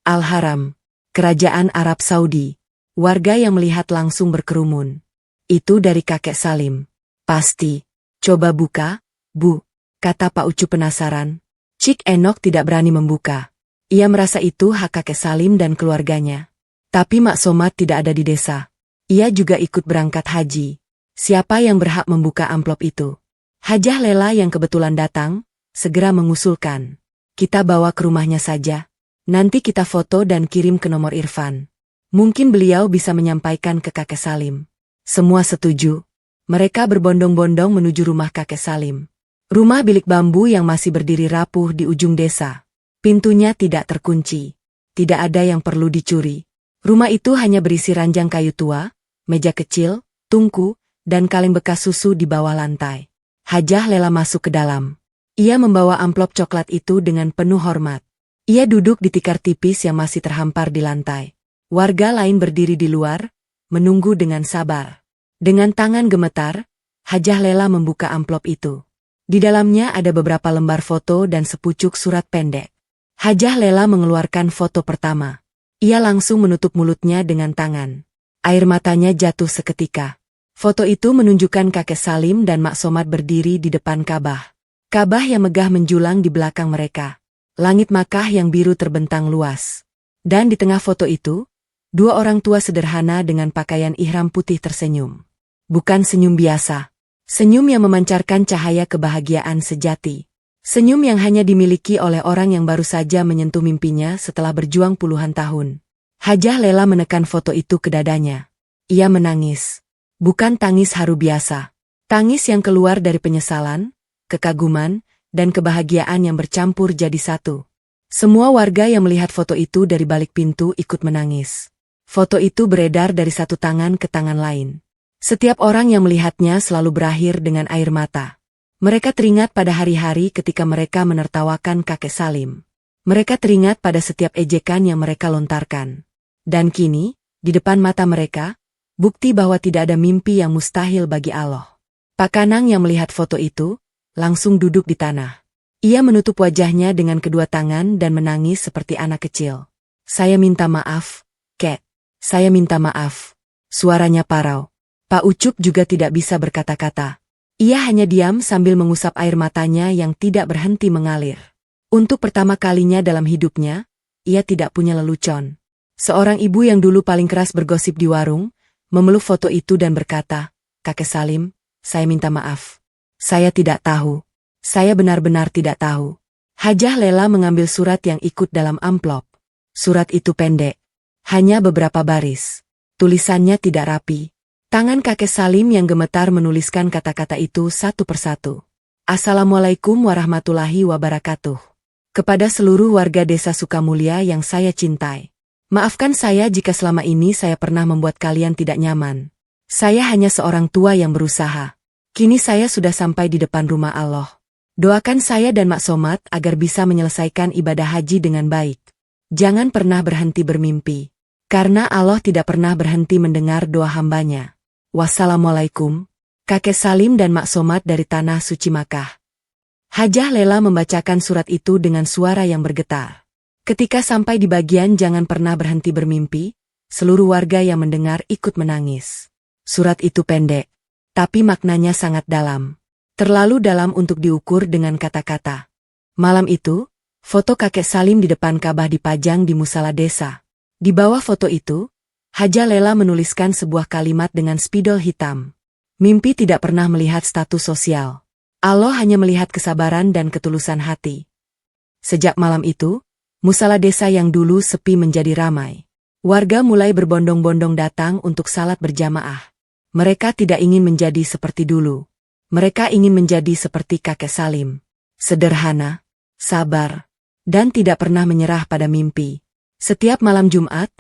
Al-Haram. Kerajaan Arab Saudi. Warga yang melihat langsung berkerumun. "Itu dari kakek Salim. Pasti. Coba buka, Bu," kata Pak Ucu penasaran. Cik Enok tidak berani membuka. Ia merasa itu hak kakek Salim dan keluarganya. Tapi Mak Somad tidak ada di desa. Ia juga ikut berangkat haji. Siapa yang berhak membuka amplop itu? Hajah Lela yang kebetulan datang, segera mengusulkan. "Kita bawa ke rumahnya saja. Nanti kita foto dan kirim ke nomor Irfan. Mungkin beliau bisa menyampaikan ke kakek Salim." Semua setuju. Mereka berbondong-bondong menuju rumah kakek Salim. Rumah bilik bambu yang masih berdiri rapuh di ujung desa. Pintunya tidak terkunci. Tidak ada yang perlu dicuri. Rumah itu hanya berisi ranjang kayu tua, meja kecil, tungku, dan kaleng bekas susu di bawah lantai. Hajah Lela masuk ke dalam. Ia membawa amplop coklat itu dengan penuh hormat. Ia duduk di tikar tipis yang masih terhampar di lantai. Warga lain berdiri di luar, menunggu dengan sabar. Dengan tangan gemetar, Hajah Lela membuka amplop itu. Di dalamnya ada beberapa lembar foto dan sepucuk surat pendek. Hajah Lela mengeluarkan foto pertama. Ia langsung menutup mulutnya dengan tangan. Air matanya jatuh seketika. Foto itu menunjukkan kakek Salim dan Mak Somad berdiri di depan Ka'bah. Ka'bah yang megah menjulang di belakang mereka. Langit Makkah yang biru terbentang luas. Dan di tengah foto itu, dua orang tua sederhana dengan pakaian ihram putih tersenyum. Bukan senyum biasa. Senyum yang memancarkan cahaya kebahagiaan sejati. Senyum yang hanya dimiliki oleh orang yang baru saja menyentuh mimpinya setelah berjuang puluhan tahun. Hajah Lela menekan foto itu ke dadanya. Ia menangis. Bukan tangis haru biasa. Tangis yang keluar dari penyesalan, kekaguman, dan kebahagiaan yang bercampur jadi satu. Semua warga yang melihat foto itu dari balik pintu ikut menangis. Foto itu beredar dari satu tangan ke tangan lain. Setiap orang yang melihatnya selalu berakhir dengan air mata. Mereka teringat pada hari-hari ketika mereka menertawakan kakek Salim. Mereka teringat pada setiap ejekan yang mereka lontarkan. Dan kini, di depan mata mereka, bukti bahwa tidak ada mimpi yang mustahil bagi Allah. Pak Kanang yang melihat foto itu, langsung duduk di tanah. Ia menutup wajahnya dengan kedua tangan dan menangis seperti anak kecil. Saya minta maaf, Kek. Saya minta maaf. Suaranya parau. Pak Ucup juga tidak bisa berkata-kata. Ia hanya diam sambil mengusap air matanya yang tidak berhenti mengalir. Untuk pertama kalinya dalam hidupnya, ia tidak punya lelucon. Seorang ibu yang dulu paling keras bergosip di warung, memeluk foto itu dan berkata, Kakek Salim, saya minta maaf. Saya tidak tahu. Saya benar-benar tidak tahu. Hajah Lela mengambil surat yang ikut dalam amplop. Surat itu pendek. Hanya beberapa baris. Tulisannya tidak rapi. Tangan kakek Salim yang gemetar menuliskan kata-kata itu satu persatu. Assalamualaikum warahmatullahi wabarakatuh. Kepada seluruh warga desa Sukamulya yang saya cintai. Maafkan saya jika selama ini saya pernah membuat kalian tidak nyaman. Saya hanya seorang tua yang berusaha. Kini saya sudah sampai di depan rumah Allah. Doakan saya dan Mak Somad agar bisa menyelesaikan ibadah haji dengan baik. Jangan pernah berhenti bermimpi. Karena Allah tidak pernah berhenti mendengar doa hambanya. Wassalamualaikum, kakek Salim dan Mak Somad dari Tanah Suci Makkah. Hajah Lela membacakan surat itu dengan suara yang bergetar. Ketika sampai di bagian jangan pernah berhenti bermimpi, seluruh warga yang mendengar ikut menangis. Surat itu pendek, tapi maknanya sangat dalam. Terlalu dalam untuk diukur dengan kata-kata. Malam itu, foto kakek Salim di depan Ka'bah dipajang di musala desa. Di bawah foto itu, Hajah Lela menuliskan sebuah kalimat dengan spidol hitam. Mimpi tidak pernah melihat status sosial. Allah hanya melihat kesabaran dan ketulusan hati. Sejak malam itu, musala desa yang dulu sepi menjadi ramai. Warga mulai berbondong-bondong datang untuk salat berjamaah. Mereka tidak ingin menjadi seperti dulu. Mereka ingin menjadi seperti kakek Salim. Sederhana, sabar, dan tidak pernah menyerah pada mimpi. Setiap malam Jumat,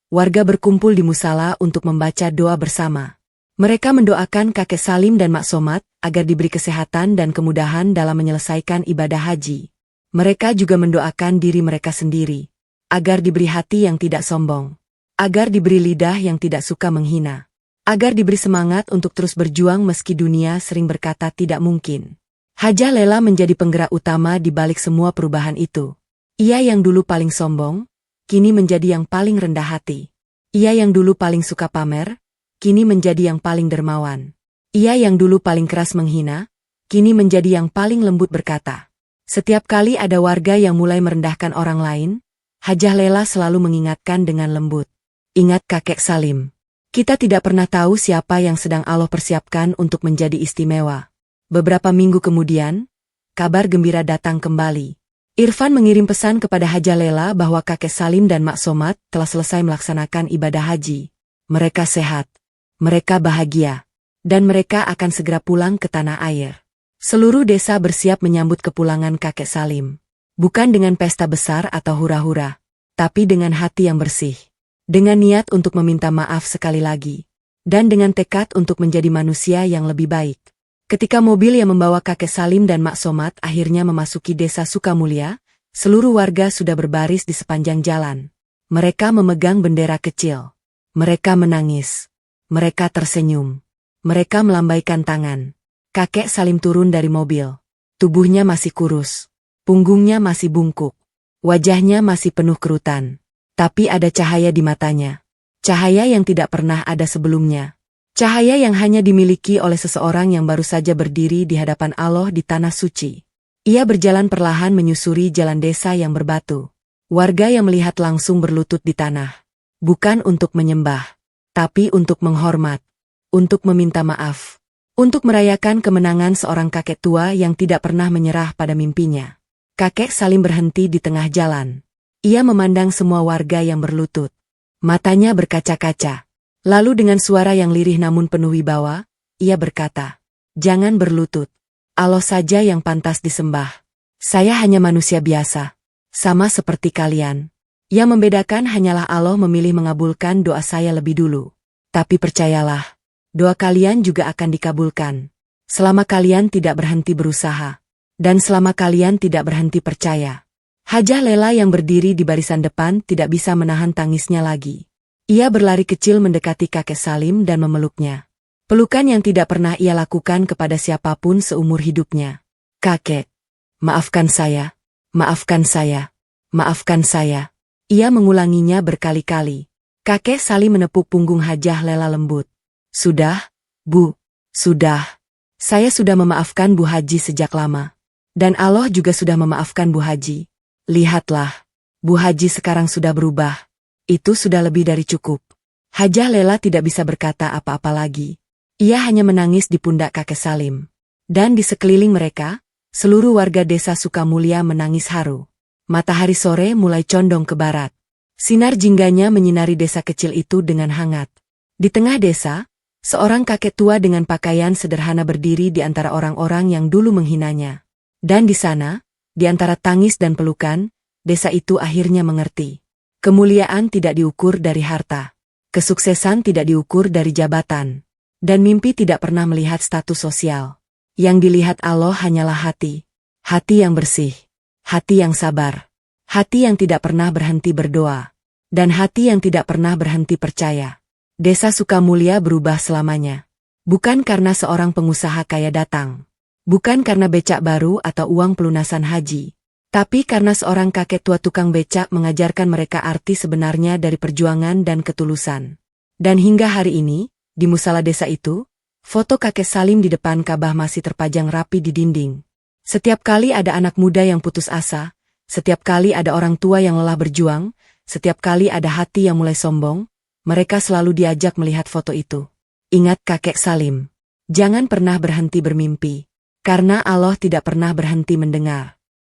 warga berkumpul di musala untuk membaca doa bersama. Mereka mendoakan kakek Salim dan Mak Somad agar diberi kesehatan dan kemudahan dalam menyelesaikan ibadah haji. Mereka juga mendoakan diri mereka sendiri, agar diberi hati yang tidak sombong, agar diberi lidah yang tidak suka menghina, agar diberi semangat untuk terus berjuang meski dunia sering berkata tidak mungkin. Hajah Lela menjadi penggerak utama di balik semua perubahan itu. Ia yang dulu paling sombong, kini menjadi yang paling rendah hati. Ia yang dulu paling suka pamer, kini menjadi yang paling dermawan. Ia yang dulu paling keras menghina, kini menjadi yang paling lembut berkata. Setiap kali ada warga yang mulai merendahkan orang lain, Hajah Lela selalu mengingatkan dengan lembut. Ingat kakek Salim. Kita tidak pernah tahu siapa yang sedang Allah persiapkan untuk menjadi istimewa. Beberapa minggu kemudian, kabar gembira datang kembali. Irfan mengirim pesan kepada Hajah Lela bahwa kakek Salim dan Mak Somad telah selesai melaksanakan ibadah haji. Mereka sehat, mereka bahagia, dan mereka akan segera pulang ke tanah air. Seluruh desa bersiap menyambut kepulangan kakek Salim. Bukan dengan pesta besar atau hura-hura, tapi dengan hati yang bersih. Dengan niat untuk meminta maaf sekali lagi. Dan dengan tekad untuk menjadi manusia yang lebih baik. Ketika mobil yang membawa kakek Salim dan Mak Somad akhirnya memasuki desa Sukamulya, seluruh warga sudah berbaris di sepanjang jalan. Mereka memegang bendera kecil. Mereka menangis. Mereka tersenyum. Mereka melambaikan tangan. Kakek Salim turun dari mobil. Tubuhnya masih kurus. Punggungnya masih bungkuk. Wajahnya masih penuh kerutan. Tapi ada cahaya di matanya. Cahaya yang tidak pernah ada sebelumnya. Cahaya yang hanya dimiliki oleh seseorang yang baru saja berdiri di hadapan Allah di tanah suci. Ia berjalan perlahan menyusuri jalan desa yang berbatu. Warga yang melihat langsung berlutut di tanah. Bukan untuk menyembah, tapi untuk menghormat. Untuk meminta maaf. Untuk merayakan kemenangan seorang kakek tua yang tidak pernah menyerah pada mimpinya. Kakek Salim berhenti di tengah jalan. Ia memandang semua warga yang berlutut. Matanya berkaca-kaca. Lalu dengan suara yang lirih namun penuh wibawa, ia berkata, "Jangan berlutut. Allah saja yang pantas disembah. Saya hanya manusia biasa. Sama seperti kalian. Yang membedakan hanyalah Allah memilih mengabulkan doa saya lebih dulu. Tapi percayalah, doa kalian juga akan dikabulkan. Selama kalian tidak berhenti berusaha. Dan selama kalian tidak berhenti percaya." Hajah Lela yang berdiri di barisan depan tidak bisa menahan tangisnya lagi. Ia berlari kecil mendekati kakek Salim dan memeluknya. Pelukan yang tidak pernah ia lakukan kepada siapapun seumur hidupnya. "Kakek, maafkan saya, maafkan saya, maafkan saya." Ia mengulanginya berkali-kali. Kakek Salim menepuk punggung Hajah Lela lembut. "Sudah, Bu, sudah. Saya sudah memaafkan Bu Haji sejak lama. Dan Allah juga sudah memaafkan Bu Haji. Lihatlah, Bu Haji sekarang sudah berubah. Itu sudah lebih dari cukup." Hajah Lela tidak bisa berkata apa-apa lagi. Ia hanya menangis di pundak kakek Salim. Dan di sekeliling mereka, seluruh warga desa Sukamulya menangis haru. Matahari sore mulai condong ke barat. Sinar jingganya menyinari desa kecil itu dengan hangat. Di tengah desa, seorang kakek tua dengan pakaian sederhana berdiri di antara orang-orang yang dulu menghinanya. Dan di sana, di antara tangis dan pelukan, desa itu akhirnya mengerti. Kemuliaan tidak diukur dari harta. Kesuksesan tidak diukur dari jabatan. Dan mimpi tidak pernah melihat status sosial. Yang dilihat Allah hanyalah hati. Hati yang bersih. Hati yang sabar. Hati yang tidak pernah berhenti berdoa. Dan hati yang tidak pernah berhenti percaya. Desa Sukamulya berubah selamanya. Bukan karena seorang pengusaha kaya datang. Bukan karena becak baru atau uang pelunasan haji. Tapi karena seorang kakek tua tukang becak mengajarkan mereka arti sebenarnya dari perjuangan dan ketulusan. Dan hingga hari ini, di musala desa itu, foto kakek Salim di depan Ka'bah masih terpajang rapi di dinding. Setiap kali ada anak muda yang putus asa, setiap kali ada orang tua yang lelah berjuang, setiap kali ada hati yang mulai sombong, mereka selalu diajak melihat foto itu. Ingat kakek Salim. Jangan pernah berhenti bermimpi. Karena Allah tidak pernah berhenti mendengar.